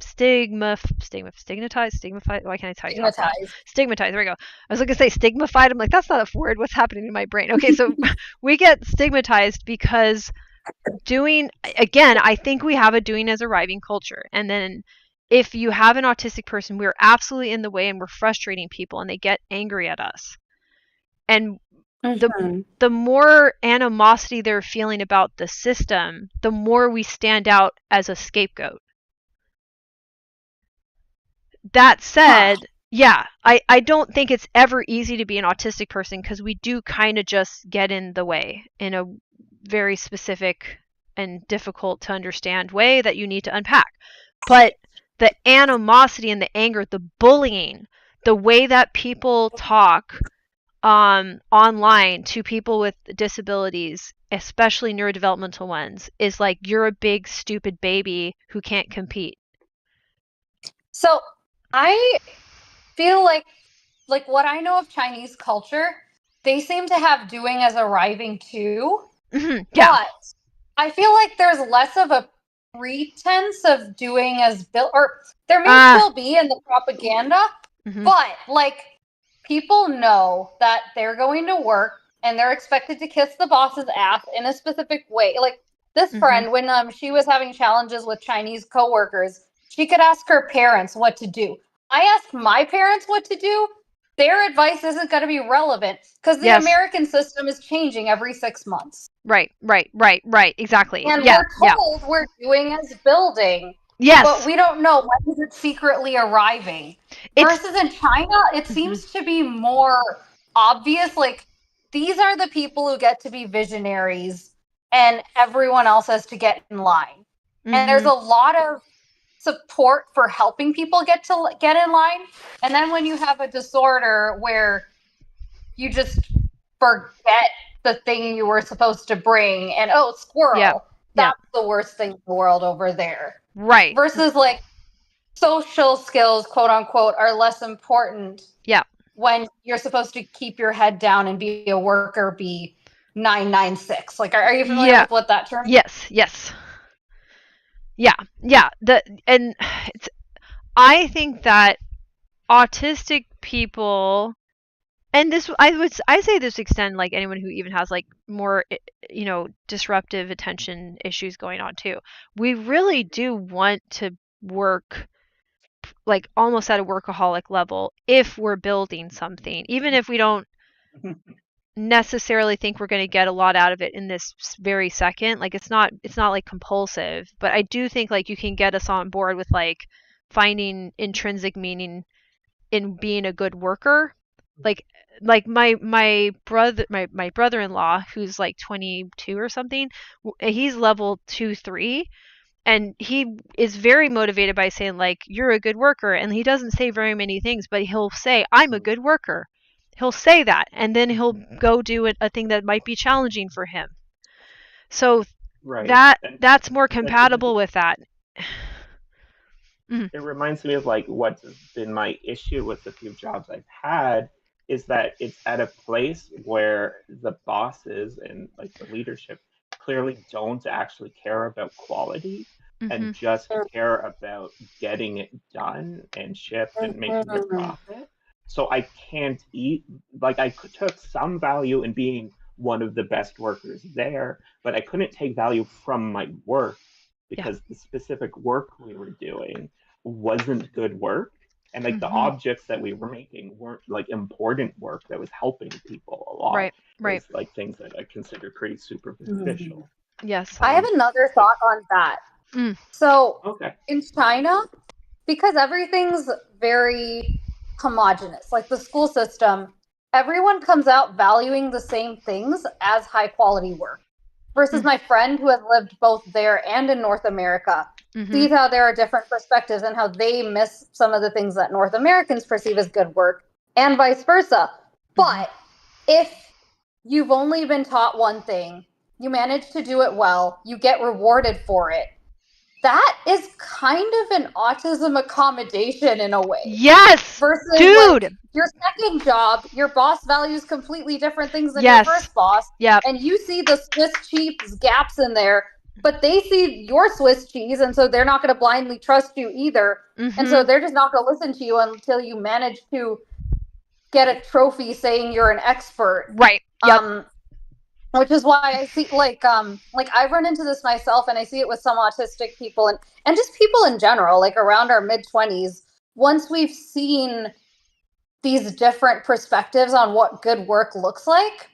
Why can't I talk fast? Stigmatized. There we go. I was going to say stigmified. I'm like, that's not a word. What's happening in my brain? Okay, so we get stigmatized because again, I think we have a doing as arriving culture. And then if you have an autistic person, we're absolutely in the way and we're frustrating people and they get angry at us. And the more animosity they're feeling about the system, the more we stand out as a scapegoat. That said, yeah, I don't think it's ever easy to be an autistic person because we do kind of just get in the way in a very specific and difficult to understand way that you need to unpack. But the animosity and the anger, the bullying, the way that people talk online to people with disabilities, especially neurodevelopmental ones, is like, you're a big stupid baby who can't compete. So I feel like what I know of Chinese culture, they seem to have doing as arriving too. Yeah. But I feel like there's less of a pretense of doing as built, or there may still be in the propaganda, but like people know that they're going to work and they're expected to kiss the boss's ass in a specific way. Like this friend, when she was having challenges with Chinese coworkers, she could ask her parents what to do. I ask my parents what to do. Their advice isn't going to be relevant because the American system is changing every 6 months. Right. Exactly. And we're told we're doing as building. Yes. But we don't know when is it secretly arriving. Versus in China, it seems to be more obvious. Like, these are the people who get to be visionaries and everyone else has to get in line. And there's a lot of support for helping people get in line. And then when you have a disorder where you just forget the thing you were supposed to bring and squirrel, that's the worst thing in the world over there. Right. Versus like social skills, quote unquote, are less important. Yeah. When you're supposed to keep your head down and be a worker bee 996. Like, are you familiar with what that term is? Yes. Yeah. I think that autistic people, and this I say this extend like anyone who even has like more disruptive attention issues going on too. We really do want to work like almost at a workaholic level if we're building something, even if we don't necessarily think we're going to get a lot out of it in this very second. Like it's not like compulsive, but I do think like you can get us on board with like finding intrinsic meaning in being a good worker. Like my brother-in-law, who's like 22 or something, he's level 2-3, and he is very motivated by saying like, you're a good worker, and he doesn't say very many things, but he'll say, I'm a good worker. He'll say that, and then he'll go do a thing that might be challenging for him. So that's more compatible with that. It reminds me of like what's been my issue with the few jobs I've had, is that it's at a place where the bosses and like the leadership clearly don't actually care about quality and just care about getting it done and shipped and making a profit. So I can't like I took some value in being one of the best workers there, but I couldn't take value from my work because the specific work we were doing wasn't good work. And like the objects that we were making weren't like important work that was helping people a lot. Right. It was like things that I consider pretty superficial. Yes. I have another thought on that. So in China, because everything's very homogenous, like the school system, everyone comes out valuing the same things as high quality work. Versus my friend who has lived both there and in North America, sees how there are different perspectives and how they miss some of the things that North Americans perceive as good work, and vice versa. But if you've only been taught one thing, you manage to do it well, you get rewarded for it, that is kind of an autism accommodation in a way. Yes, versus dude. Like, your second job, your boss values completely different things than Yes. your first boss. Yep. And you see the Swiss cheese gaps in there, but they see your Swiss cheese, and so they're not going to blindly trust you either. And so they're just not going to listen to you until you manage to get a trophy saying you're an expert. Right. Yep. Which is why I see like I run into this myself, and I see it with some autistic people and just people in general, like around our mid-20s. Once we've seen these different perspectives on what good work looks like,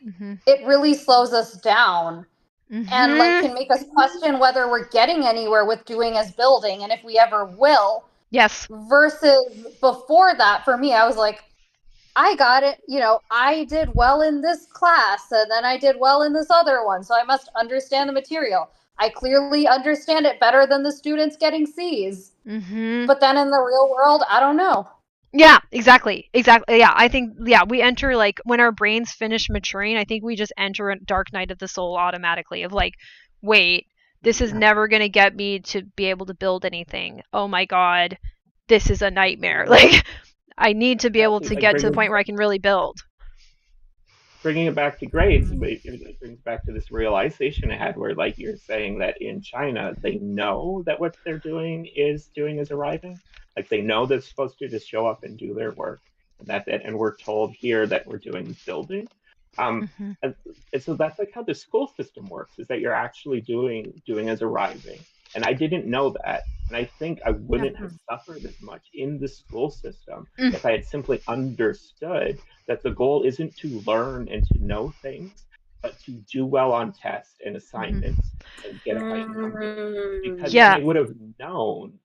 it really slows us down and like can make us question whether we're getting anywhere with doing as building and if we ever will. Yes. Versus before that, for me, I was like, I got it. You know, I did well in this class, and then I did well in this other one, so I must understand the material. I clearly understand it better than the students getting C's. But then in the real world, I don't know. Yeah, exactly. Yeah, I think, we enter, like, when our brains finish maturing, I think we just enter a dark night of the soul automatically of like, wait, this is never going to get me to be able to build anything. Oh my God, this is a nightmare. Like, I need to be able to get to the point where I can really build. Bringing it back to grades, it brings back to this realization I had where, like, you're saying that in China, they know that what they're doing is arriving. Like, they know they're supposed to just show up and do their work, and that's it. And we're told here that we're doing building. And so that's like how the school system works, is that you're actually doing as arriving. And I didn't know that. And I think I wouldn't have suffered as much in the school system if I had simply understood that the goal isn't to learn and to know things, but to do well on tests and assignments and get a high number. Because then I would have known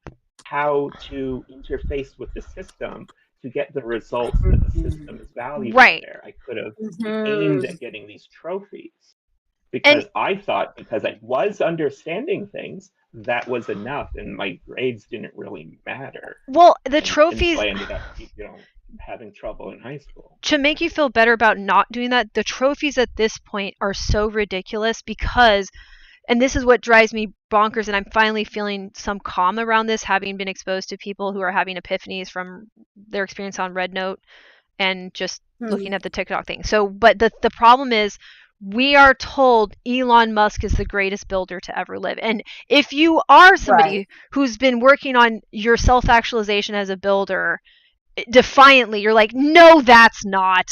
how to interface with the system to get the results that the system is valuing there. I could have aimed at getting these trophies. Because I thought, because I was understanding things, that was enough, and my grades didn't really matter. Well, the trophies. And so I ended up, having trouble in high school. To make you feel better about not doing that, the trophies at this point are so ridiculous because, and this is what drives me bonkers, and I'm finally feeling some calm around this, having been exposed to people who are having epiphanies from their experience on Red Note and just looking at the TikTok thing. So, but the problem is, we are told Elon Musk is the greatest builder to ever live. And if you are somebody who's been working on your self-actualization as a builder, defiantly, you're like, no, that's not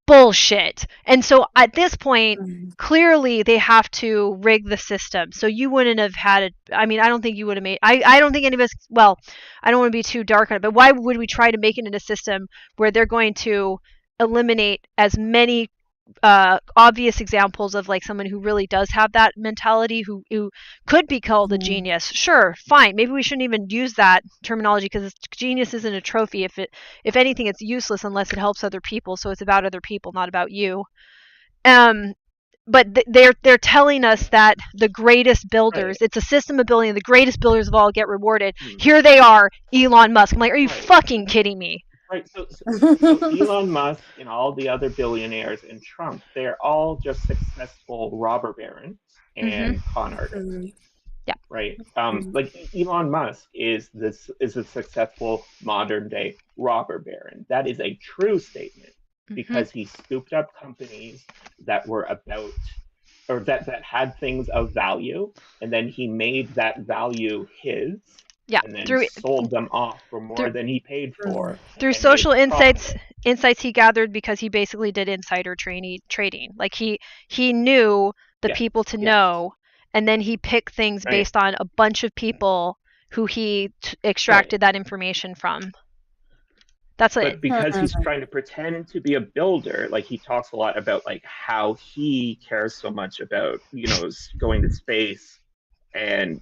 bullshit. And so at this point, clearly they have to rig the system. So you wouldn't have had it. I mean, I don't think you would have made, I don't think any of us, well, I don't want to be too dark on it, but why would we try to make it in a system where they're going to eliminate as many obvious examples of like someone who really does have that mentality, who could be called a genius? Sure, fine. Maybe we shouldn't even use that terminology, because genius isn't a trophy. If anything, it's useless unless it helps other people. So it's about other people, not about you. But they're telling us that the greatest builders, it's a system of building, the greatest builders of all get rewarded. Here they are, Elon Musk. I'm like, are you fucking kidding me? Right, so Elon Musk and all the other billionaires and Trump, they're all just successful robber barons and con artists. Yeah. Right. Like Elon Musk is a successful modern day robber baron. That is a true statement, because he scooped up companies that were about, or that had things of value, and then he made that value his. Yeah, and then sold them off for more than he paid for. Through social insights he gathered, because he basically did insider trading. Like he knew the people to know, and then he picked things based on a bunch of people who he extracted that information from. That's it. But because he's trying to pretend to be a builder, like he talks a lot about like how he cares so much about, going to space and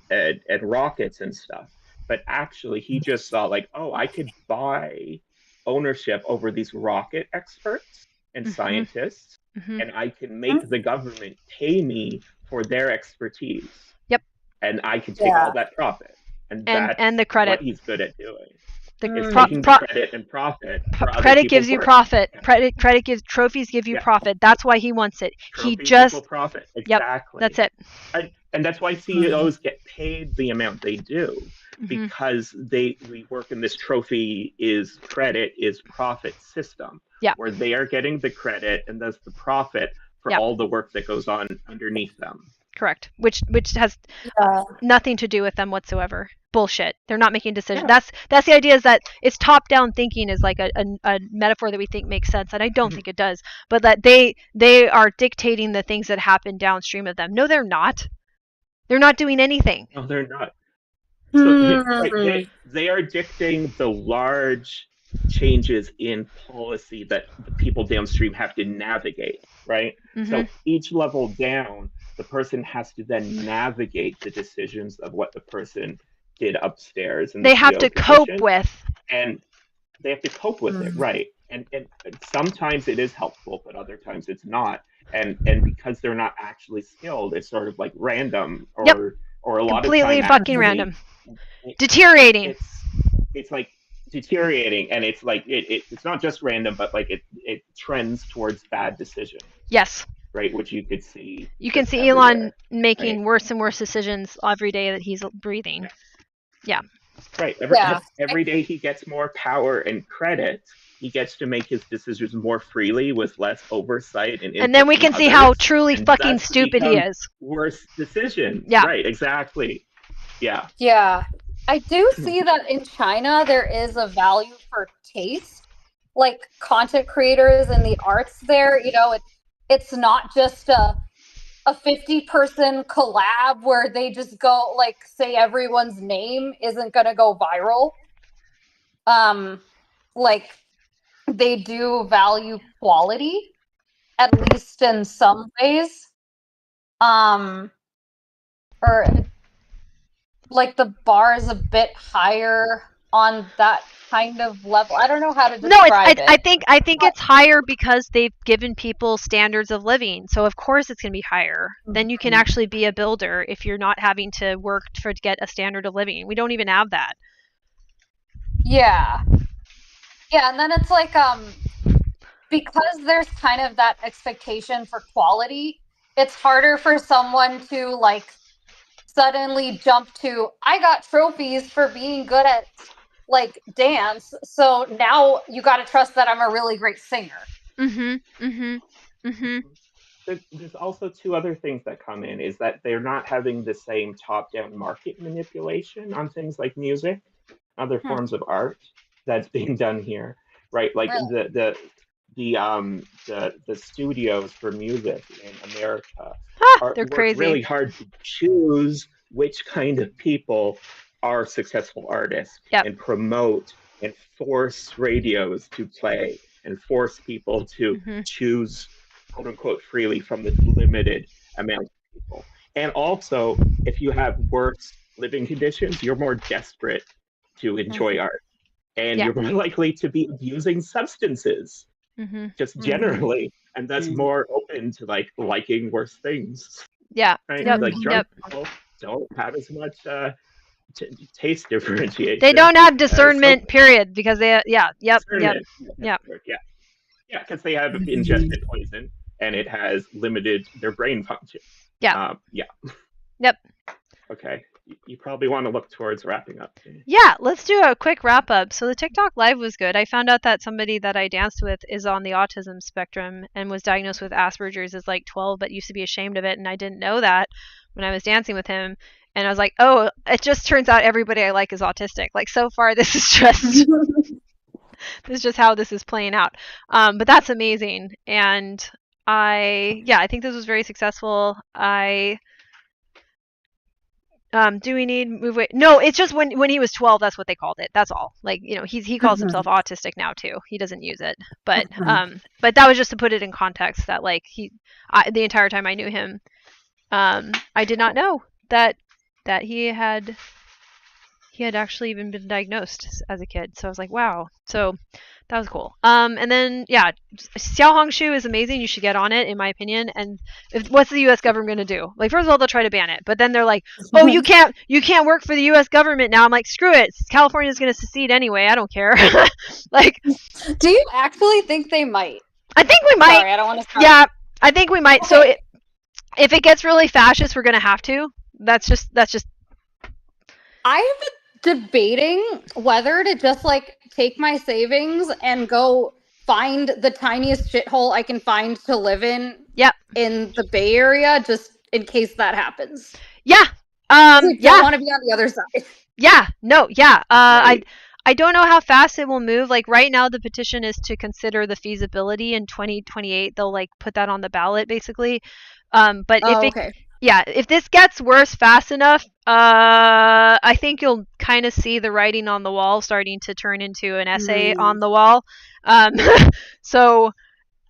rockets and stuff. But actually, he just saw like, oh, I could buy ownership over these rocket experts and scientists, and I can make the government pay me for their expertise. Yep. And I can take all that profit. And that's the credit. What he's good at doing. It's taking the credit and profit. Credit gives you profit. Credit gives trophies give you profit. That's why he wants it. Trophies He just equal profit. Exactly. Yep, that's it. And that's why CEOs get paid the amount they do, Mm-hmm. because we work in this trophy is credit is profit system, where they are getting the credit and thus the profit for all the work that goes on underneath them. Correct. Which has nothing to do with them whatsoever. Bullshit. They're not making decisions. Yeah. That's the idea, is that it's top-down thinking is like a metaphor that we think makes sense, and I don't think it does. But that they are dictating the things that happen downstream of them. No, they're not. They're not doing anything. No, they're not. So they are dictating the large changes in policy that the people downstream have to navigate, right? Mm-hmm. So each level down, the person has to then navigate the decisions of what the person did upstairs. And they have to cope with. And they have to cope with it, right? And sometimes it is helpful, but other times it's not. And because they're not actually skilled, it's sort of like random or a lot completely of time fucking random. Deteriorating. It's like deteriorating, and it's like it's not just random, but like it trends towards bad decisions. Yes. Right, which you could see. You can see Elon making worse and worse decisions every day that he's breathing. Yeah. Right. Every day he gets more power and credit. He gets to make his decisions more freely with less oversight and then we can see how truly fucking stupid he is. Worse decisions. Yeah. Right. Exactly. Yeah. Yeah. I do see that in China there is a value for taste, like content creators in the arts there. You know, it's not just a 50-person collab where they just go like say everyone's name isn't gonna go viral. Like they do value quality, at least in some ways. Or like the bar is a bit higher on that kind of level. I don't know how to describe it. I think it's higher because they've given people standards of living. So of course it's going to be higher. Then you can actually be a builder if you're not having to work to get a standard of living. We don't even have that. Yeah. Yeah, and then it's like because there's kind of that expectation for quality, it's harder for someone to like suddenly jump to I got trophies for being good at like dance, so now you got to trust that I'm a really great singer. There's also two other things that come in, is that they're not having the same top-down market manipulation on things like music, other forms of art that's being done here, right? Like really? the studios for music in America they're crazy. Really hard to choose which kind of people are successful artists and promote and force radios to play and force people to choose, quote unquote, freely from the limited amount of people. And also, if you have worse living conditions, you're more desperate to enjoy art, and you're more likely to be abusing substances, just generally, and that's more open to like liking worse things. Yeah, right. Like drunk people don't have as much taste differentiation. They don't have discernment, period, because they because they have ingested poison and it has limited their brain function. Okay, you probably want to look towards wrapping up. Yeah, let's do a quick wrap up. So the TikTok live was good. I found out that somebody that I danced with is on the autism spectrum and was diagnosed with Asperger's as like 12, but used to be ashamed of it, and I didn't know that when I was dancing with him. And I was like, oh, it just turns out everybody I like is autistic. Like, so far, this is just this is just how this is playing out. But that's amazing. And I think this was very successful. Do we need move away? No, it's just when he was 12, that's what they called it. That's all. Like, you know, he calls himself autistic now too. He doesn't use it, but that was just to put it in context that like the entire time I knew him, I did not know that he had actually even been diagnosed as a kid. So I was like, wow. So That was cool. And then yeah, Xiaohongshu is amazing. You should get on it, in my opinion. And what's the U.S. government gonna do? Like, first of all, they'll try to ban it, but then they're like, oh, you can't work for the U.S. government now. I'm like, screw it. California's gonna secede anyway. I don't care. Like, do you actually think they might? I think we might. Sorry, I don't want to. Yeah, I think we might. Okay. So if it gets really fascist, we're gonna have to. That's just. I'm debating whether to just like take my savings and go find the tiniest shithole I can find to live in. Yep. In the Bay Area, just in case that happens. Yeah. I don't want to be on the other side. Yeah. No. Yeah. Right. I don't know how fast it will move. Like right now, the petition is to consider the feasibility in 2028. They'll like put that on the ballot, basically. But if this gets worse fast enough, I think you'll kind of see the writing on the wall starting to turn into an essay on the wall. So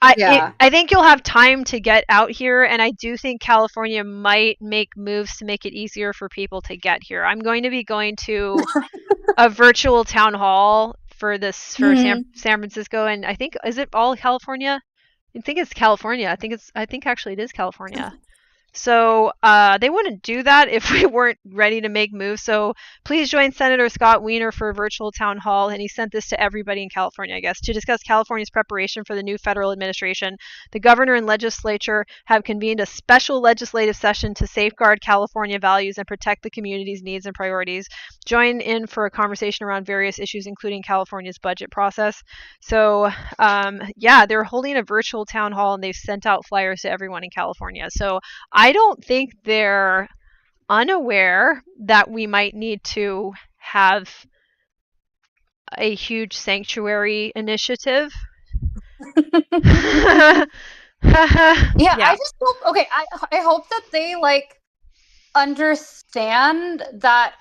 I think you'll have time to get out here, and I do think California might make moves to make it easier for people to get here. I'm going to be going to a virtual town hall for San Francisco, and I think, is it all California? I think it's California. I think actually it is California. So they wouldn't do that if we weren't ready to make moves. So please join Senator Scott Wiener for a virtual town hall. And he sent this to everybody in California, I guess, to discuss California's preparation for the new federal administration. The governor and legislature have convened a special legislative session to safeguard California values and protect the community's needs and priorities. Join in for a conversation around various issues, including California's budget process. So they're holding a virtual town hall, and they've sent out flyers to everyone in California. So I don't think they're unaware that we might need to have a huge sanctuary initiative. I just hope, I hope that they like understand that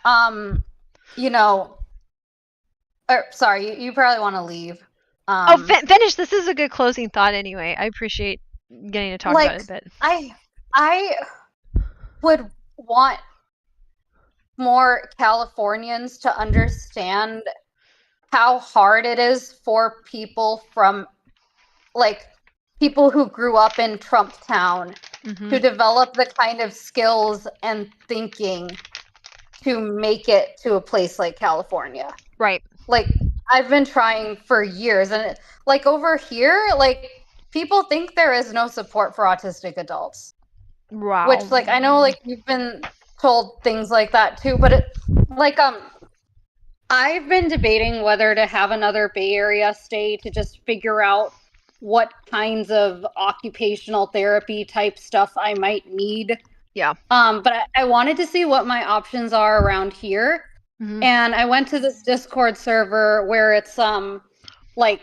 sorry, you probably want to leave. Finish. This is a good closing thought anyway. I appreciate getting to talk about it a bit. I would want more Californians to understand how hard it is for people from, like, people who grew up in Trump Town to develop the kind of skills and thinking to make it to a place like California. Right. Like, I've been trying for years, and like over here, like, people think there is no support for autistic adults. Wow. Which, like, I know, like, you've been told things like that too, but it, like, I've been debating whether to have another Bay Area stay to just figure out what kinds of occupational therapy type stuff I might need. Yeah. But I wanted to see what my options are around here. And I went to this Discord server where it's like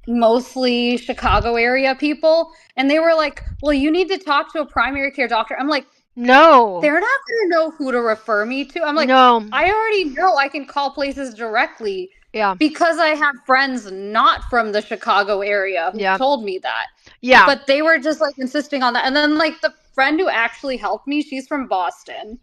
mostly Chicago area people, and they were like, well, you need to talk to a primary care doctor. I'm like, no, they're not gonna know who to refer me to. I'm like, no, I already know I can call places directly. Yeah. Because I have friends not from the Chicago area who told me that. Yeah. But they were just like insisting on that. And then like the friend who actually helped me, she's from Boston.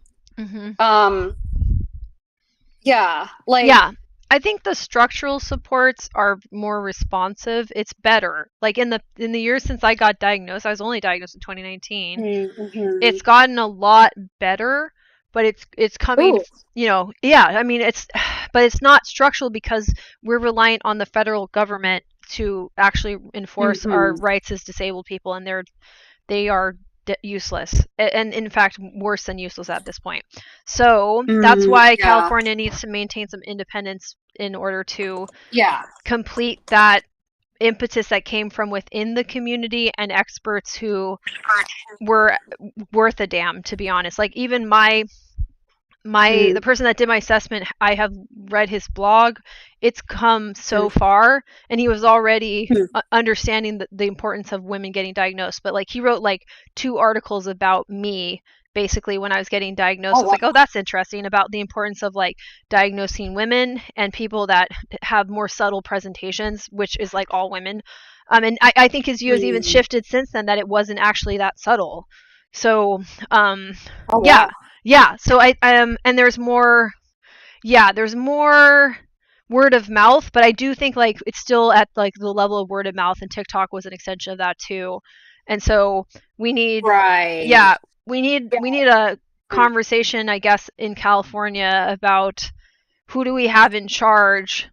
Yeah. Like, yeah. I think the structural supports are more responsive. It's better. Like in the years since I got diagnosed, I was only diagnosed in 2019. It's gotten a lot better, but it's coming, I mean, but it's not structural because we're reliant on the federal government to actually enforce our rights as disabled people, and they are useless, and in fact worse than useless at this point. So that's why California needs to maintain some independence in order to complete that impetus that came from within the community and experts who were worth a damn, to be honest. Like even the person that did my assessment, I have read his blog. It's come so far, and he was already understanding the importance of women getting diagnosed. But like he wrote like 2 articles about me basically when I was getting diagnosed. It's like, oh, that's interesting, about the importance of like diagnosing women and people that have more subtle presentations, which is like all women. And I think his view has even shifted since then, that it wasn't actually that subtle. So yeah. So and there's more word of mouth, but I do think like it's still at like the level of word of mouth, and TikTok was an extension of that too. And so we need Right. we need a conversation, I guess, in California about who do we have in charge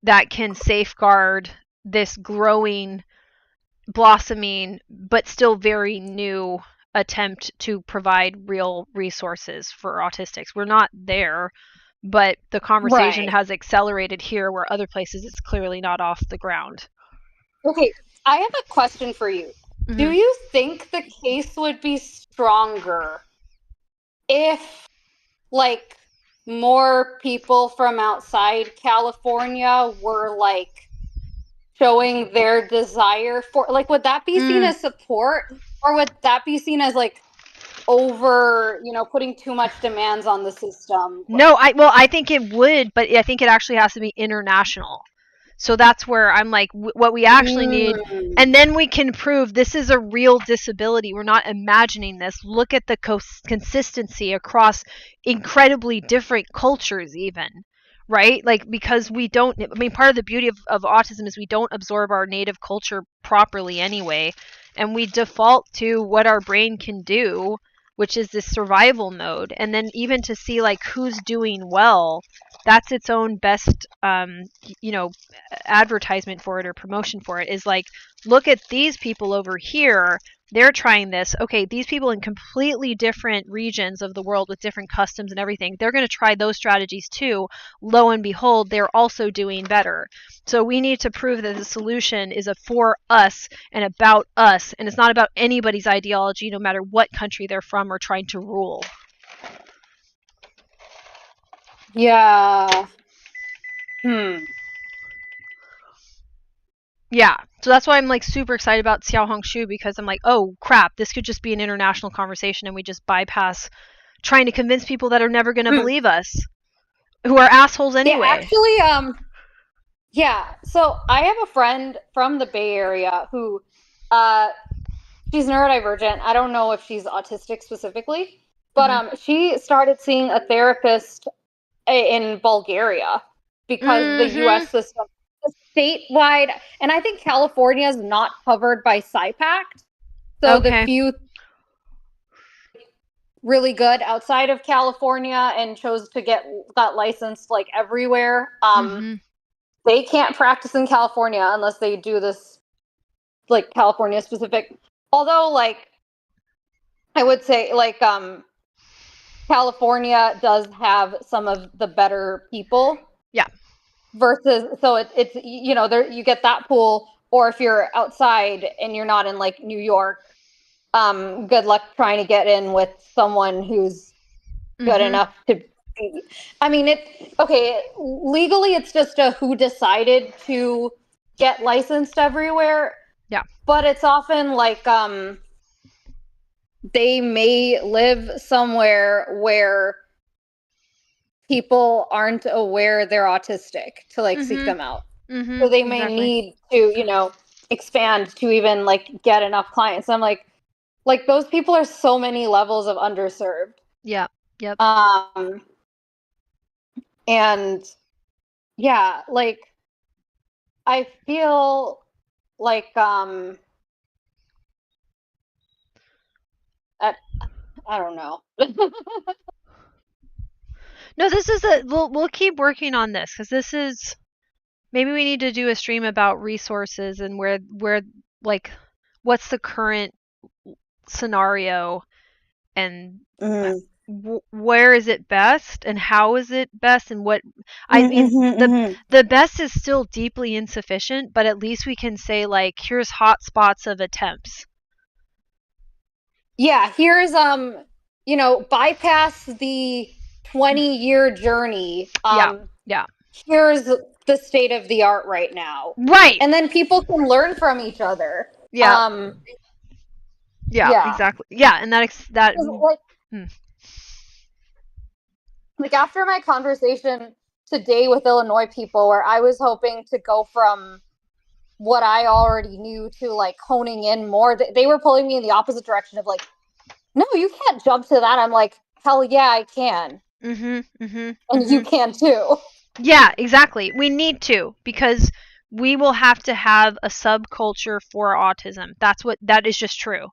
that can safeguard this growing, blossoming, but still very new attempt to provide real resources for autistics. We're not there, but the conversation Right. has accelerated here where other places it's clearly not off the ground. Okay, I have a question for you. Do Mhm. you think the case would be stronger if, like, more people from outside California were, like, showing their desire for, like, would that be seen as support, or would that be seen as, like, over, putting too much demands on the system? No, I think it would, but I think it actually has to be international. So that's where I'm like, what we actually need, and then we can prove this is a real disability. We're not imagining this. Look at the consistency across incredibly different cultures, even, right? Like, because we don't, I mean, part of the beauty of autism is we don't absorb our native culture properly anyway, and we default to what our brain can do, which is this survival mode. And then even to see like who's doing well, that's its own best advertisement for it or promotion for it, is like, look at these people over here, they're trying this. Okay, these people in completely different regions of the world with different customs and everything, they're going to try those strategies too. Lo and behold, they're also doing better. So we need to prove that the solution is a for us and about us, and it's not about anybody's ideology, no matter what country they're from or trying to rule. Yeah. Yeah, so that's why I'm like super excited about Xiao Hongshu, because I'm like, oh crap, this could just be an international conversation, and we just bypass trying to convince people that are never going to believe us, who are assholes anyway. Yeah, actually, yeah. So I have a friend from the Bay Area who, she's neurodivergent. I don't know if she's autistic specifically, but she started seeing a therapist in Bulgaria because the U.S. system is statewide, and I think California is not covered by SIPACT. So the few really good outside of California and chose to get licensed like everywhere. They can't practice in California unless they do this like California specific. Although like I would say like California does have some of the better people. Yeah. Versus so it's there you get that pool, or if you're outside and you're not in like New York, good luck trying to get in with someone who's good enough to be. I mean, legally it's just a who decided to get licensed everywhere. Yeah. But it's often like they may live somewhere where people aren't aware they're autistic to like seek them out. So they may need to, expand to even like get enough clients. I'm like those people are so many levels of underserved. Yeah. Yep. And yeah, like I feel like I don't know. No, this is we'll keep working on this, because this is, maybe we need to do a stream about resources and where like what's the current scenario, and where is it best, and how is it best, and what I mean, the best is still deeply insufficient, but at least we can say like, here's hot spots of attempts. Yeah, here's bypass the 20-year journey. Yeah. Here's the state of the art right now. Right. And then people can learn from each other. Yeah. Yeah, exactly. Yeah, and that like after my conversation today with Illinois people, where I was hoping to go from what I already knew to like honing in more, they were pulling me in the opposite direction of like, no, you can't jump to that. I'm like, hell yeah, I can. And you can too. Yeah, exactly. We need to, because we will have to have a subculture for autism. That is just true.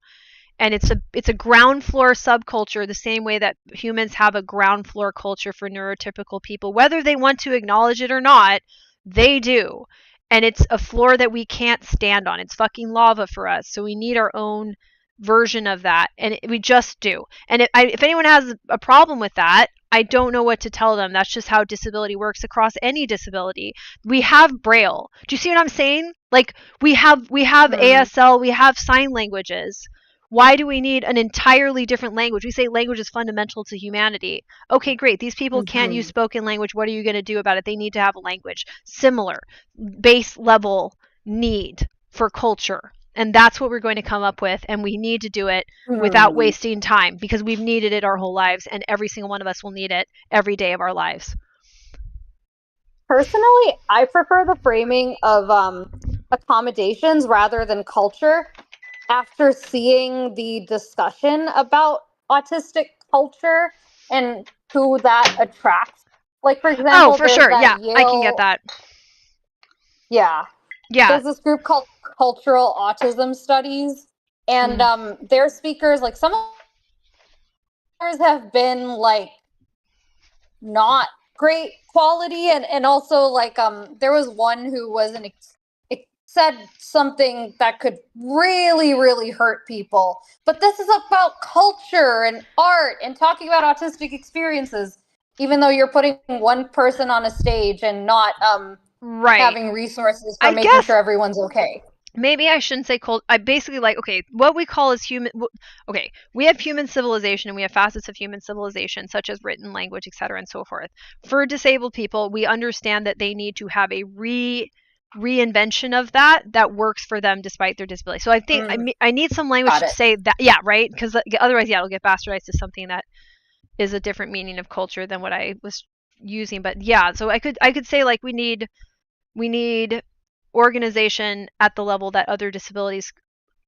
And it's a ground floor subculture, the same way that humans have a ground floor culture for neurotypical people, whether they want to acknowledge it or not. They do. And it's a floor that we can't stand on. It's fucking lava for us, so we need our own version of that, and we just do. And if anyone has a problem with that, I don't know what to tell them. That's just how disability works across any disability. We have Braille. Do you see what I'm saying? Like, we have ASL, we have sign languages. Why do we need an entirely different language? We say language is fundamental to humanity. Okay, great. These people can't use spoken language. What are you going to do about it? They need to have a language. Similar base level need for culture. And that's what we're going to come up with. And we need to do it without wasting time, because we've needed it our whole lives. And every single one of us will need it every day of our lives. Personally, I prefer the framing of accommodations rather than culture. After seeing the discussion about autistic culture and who that attracts, like, for example, for sure. Yeah, Yale, I can get that. Yeah. There's this group called Cultural Autism Studies, and their speakers, like, some others have been like not great quality, and also like there was one who was it said something that could really hurt people. But this is about culture and art and talking about autistic experiences, even though you're putting one person on a stage and not having resources for making sure everyone's okay. Maybe I shouldn't say cult. I basically like, okay, what we call as human. Okay, we have human civilization and we have facets of human civilization, such as written language, etc., and so forth. For disabled people, we understand that they need to have a reinvention of that works for them despite their disability. So I think I need some language to say that. Yeah, right. Because otherwise, yeah, it'll get bastardized to something that is a different meaning of culture than what I was using. But yeah, so I could say, like, we need organization at the level that other disabilities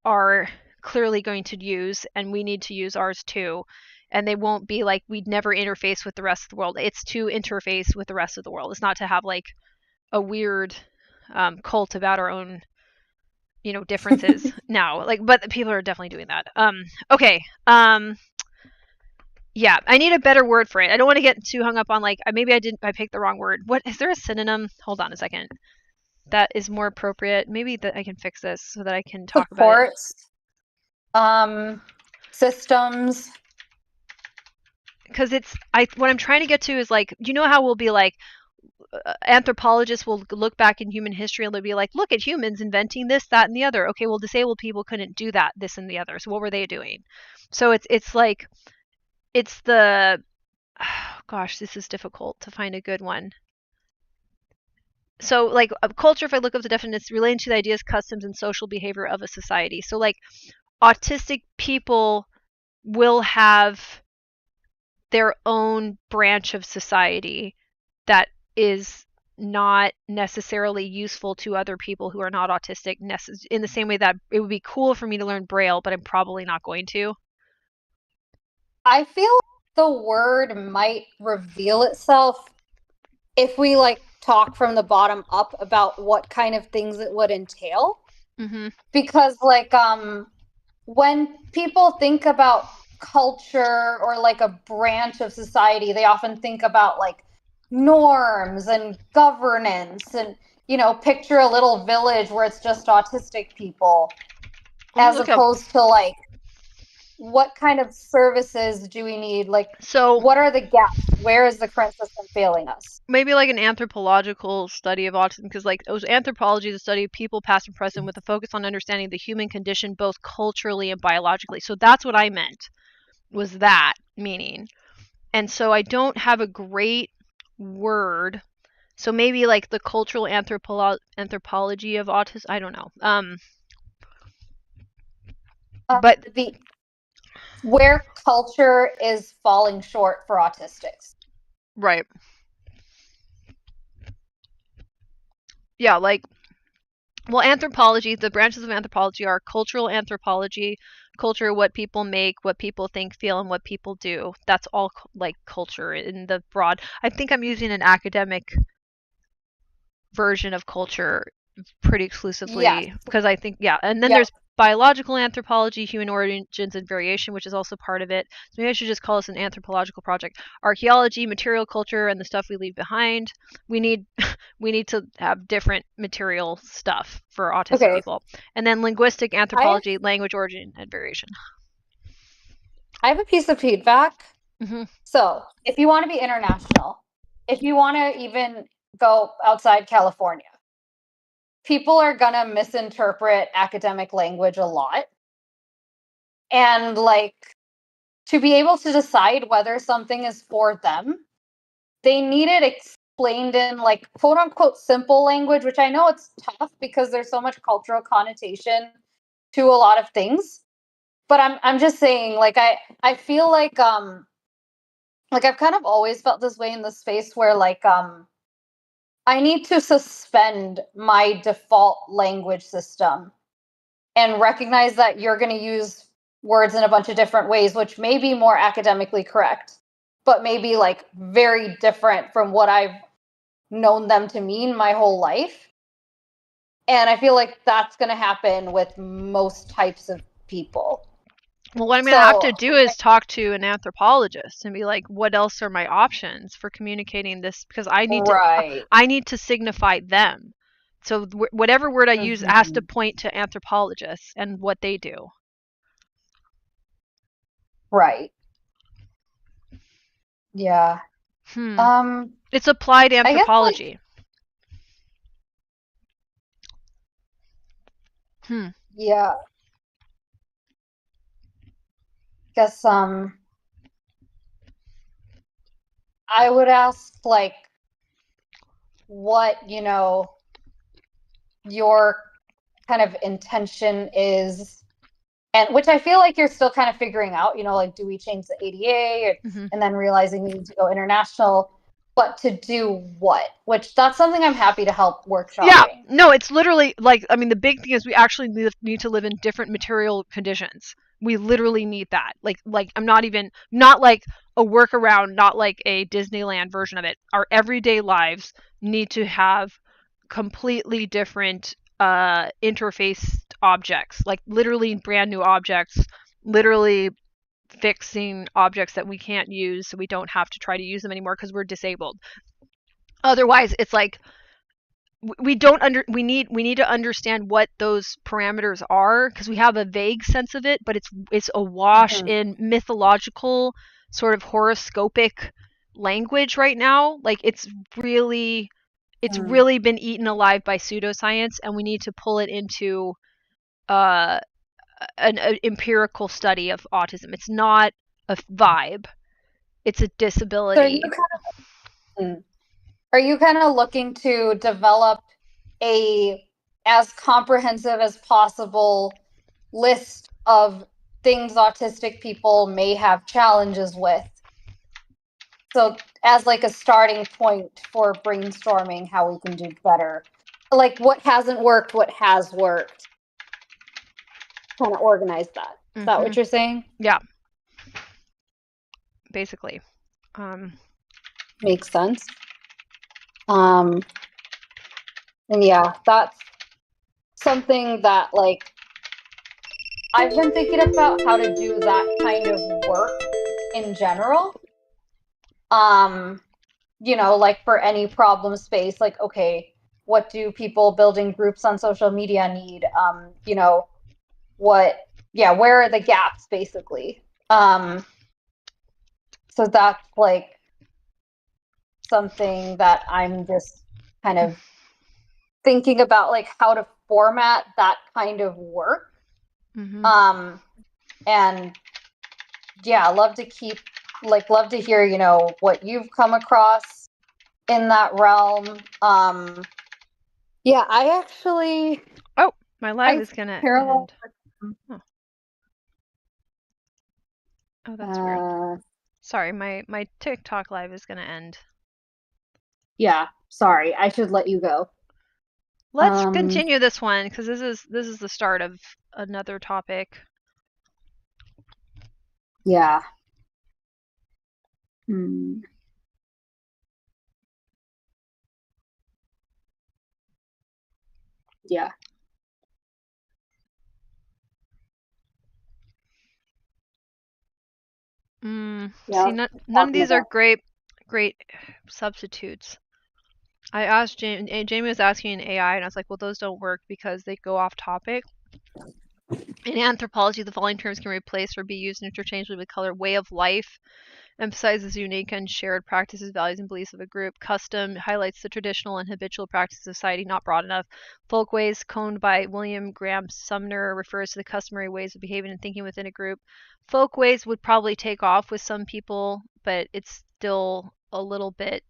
are clearly going to use, and we need to use ours too. And they won't be like, we'd never interface with the rest of the world. It's to interface with the rest of the world. It's not to have like a weird cult about our own, differences now. Like, but people are definitely doing that. Okay. Yeah, I need a better word for it. I don't want to get too hung up on, like, maybe I picked the wrong word. What is there a synonym? Hold on a second. That is more appropriate. Maybe that I can fix this so that I can talk about it. Systems. Because what I'm trying to get to is, like, you know how we'll be like, anthropologists will look back in human history and they'll be like, look at humans inventing this, that, and the other. Okay, well, disabled people couldn't do that, this, and the other. So what were they doing? So it's like, it's the, oh, gosh, this is difficult to find a good one. So, like, culture, if I look up the definition, it's relating to the ideas, customs, and social behavior of a society. So, like, autistic people will have their own branch of society that is not necessarily useful to other people who are not autistic, in the same way that it would be cool for me to learn Braille, but I'm probably not going to. I feel like the word might reveal itself if we, like, talk from the bottom up about what kind of things it would entail. Because, like, when people think about culture or like a branch of society, they often think about like norms and governance and, picture a little village where it's just autistic people, as opposed to, like, what kind of services do we need? Like, so what are the gaps? Where is the current system failing us? Maybe like an anthropological study of autism, because, like, anthropology is a study of people past and present with a focus on understanding the human condition both culturally and biologically. So that's what I meant, was that meaning. And so I don't have a great word. So maybe like the cultural anthropology of autism. I don't know. But where culture is falling short for autistics. Right. Yeah, like, well, anthropology, the branches of anthropology are cultural anthropology, culture, what people make, what people think, feel, and what people do. That's all, like, culture in the broad. I think I'm using an academic version of culture pretty exclusively, Yes. because I think, yeah, and then Yep. there's biological anthropology, human origins and variation, which is also part of it. So maybe I should just call this an anthropological project. Archaeology, material culture, and the stuff we leave behind. We need to have different material stuff for autistic Okay. people. And then linguistic anthropology, language origin and variation. I have a piece of feedback. Mm-hmm. So if you want to be international, if you want to even go outside California, people are going to misinterpret academic language a lot. And like, to be able to decide whether something is for them, they need it explained in like quote unquote simple language, which I know it's tough because there's so much cultural connotation to a lot of things. But I'm just saying, like, I feel like I've kind of always felt this way in the space where like I need to suspend my default language system and recognize that you're going to use words in a bunch of different ways, which may be more academically correct, but maybe like very different from what I've known them to mean my whole life. And I feel like that's going to happen with most types of people. Well, what I'm going to have to do is talk to an anthropologist and be like, what else are my options for communicating this? Because I need to signify them. So whatever word I use has to point to anthropologists and what they do. Right. Yeah. It's applied anthropology. Yeah. Guess I would ask like what, you know, your kind of intention is, and which I feel like you're still kind of figuring out, you know, like do we change the ADA and then realizing we need to go international, but to do what? Which that's something I'm happy to help workshopping. Yeah, no, it's literally like, I mean, the big thing is we actually need to live in different material conditions. We literally need that. Like I'm not like a workaround, not like a Disneyland version of it. Our everyday lives need to have completely different interface objects, like literally brand new objects, literally fixing objects that we can't use so we don't have to try to use them anymore because we're disabled. Otherwise, it's like we need to understand what those parameters are, because we have a vague sense of it, but it's awash in mythological sort of horoscopic language right now. Like it's really been eaten alive by pseudoscience, and we need to pull it into an empirical study of autism. It's not a vibe, it's a disability. Are you kind of looking to develop a as comprehensive as possible list of things autistic people may have challenges with? So as like a starting point for brainstorming how we can do better. Like what hasn't worked, what has worked. Kind of organize that. Is that what you're saying? Yeah. Basically. Makes sense. And yeah, that's something that like I've been thinking about how to do that kind of work in general. You know, like for any problem space, like, okay, what do people building groups on social media need? You know, where are the gaps basically? So that's like something that I'm just kind of thinking about, like how to format that kind of work. And yeah, love to hear, you know, what you've come across in that realm. Yeah, I actually. Oh, my live is gonna end. Oh, that's weird. Sorry, my TikTok live is gonna end. Yeah, sorry. I should let you go. Let's continue this one, because this is the start of another topic. Yeah. Yeah. See, none of these are great substitutes. I asked Jamie was asking an AI, and I was like, well, those don't work because they go off topic. In anthropology, the following terms can replace or be used interchangeably with color: way of life emphasizes unique and shared practices, values, and beliefs of a group. Custom highlights the traditional and habitual practices of society, not broad enough. Folkways, coined by William Graham Sumner, refers to the customary ways of behaving and thinking within a group. Folkways would probably take off with some people, but it's still a little bit,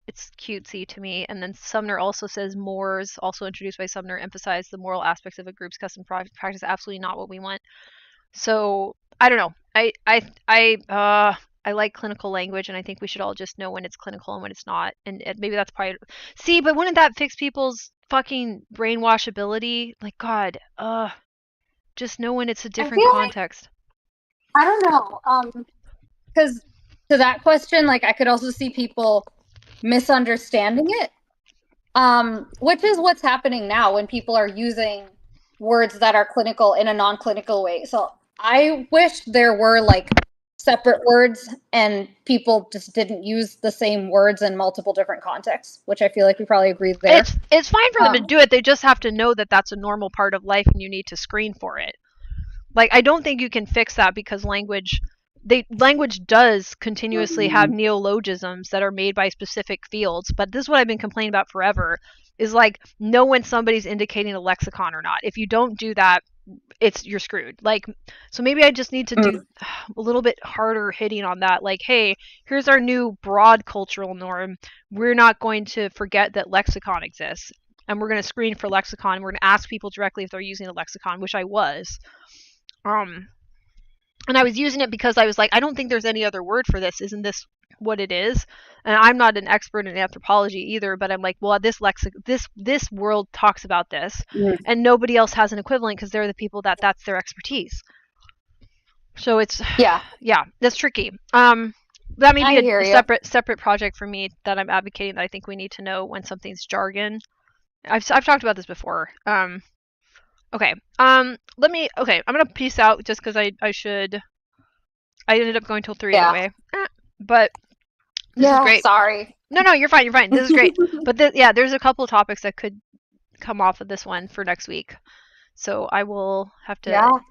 it's cutesy to me. And then Sumner also says mores, also introduced by Sumner, emphasize the moral aspects of a group's custom practice. Absolutely not what we want. So I don't know. I like clinical language, and I think we should all just know when it's clinical and when it's not. And maybe that's probably, see, but wouldn't that fix people's fucking brainwashability? Like, God, just know when it's a different context. I don't know. Because to that question, like, I could also see people misunderstanding it. Which is what's happening now when people are using words that are clinical in a non-clinical way. So I wish there were like separate words and people just didn't use the same words in multiple different contexts, which I feel like we probably agree there. It's fine for them to do it. They just have to know that that's a normal part of life and you need to screen for it. Like, I don't think you can fix that because language does continuously have neologisms that are made by specific fields, but this is what I've been complaining about forever, is like, know when somebody's indicating a lexicon or not. If you don't do that, you're screwed. Like, so maybe I just need to do a little bit harder hitting on that. Like, hey, here's our new broad cultural norm. We're not going to forget that lexicon exists, and we're going to screen for lexicon. We're going to ask people directly if they're using a lexicon, which I was. And I was using it because I was like, I don't think there's any other word for this. Isn't this what it is? And I'm not an expert in anthropology either, but I'm like, well, this world talks about this, and nobody else has an equivalent because they're the people that's their expertise. So it's yeah, that's tricky. That may be a separate project for me that I'm advocating, that I think we need to know when something's jargon. I've talked about this before. Okay. I'm gonna peace out just because I ended up going till 3 anyway. But this is great. Sorry. No, you're fine. This is great. But there's a couple of topics that could come off of this one for next week. So I will have to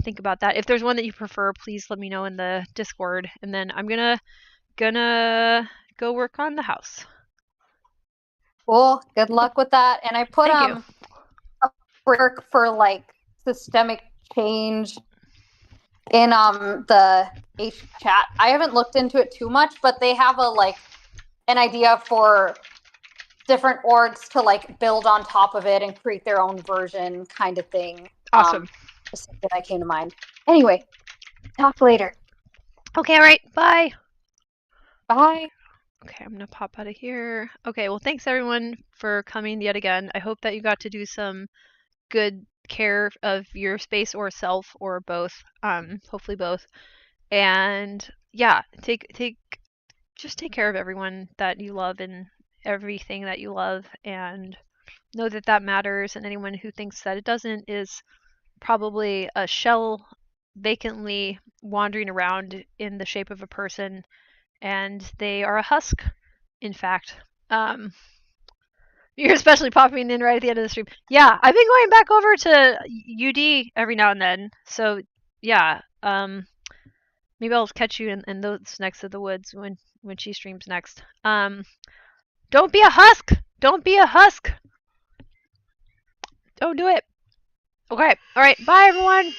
think about that. If there's one that you prefer, please let me know in the Discord, and then I'm gonna go work on the house. Cool. Good luck with that. And I put a work for like systemic change in the H chat. I haven't looked into it too much, but they have an idea for different orgs to like build on top of it and create their own version kind of thing. Awesome. Just something that came to mind. Anyway, talk later. Okay, all right. Bye. Bye. Okay, I'm gonna pop out of here. Okay, well, thanks everyone for coming yet again. I hope that you got to do some good care of your space or self, or both. Hopefully both. And yeah, just take care of everyone that you love and everything that you love, and know that matters. And anyone who thinks that it doesn't is probably a shell vacantly wandering around in the shape of a person, and they are a husk, in fact. You're especially popping in right at the end of the stream. Yeah, I've been going back over to UD every now and then. So yeah, maybe I'll catch you in those next to the woods when she streams next. Don't be a husk. Don't be a husk. Don't do it. Okay. All right. Bye, everyone.